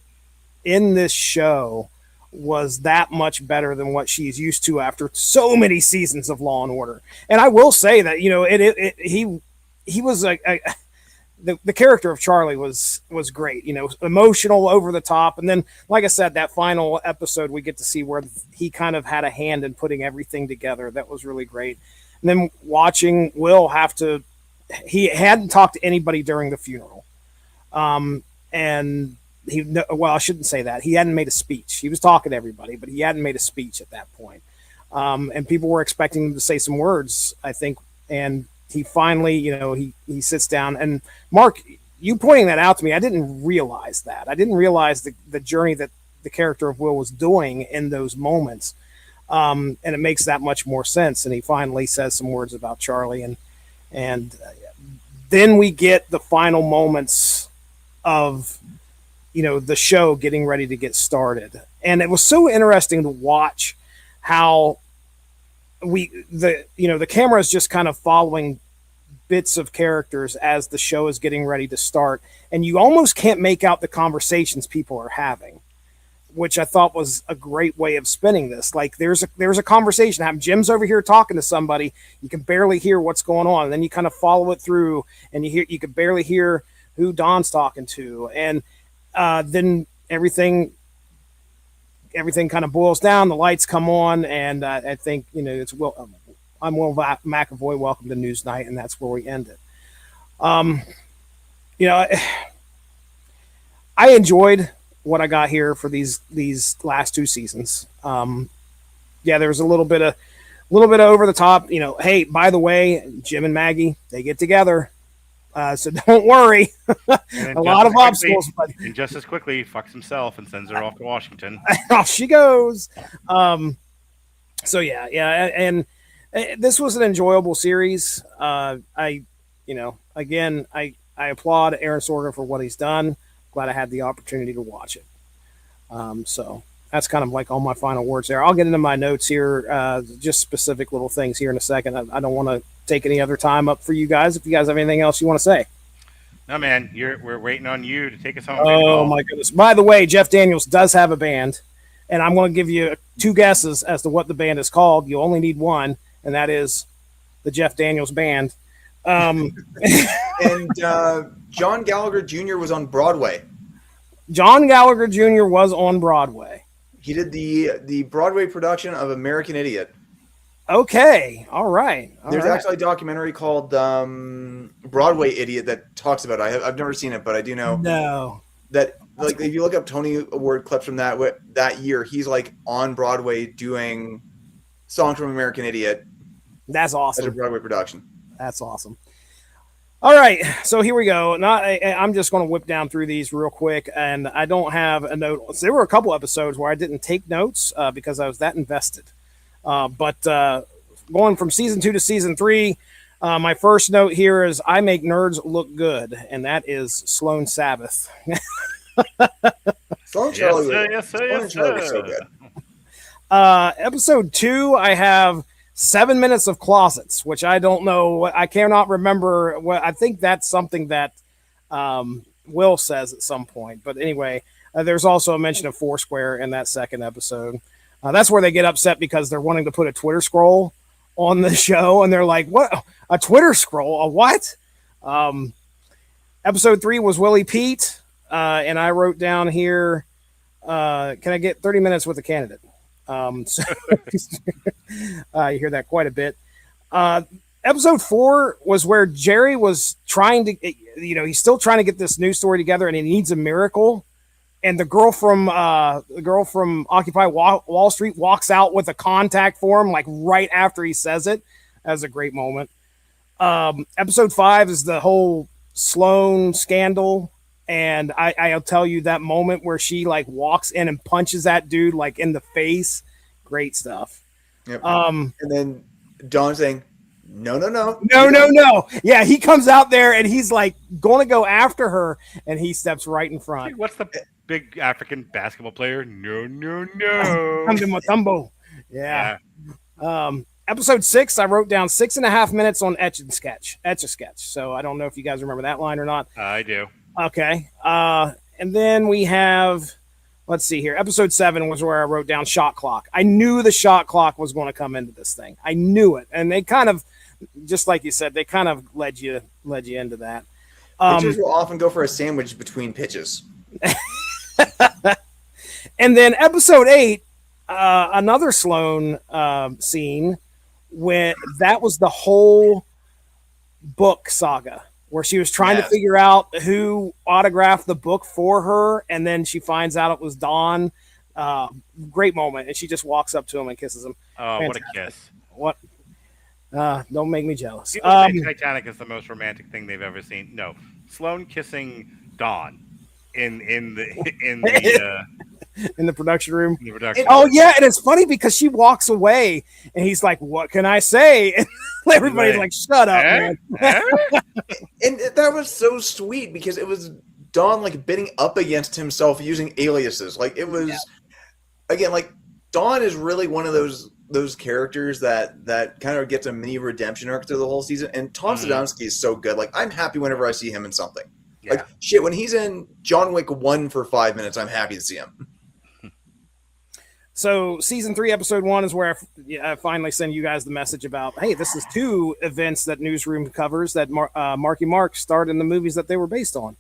in this show was that much better than what she's used to after so many seasons of Law and Order. And I will say that, you know, he was the character of Charlie was great, you know, emotional, over the top. And then, like I said, that final episode, we get to see where he kind of had a hand in putting everything together. That was really great. And then watching Will he hadn't talked to anybody during the funeral. And I shouldn't say that. He hadn't made a speech. He was talking to everybody, but he hadn't made a speech at that point. And people were expecting him to say some words, I think. And he finally, you know, he sits down. And Mark, you pointing that out to me, I didn't realize that. I didn't realize the journey that the character of Will was doing in those moments. And it makes that much more sense. And he finally says some words about Charlie, and then we get the final moments of, you know, the show getting ready to get started. And it was so interesting to watch how the camera is just kind of following bits of characters as the show is getting ready to start. And you almost can't make out the conversations people are having, which I thought was a great way of spinning this. Like there's a conversation happening. Jim's over here talking to somebody. You can barely hear what's going on. And then you kind of follow it through, and you can barely hear who Don's talking to. And then everything kind of boils down. The lights come on, and I think, you know, it's Will. I'm Will McAvoy. Welcome to Newsnight, and that's where we end it. You know, I enjoyed what I got here for these last 2 seasons. Yeah, there was a little bit of over the top. You know, hey, by the way, Jim and Maggie, they get together. So don't worry. A lot of obstacles, but and just as quickly fucks himself and sends her off to Washington. Off she goes. So yeah, and this was an enjoyable series. I applaud Aaron Sorkin for what he's done. Glad I had the opportunity to watch it. So that's kind of like all my final words there. I'll get into my notes here, just specific little things here in a second. I don't want to take any other time up for you guys. If you guys have anything else you want to say. No, man, we're waiting on you to take us home. Oh my goodness. By the way, Jeff Daniels does have a band, and I'm going to give you 2 guesses as to what the band is called. You only need one, and that is the Jeff Daniels Band. And John Gallagher Jr. was on Broadway. John Gallagher Jr. was on Broadway. He did the Broadway production of American Idiot. Okay, all right. There's actually a documentary called Broadway Idiot that talks about it. I've never seen it, but I do know that, like, if you look up Tony Award clips from that year, he's like on Broadway doing songs from American Idiot. That's awesome. As a Broadway production. That's awesome. All right, so here we go. I'm just going to whip down through these real quick, and I don't have a note. There were a couple episodes where I didn't take notes because I was that invested. But going from season 2 to season 3, my first note here is I make nerds look good, and that is Sloan Sabbath. Sloan Charlie was so good. Episode 2, I have 7 minutes of closets, which I don't know. I cannot remember. I think that's something that Will says at some point. But anyway, there's also a mention of Foursquare in that second episode. That's where they get upset because they're wanting to put a Twitter scroll on the show. And they're like, what? A Twitter scroll? A what? Episode 3 was Willie Pete. And I wrote down here, can I get 30 minutes with a candidate? So you hear that quite a bit. Episode 4 was where Jerry was trying to, he's still trying to get this news story together, and he needs a miracle. and the girl from Occupy Wall Street walks out with a contact form like right after he says it. That was a great moment. Episode 5 is the whole Sloan scandal, and I'll tell you that moment where she like walks in and punches that dude like in the face. Great stuff. Yep. And then Dawn saying, no. No. Yeah, he comes out there and he's like going to go after her, and he steps right in front. What's the big African basketball player? No. Mutombo. Yeah. Episode 6, I wrote down 6.5 minutes on Etch a Sketch. So I don't know if you guys remember that line or not. I do. Okay. And then we have, let's see here. Episode 7 was where I wrote down shot clock. I knew the shot clock was going to come into this thing. I knew it. And they kind of, just like you said, they kind of led you into that. Pitchers will often go for a sandwich between pitches. And then episode 8, another Sloan scene, when that was the whole book saga where she was trying to figure out who autographed the book for her, and then she finds out it was Dawn. Great moment, and she just walks up to him and kisses him. Oh, Fantastic. What a kiss! What? Don't make me jealous. People say Titanic is the most romantic thing they've ever seen. No, Sloan kissing Dawn in the in the production room. Oh yeah, and it's funny because she walks away and he's like, "What can I say?" And everybody's like, "Shut up, man." And that was so sweet because it was Dawn like bidding up against himself using aliases. Like it was again, like Dawn is really one of those characters that kind of gets a mini redemption arc through the whole season. And Tom Sadomsky is so good. Like I'm happy whenever I see him in something. Yeah. Like shit, when he's in John Wick 1 for 5 minutes, I'm happy to see him. So season 3, episode 1 is where I finally send you guys the message about, hey, this is 2 events that Newsroom covers that Marky Mark starred in the movies that they were based on.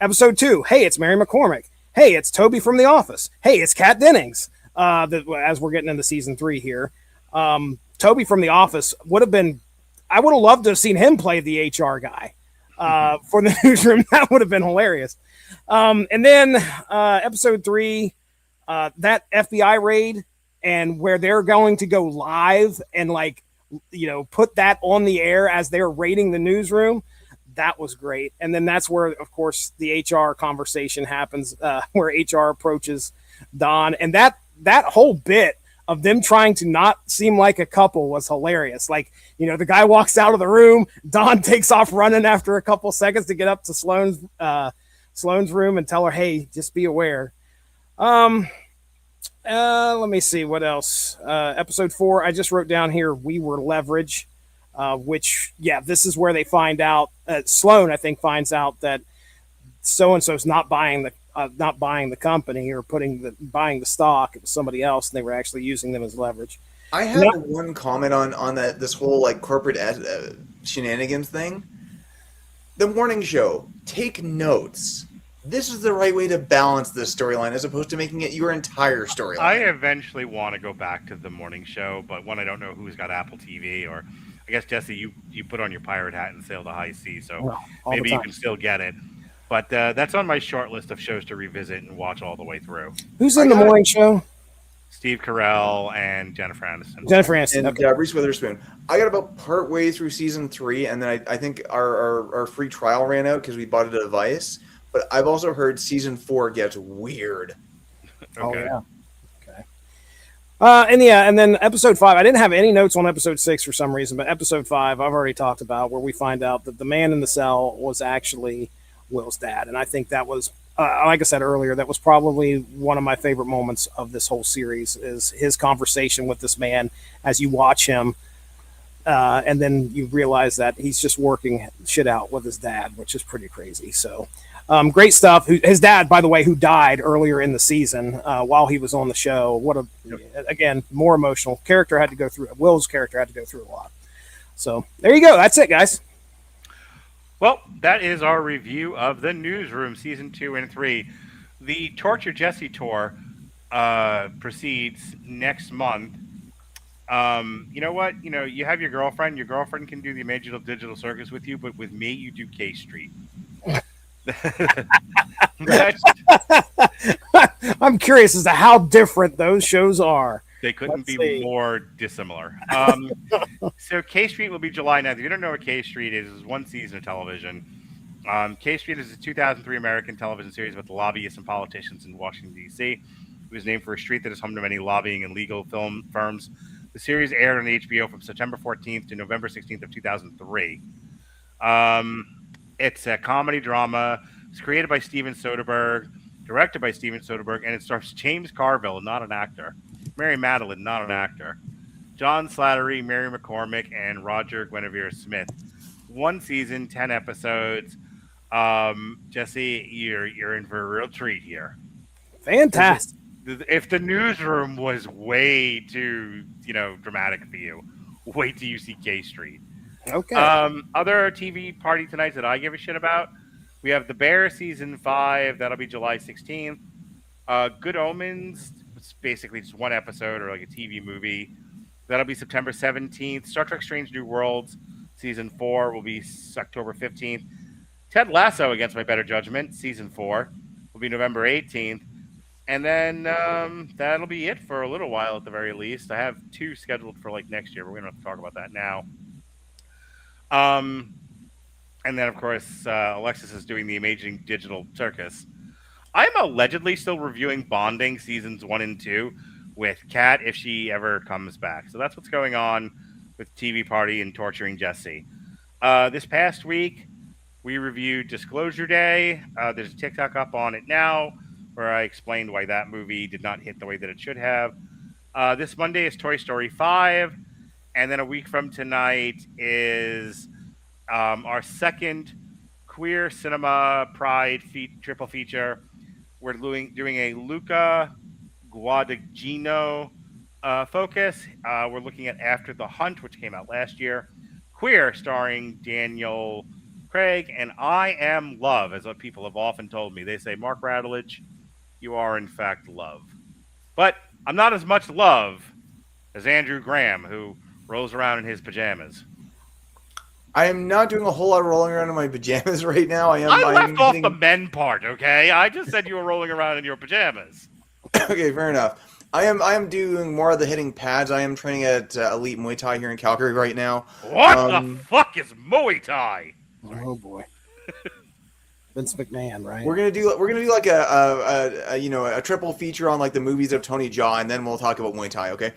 Episode 2, hey, it's Mary McCormick. Hey, it's Toby from The Office. Hey, it's Kat Dennings. As we're getting into season 3 here, Toby from The Office would have been, I would have loved to have seen him play the HR guy for the Newsroom. That would have been hilarious. And then episode 3, that FBI raid, and where they're going to go live and like, put that on the air as they're raiding the Newsroom. That was great. And then that's where, of course, the HR conversation happens, where HR approaches Don, and that whole bit of them trying to not seem like a couple was hilarious. Like, the guy walks out of the room, Don takes off running after a couple seconds to get up to Sloan's room and tell her, hey, just be aware. Let me see what else. Episode 4, I just wrote down here, we were leverage, which, this is where they find out, Sloan, I think, finds out that so-and-so's not buying the company or buying the stock. It was somebody else, and they were actually using them as leverage. I have one comment on that, this whole like corporate shenanigans thing. The morning show, take notes. This is the right way to balance this storyline as opposed to making it your entire storyline. I eventually want to go back to the morning show, but one, I don't know who's got Apple TV, or I guess, Jesse, you put on your pirate hat and sail the high sea, so maybe you can still get it. But that's on my short list of shows to revisit and watch all the way through. Who's in the morning show? Steve Carell and Jennifer Aniston. And okay. Reese Witherspoon. I got about part way through season 3, and then I think our free trial ran out because we bought a device. But I've also heard season 4 gets weird. Okay. Oh, yeah. Okay. And then episode 5, I didn't have any notes on episode 6 for some reason, but episode 5 I've already talked about, where we find out that the man in the cell was actually Will's dad. And I think that was, like I said earlier, that was probably one of my favorite moments of this whole series, is his conversation with this man as you watch him. And then you realize that he's just working shit out with his dad, which is pretty crazy. So great stuff. His dad, by the way, who died earlier in the season while he was on the show. Again, more emotional. Character had to go through, Will's character had to go through a lot. So there you go. That's it, guys. Well, that is our review of the Newsroom season 2 and 3. The Torture Jesse tour proceeds next month. You know what? You have your girlfriend. Your girlfriend can do the Imaginal Digital Circus with you, but with me, you do K Street. That's- I'm curious as to how different those shows are. they couldn't Let's be see. more dissimilar. So K Street will be July 9th. If you don't know what K Street is, it's one season of television. K Street is a 2003 American television series about the lobbyists and politicians in Washington, D.C. It was named for a street that is home to many lobbying and legal film firms. The series aired on HBO from September 14th to November 16th of 2003. It's a comedy drama. It's created by Steven Soderbergh, directed by Steven Soderbergh, and it stars James Carville, not an actor, Mary Madeline, not an actor, John Slattery, Mary McCormick, and Roger Guinevere Smith. One season, 10 episodes. Jesse, you're in for a real treat here. Fantastic. If the Newsroom was way too, dramatic for you, wait till you see K Street. Okay. Other TV party tonights that I give a shit about. We have The Bear season 5. That'll be July 16th. Good Omens. It's basically just one episode or like a TV movie. That'll be September 17th. Star Trek: Strange New Worlds season 4 will be October 15th. Ted Lasso, against my better judgment, season 4 will be November 18th. And then that'll be it for a little while at the very least. I have 2 scheduled for like next year, but we don't have to talk about that now. And then, of course, Alexis is doing the Amazing Digital Circus. I'm allegedly still reviewing Bonding seasons 1 and 2 with Kat if she ever comes back. So that's what's going on with TV Party and Torturing Jesse. This past week, we reviewed Disclosure Day. There's a TikTok up on it now where I explained why that movie did not hit the way that it should have. This Monday is Toy Story 5. And then a week from tonight is our second Queer Cinema Pride triple feature. We're doing a Luca Guadagnino focus. We're looking at After the Hunt, which came out last year. Queer, starring Daniel Craig, and I Am Love, as what people have often told me. They say, Mark Radulich, you are in fact love. But I'm not as much love as Andrew Graham, who rolls around in his pajamas. I am not doing a whole lot of rolling around in my pajamas right now. I left off the men part, okay? I just said you were rolling around in your pajamas. Okay, fair enough. I am doing more of the hitting pads. I am training at Elite Muay Thai here in Calgary right now. What the fuck is Muay Thai? Oh boy. Vince McMahon, right? We're gonna do like a triple feature on like the movies of Tony Jaa, and then we'll talk about Muay Thai. Okay.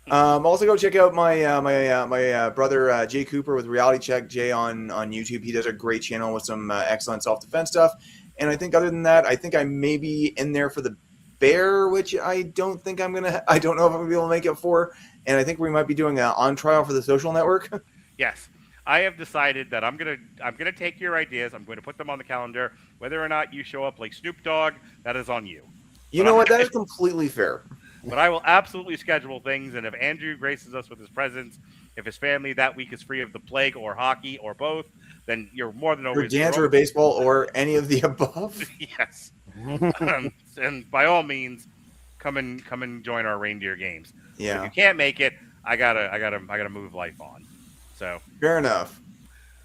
Also go check out my brother Jay Cooper with Reality Check Jay on YouTube. He does a great channel with some excellent self-defense stuff. And I think other than that, I think I may be in there for the Bear, which I don't think I don't know if I'm gonna be able to make it for. And I think we might be doing an on trial for the Social Network. Yes. I have decided that I'm gonna take your ideas. I'm going to put them on the calendar. Whether or not you show up like Snoop Dogg, that is on you. You know what? That is completely fair. But I will absolutely schedule things, and if Andrew graces us with his presence, if his family that week is free of the plague or hockey or both, then you're more than always. Or dance or baseball or any of the above. Yes. And by all means, come and join our reindeer games. Yeah. If you can't make it, I gotta move life on. So fair enough.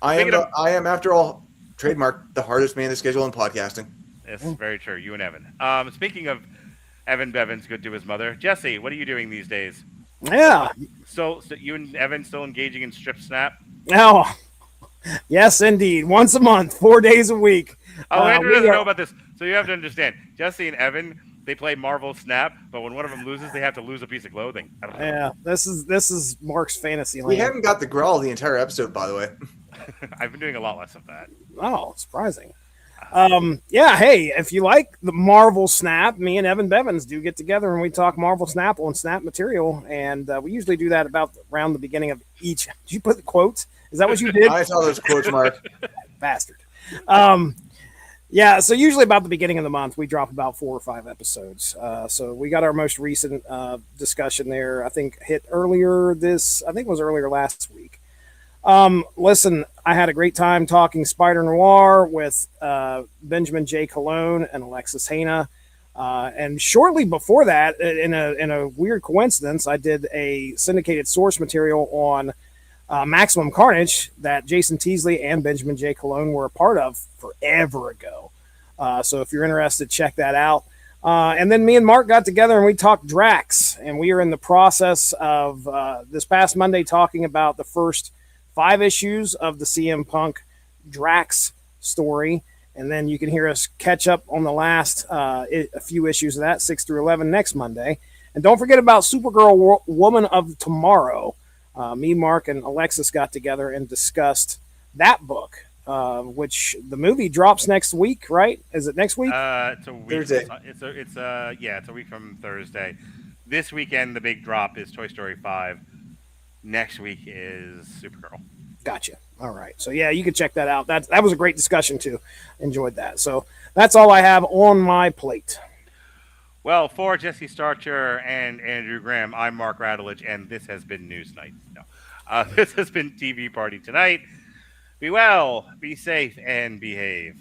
I am after all trademark the hardest man to schedule in podcasting. It's very true. You and Evan. Speaking of Evan Bevan's good to his mother, Jesse, what are you doing these days? Yeah. So you and Evan still engaging in strip snap? Oh, yes, indeed. Once a month, 4 days a week. Oh, Andrew doesn't know about this. So you have to understand, Jesse and Evan, they play Marvel Snap, but when one of them loses, they have to lose a piece of clothing. Yeah, this is Mark's fantasy land. We haven't got the growl the entire episode, by the way. I've been doing a lot less of that. Oh, surprising. Yeah, hey, if you like the Marvel Snap, me and Evan Bevins do get together and we talk Marvel Snap on Snap material, and we usually do that about around the beginning of each. Did you put the quotes? Is that what you did? I saw those quotes, Mark. Bastard. Yeah, so usually about the beginning of the month, we drop about 4 or 5 episodes. So we got our most recent discussion there, I think hit earlier last week. Listen, I had a great time talking Spider Noir with Benjamin J. Colon and Alexis Hana. And shortly before that, in a weird coincidence, I did a syndicated source material on Maximum Carnage that Jason Teasley and Benjamin J. Cologne were a part of forever ago. So if you're interested, check that out. And then me and Mark got together and we talked Drax, and we are in the process of this past Monday talking about the first 5 issues of the CM Punk Drax story. And then you can hear us catch up on the last a few issues of that, 6 through 11, next Monday. And don't forget about Supergirl Woman of Tomorrow. Me, Mark, and Alexis got together and discussed that book, which the movie drops next week, right? Is it next week? It's a week. Thursday. It's a week from Thursday. This weekend, the big drop is Toy Story 5. Next week is Supergirl. Gotcha. All right. So yeah, you can check that out. That was a great discussion too. Enjoyed that. So that's all I have on my plate. Well, for Jesse Starcher and Andrew Graham, I'm Mark Radulich, and this has been News Night. No, this has been TV Party Tonight. Be well, be safe, and behave.